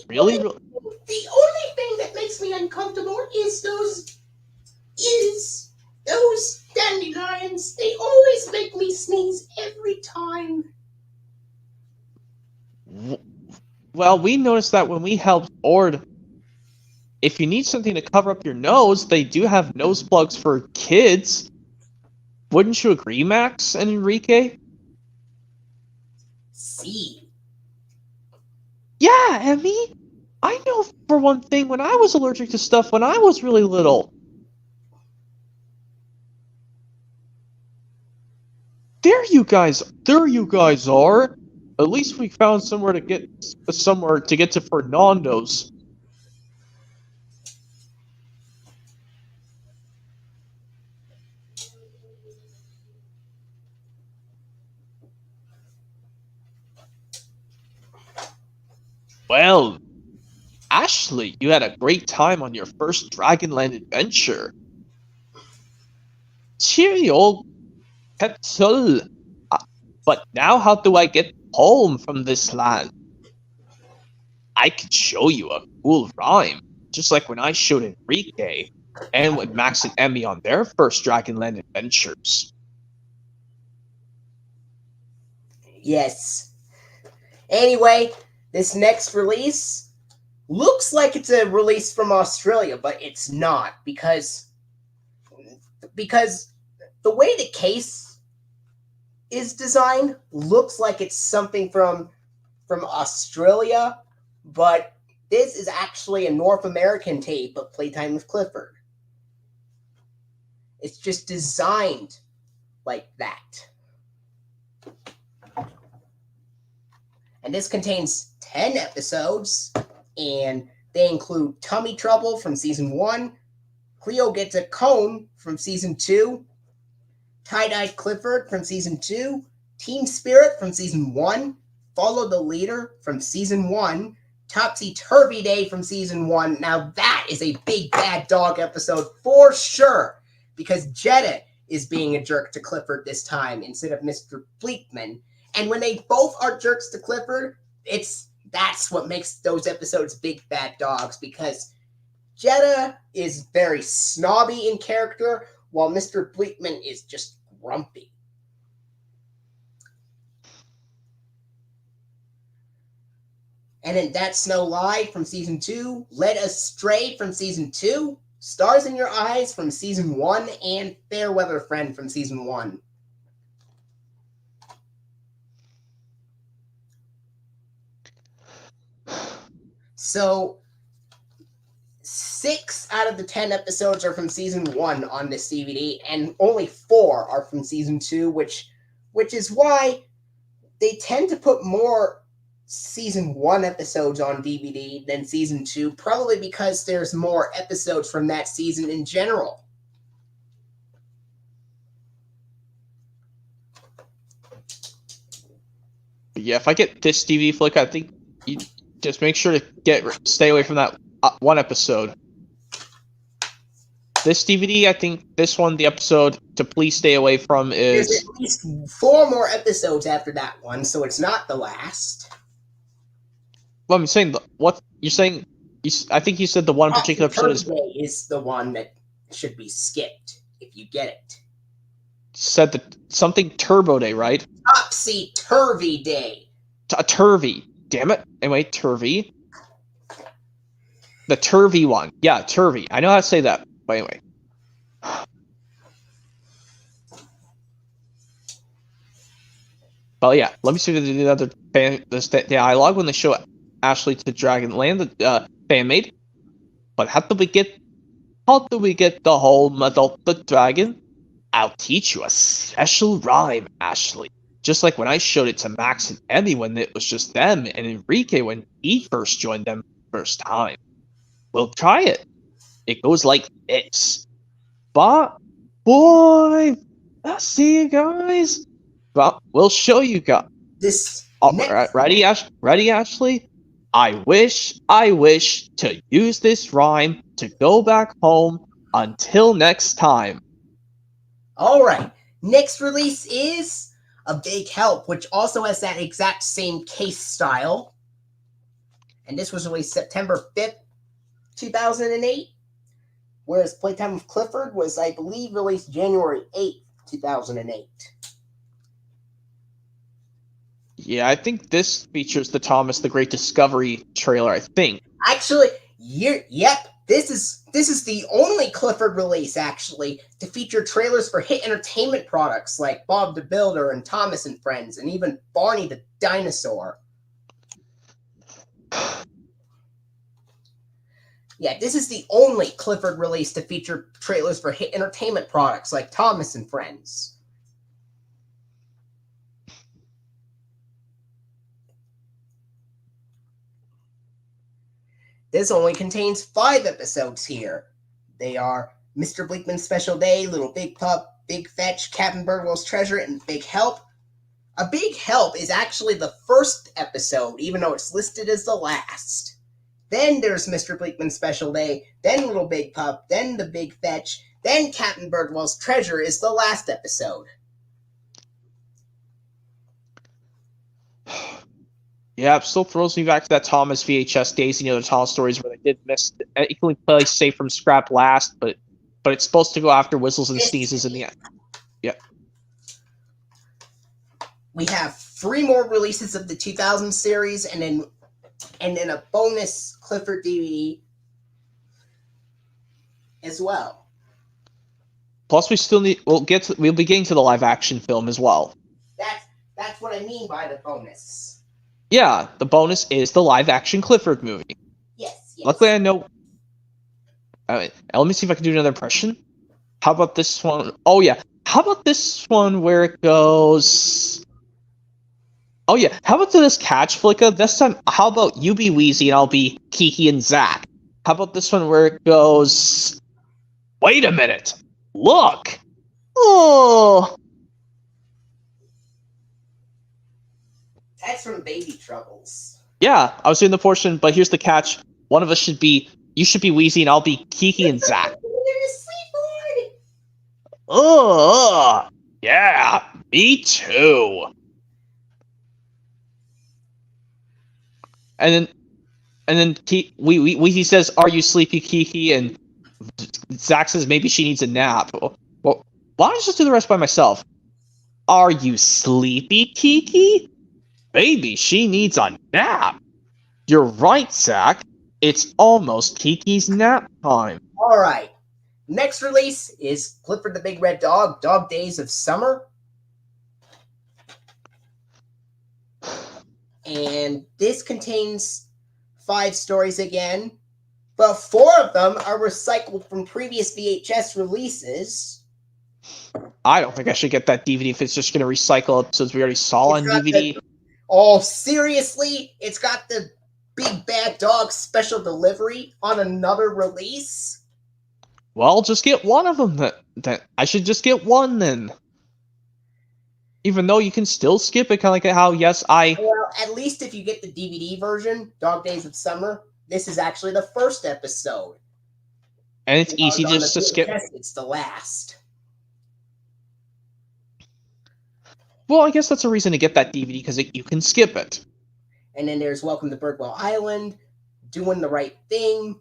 really... The only thing that makes me uncomfortable is those dandelions. They always make me sneeze every time. Well, we noticed that when we helped Ord. If you need something to cover up your nose, they do have nose plugs for kids. Wouldn't you agree, Max and Enrique? See. Yeah, Emmy. I know for one thing when I was allergic to stuff when I was really little. There you guys are. At least we found somewhere to get to Fernando's. Well, Ashley, you had a great time on your first Dragonland adventure. Cheery old Petzl. But now how do I get home from this land? I could show you a cool rhyme, just like when I showed Enrique, and when Max and Emmy on their first Dragonland adventures. Yes. Anyway, this next release looks like it's a release from Australia, but it's not, because the way the case is designed looks like it's something from from Australia, but this is actually a North American tape of Playtime with Clifford. It's just designed like that. And this contains 10 episodes, and they include Tummy Trouble from Season 1, Cleo Gets a Cone from Season 2, Tie-Dye Clifford from Season 2, Team Spirit from Season 1, Follow the Leader from Season 1, Topsy Turvy Day from Season 1. Now that is a big bad dog episode for sure, because Jeddah is being a jerk to Clifford this time instead of Mr. Bleakman. And when they both are jerks to Clifford, that's what makes those episodes big bad dogs, because Jeddah is very snobby in character, while Mr. Bleakman is just grumpy. And then That's No Lie from Season 2, Led Astray from Season 2, Stars in Your Eyes from Season 1, and Fairweather Friend from Season 1. So, 6 out of the 10 episodes are from Season 1 on this DVD, and only 4 are from Season 2, which is why they tend to put more Season 1 episodes on DVD than Season 2, probably because there's more episodes from that season in general. Yeah, if I get this DVD flick, I think you just make sure to stay away from that one episode. This DVD, I think this one, the episode to please stay away from is... There's at least 4 more episodes after that one, so it's not the last. Well, I'm saying, what you're saying, I think you said the one particular episode is the one that should be skipped, if you get it. Said that something Turbo Day, right? Topsy Turvy Day. Turvy. Damn it. Anyway, Turvy. The Turvy one. Yeah, Turvy. I know how to say that. But anyway. Well, yeah. Let me see the other the dialogue when they show Ashley to Dragonland, the fan made. But how do we get the whole Adult the Dragon? I'll teach you a special rhyme, Ashley. Just like when I showed it to Max and Emmy when it was just them, and Enrique when he first joined them first time. We'll try it. It goes like this. But, boy, I'll see you guys. Well, we'll show you guys. Ready, Ashley? I wish to use this rhyme to go back home. Until next time. All right. Next release is A Big Help, which also has that exact same case style. And this was released September 5th, 2008. Whereas Playtime with Clifford was, I believe, released January 8th, 2008. Yeah, I think this features the Thomas the Great Discovery trailer, I think. Actually, yep. This is the only Clifford release, actually, to feature trailers for hit entertainment products like Bob the Builder and Thomas and Friends, and even Barney the Dinosaur. Yeah, this is the only Clifford release to feature trailers for hit entertainment products like Thomas and Friends. This only contains 5 episodes here. They are Mr. Bleakman's Special Day, Little Big Pup, Big Fetch, Captain Birdwell's Treasure, and Big Help. A Big Help is actually the first episode, even though it's listed as the last. Then there's Mr. Bleakman's Special Day, then Little Big Pup, then The Big Fetch, then Captain Birdwell's Treasure is the last episode. Yeah, it still throws me back to that Thomas VHS days and the other Thomas stories where they did miss equally play Safe from Scrap last, but it's supposed to go after Whistles and Sneezes in the end. Yeah. We have 3 more releases of the 2000 series, and then a bonus Clifford DVD as well. Plus, we still need. We'll be getting to the live action film as well. That's what I mean by the bonus. Yeah, the bonus is the live-action Clifford movie. Yes, yes. Luckily, I know... let me see if I can do another impression. How about this one? Oh, yeah. How about this one where it goes... Oh, yeah. How about this catch, Flicka? This time, how about you be Wheezy and I'll be Kiki and Zach? How about this one where it goes... Wait a minute! Look! Oh! That's from Baby Troubles. Yeah, I was doing the portion, but here's the catch. One of us should be... You should be Wheezy and I'll be Kiki and Zach. Oh, yeah, me too. And then Wheezy says, "Are you sleepy, Kiki?" And Zach says, "Maybe she needs a nap." Well, why don't I just do the rest by myself? Are you sleepy, Kiki? Maybe she needs a nap. You're right, Zach. It's almost Kiki's nap time. All right. Next release is Clifford the Big Red Dog, Dog Days of Summer. And this contains 5 stories again, but 4 of them are recycled from previous VHS releases. I don't think I should get that DVD if it's just going to recycle episodes we already saw on DVD. Oh, seriously? It's got the Big Bad Dog special delivery on another release? Well, just get one of them. Then I should just get one then. Even though you can still skip it, kind of like how, yes, Well, at least if you get the DVD version, Dog Days of Summer, this is actually the first episode. And it's easy just to skip. It's the last. Well, I guess that's a reason to get that DVD, because you can skip it. And then there's Welcome to Birdwell Island, Doing the Right Thing,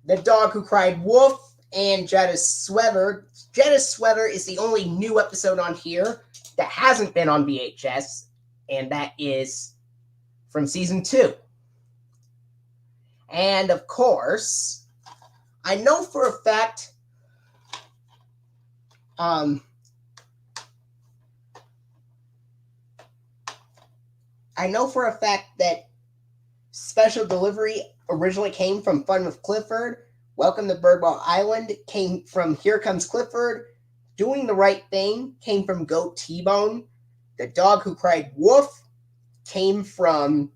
The Dog Who Cried Wolf, and Jetta's Sweater. Jetta's Sweater is the only new episode on here that hasn't been on VHS, and that is from season 2. And of course, I know for a fact, that special delivery originally came from Fun with Clifford. Welcome to Birdwell Island came from Here Comes Clifford. Doing the Right Thing came from Goat T-Bone. The Dog Who Cried Wolf came from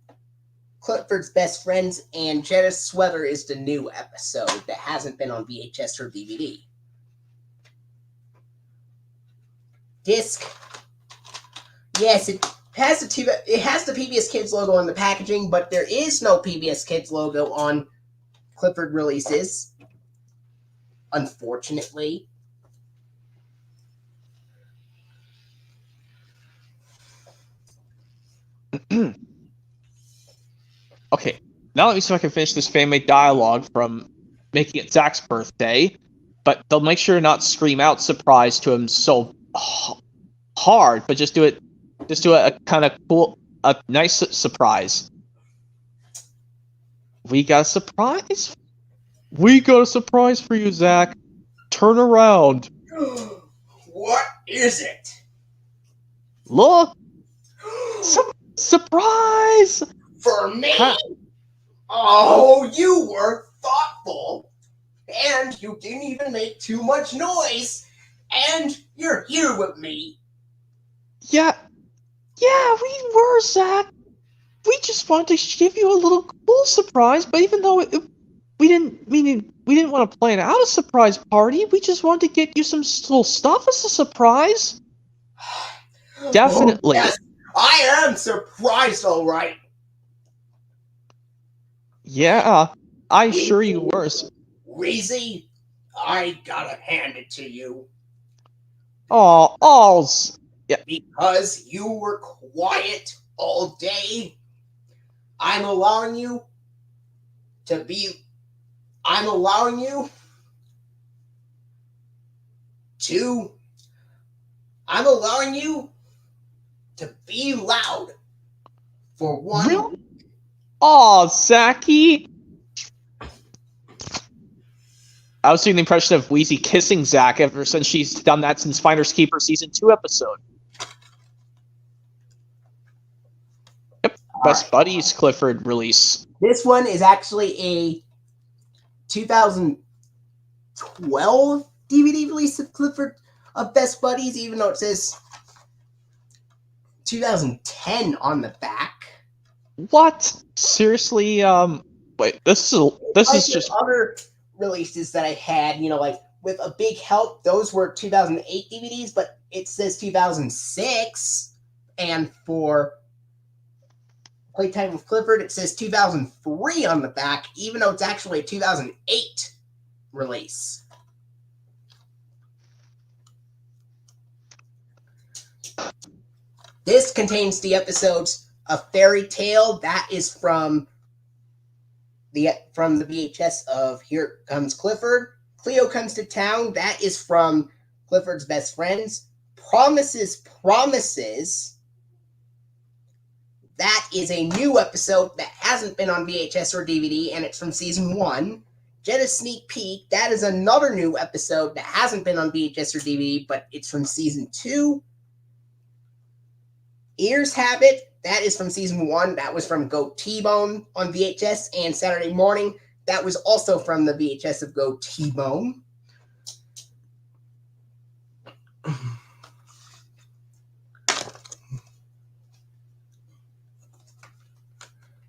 Clifford's Best Friends. And Jetta's Sweater is the new episode that hasn't been on VHS or DVD. Disc. Yes, it has the PBS Kids logo on the packaging, but there is no PBS Kids logo on Clifford releases. Unfortunately. Okay, now let me see if I can finish this fan-made dialogue from making it Zach's birthday, but they'll make sure to not scream out surprise to him so hard, but just do a kind of cool, a nice surprise. We got a surprise? We got a surprise for you, Zach. Turn around. What is it? Look! Surprise! For me? Oh, you were thoughtful. And you didn't even make too much noise. And you're here with me. Yeah, we were, Zach. We just wanted to give you a little cool surprise, but even though we didn't want to plan out a surprise party, we just wanted to get you some little stuff as a surprise. Definitely. Oh, yes, I am surprised, all right. Yeah, I assure you were. Wheezy, I gotta hand it to you. Yeah. Because you were quiet all day, I'm allowing you to be loud for one. Really? Aw, Zachy. I was doing the impression of Wheezy kissing Zach ever since she's done that since Finders Keeper Season 2 episode. Yep. Best Buddies Clifford release. This one is actually a 2012 DVD release of Clifford of Best Buddies, even though it says 2010 on the back. What? Seriously? Wait. This is just other releases that I had. You know, like with A Big Help, those were 2008 DVDs, but it says 2006, and for Playtime with Clifford, it says 2003 on the back, even though it's actually a 2008 release. This contains the episodes of Fairy Tale. That is from the VHS of Here Comes Clifford. Cleo Comes to Town. That is from Clifford's Best Friends. Promises. That is a new episode that hasn't been on VHS or DVD, and it's from season 1. Get a Sneak Peek. That is another new episode that hasn't been on VHS or DVD, but it's from season 2. Ears Have It. That is from season 1. That was from Go T-Bone on VHS. And Saturday Morning. That was also from the VHS of Go T-Bone.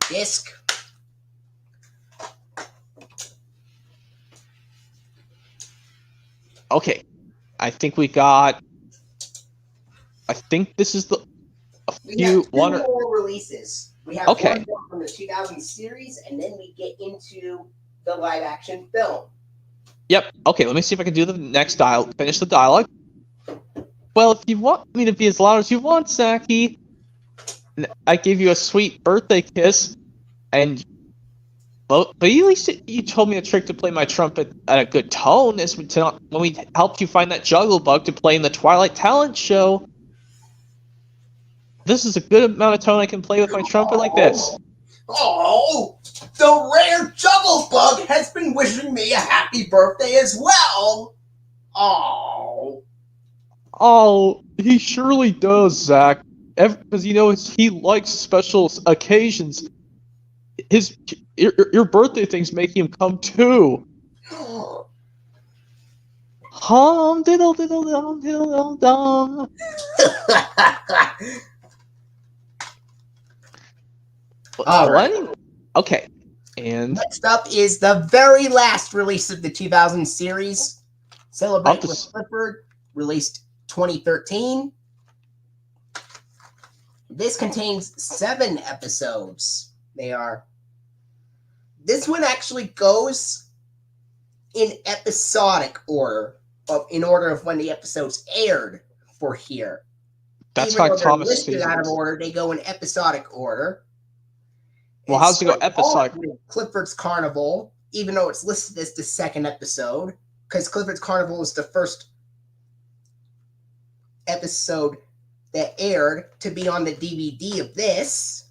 Disc. Okay. I think we got. I think this is the. We have two more releases. We have one more from the 2000 series, and then we get into the live-action film. Yep. Okay, let me see if I can do the next dialogue. Finish the dialogue. Well, if you want me to be as loud as you want, Zaki, I gave you a sweet birthday kiss, and well, but at least you told me a trick to play my trumpet at a good tone is when we helped you find that juggle bug to play in the Twilight Talent Show. This is a good amount of tone I can play with my trumpet like this. Oh, the rare juggle bug has been wishing me a happy birthday as well. Oh, he surely does, Zach. Because he likes special occasions. Your birthday things make him come too. Hum diddle diddle dum diddle dum. All right. Okay. And next up is the very last release of the 2000 series, Celebrate with Clifford, released 2013. This contains 7 episodes. This one actually goes in episodic order, in order of when the episodes aired for here. That's Even like though Thomas they're listed seasons. out of order, they go in episodic order. Well, how's it go episodic? Clifford's Carnival, even though it's listed as the second episode, because Clifford's Carnival is the first episode that aired to be on the DVD of this.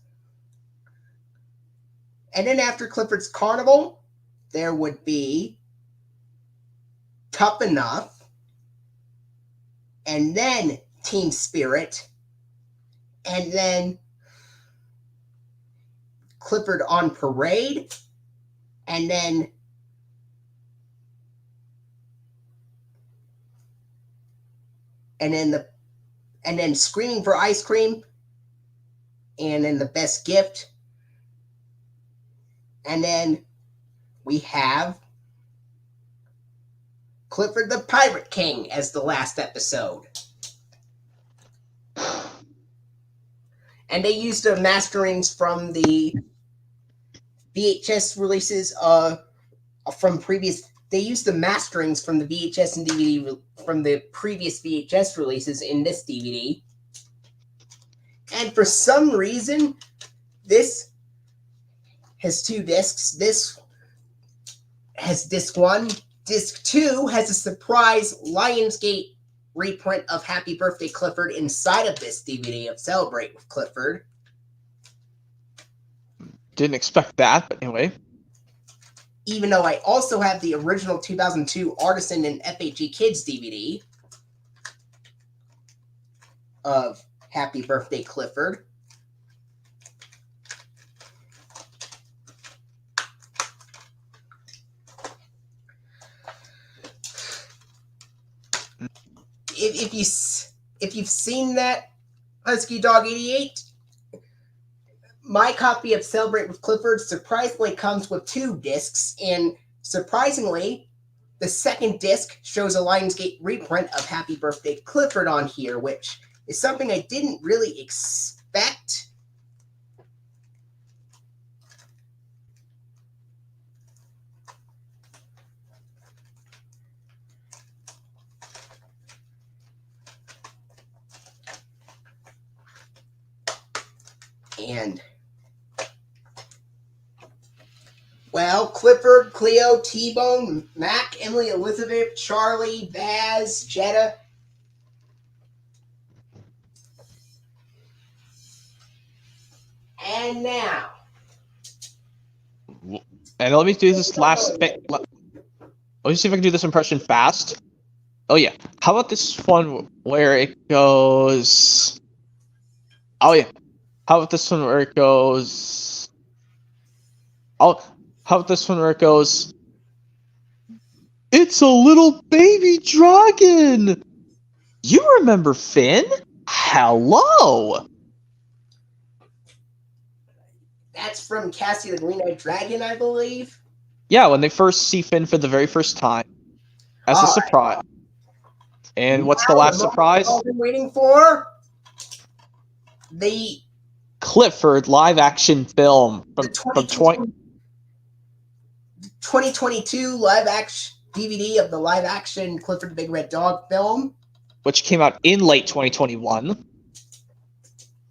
And then after Clifford's Carnival, there would be Tough Enough, and then Team Spirit, and then Clifford on Parade, and then Screaming for Ice Cream, and then The Best Gift, and then we have Clifford the Pirate King as the last episode. And they used the masterings from the VHS releases from previous. They used the masterings from the VHS and DVD from the previous VHS releases in this DVD. And for some reason, this has 2 discs. This has disc 1. Disc 2 has a surprise Lionsgate reprint of Happy Birthday Clifford inside of this DVD of Celebrate with Clifford. Didn't expect that, but anyway. Even though I also have the original 2002 Artisan and FHE Kids DVD of Happy Birthday Clifford. if you've seen that HuskyDog88, my copy of Celebrate with Clifford surprisingly comes with 2 discs, and surprisingly, the second disc shows a Lionsgate reprint of Happy Birthday Clifford on here, which is something I didn't really expect. And, well, Clifford, Cleo, T-Bone, Mac, Emily, Elizabeth, Charlie, Baz, Jetta. And now. And let me do this last bit. Let me see if I can do this impression fast. Oh yeah. How about this one where it goes... Oh yeah. How about this one where it goes... Oh, how about this one where it goes... It's a little baby dragon! You remember Finn? Hello! That's from Cassie the Green-Eyed Dragon, I believe. Yeah, when they first see Finn for the very first time. As a surprise. Right. And what's the last surprise? I've been waiting for the Clifford live-action film from 2022 live-action DVD of the live-action Clifford the Big Red Dog film. Which came out in late 2021.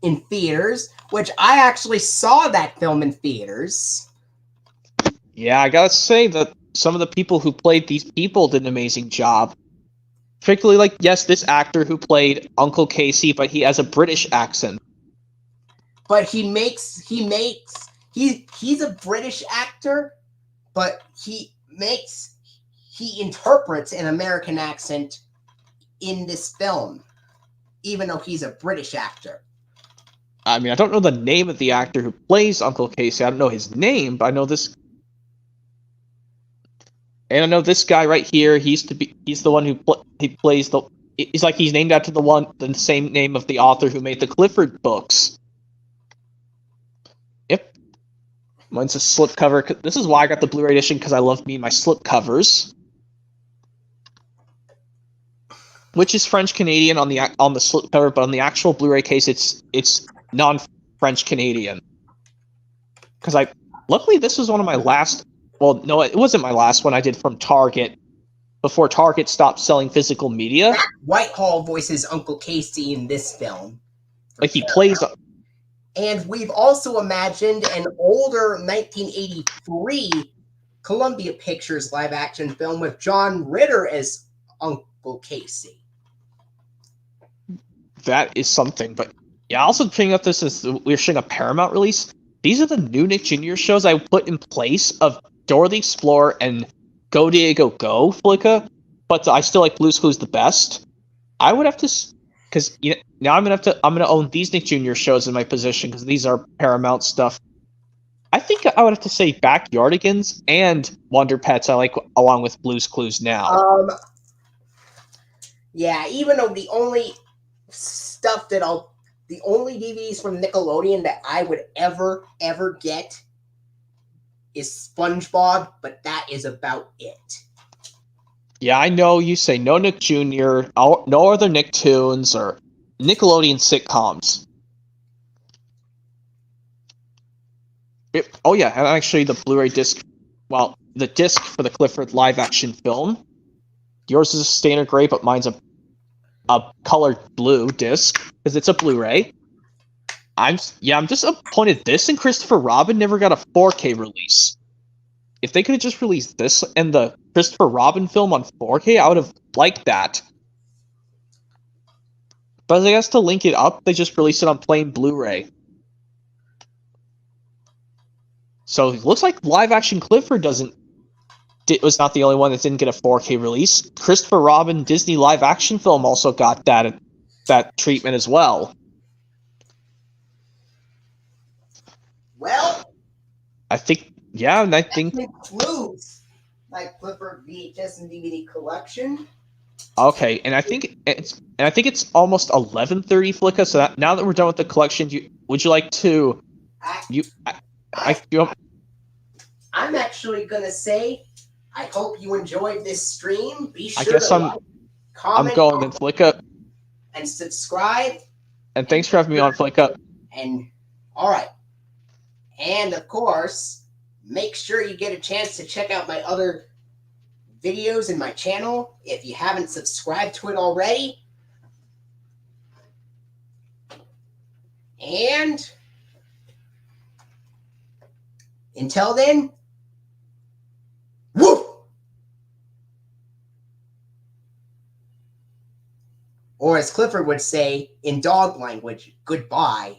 In theaters, which I actually saw that film in theaters. Yeah, I gotta say that some of the people who played these people did an amazing job. Particularly, like, yes, this actor who played Uncle Casey, but he has a British accent. But he's a British actor, but he interprets an American accent in this film, even though he's a British actor. I mean, I don't know the name of the actor who plays Uncle Casey. I don't know his name, but I know this. And I know this guy right here. He's the one who plays the. He's named after the same name of the author who made the Clifford books. Yep. Mine's a slipcover. This is why I got the Blu-ray edition, because I love me my slipcovers. Which is French Canadian on the slipcover, but on the actual Blu-ray case, it's non-French Canadian. Because luckily this was one of my last. Well, no, it wasn't my last one I did from Target before Target stopped selling physical media. Matt Whitehall voices Uncle Casey in this film. Like he plays. And we've also imagined an older 1983 Columbia Pictures live-action film with John Ritter as Uncle Casey. That is something, but yeah, also picking up this as we're showing a Paramount release. These are the new Nick Jr. shows I put in place of Dora the Explorer and Go Diego Go Flicka, but I still like Blue's Clues the best. I would have to, because now I'm gonna own these Nick Jr. shows in my position because these are Paramount stuff. I think I would have to say Backyardigans and Wonder Pets I like along with Blue's Clues now. Yeah, even though the only DVDs from Nickelodeon that I would ever get is SpongeBob, but that is about it. Yeah, I know you say no Nick Jr., no other Nicktoons, or Nickelodeon sitcoms. Oh yeah, and actually the Blu-ray disc, well, the disc for the Clifford live-action film, yours is a standard gray, but mine's a colored blue disc, because it's a Blu-ray. I'm just disappointed this and Christopher Robin never got a 4K release. If they could have just released this and the Christopher Robin film on 4K, I would have liked that. But I guess to link it up, they just released it on plain Blu-ray. So it looks like live-action Clifford was not the only one that didn't get a 4K release. Christopher Robin Disney live-action film also got that treatment as well. Well, I think, that concludes my Clifford VHS and DVD collection. Okay, and I think it's almost 11:30, Flicka. So now that we're done with the collection, would you like to? I'm actually gonna say, I hope you enjoyed this stream. Be sure I guess to I'm like, comment, I'm going then, Flicka. and subscribe. And thanks for having me on, Flicka. And all right, and of course, make sure you get a chance to check out my other videos in my channel if you haven't subscribed to it already. And until then, woof! Or as Clifford would say in dog language, goodbye.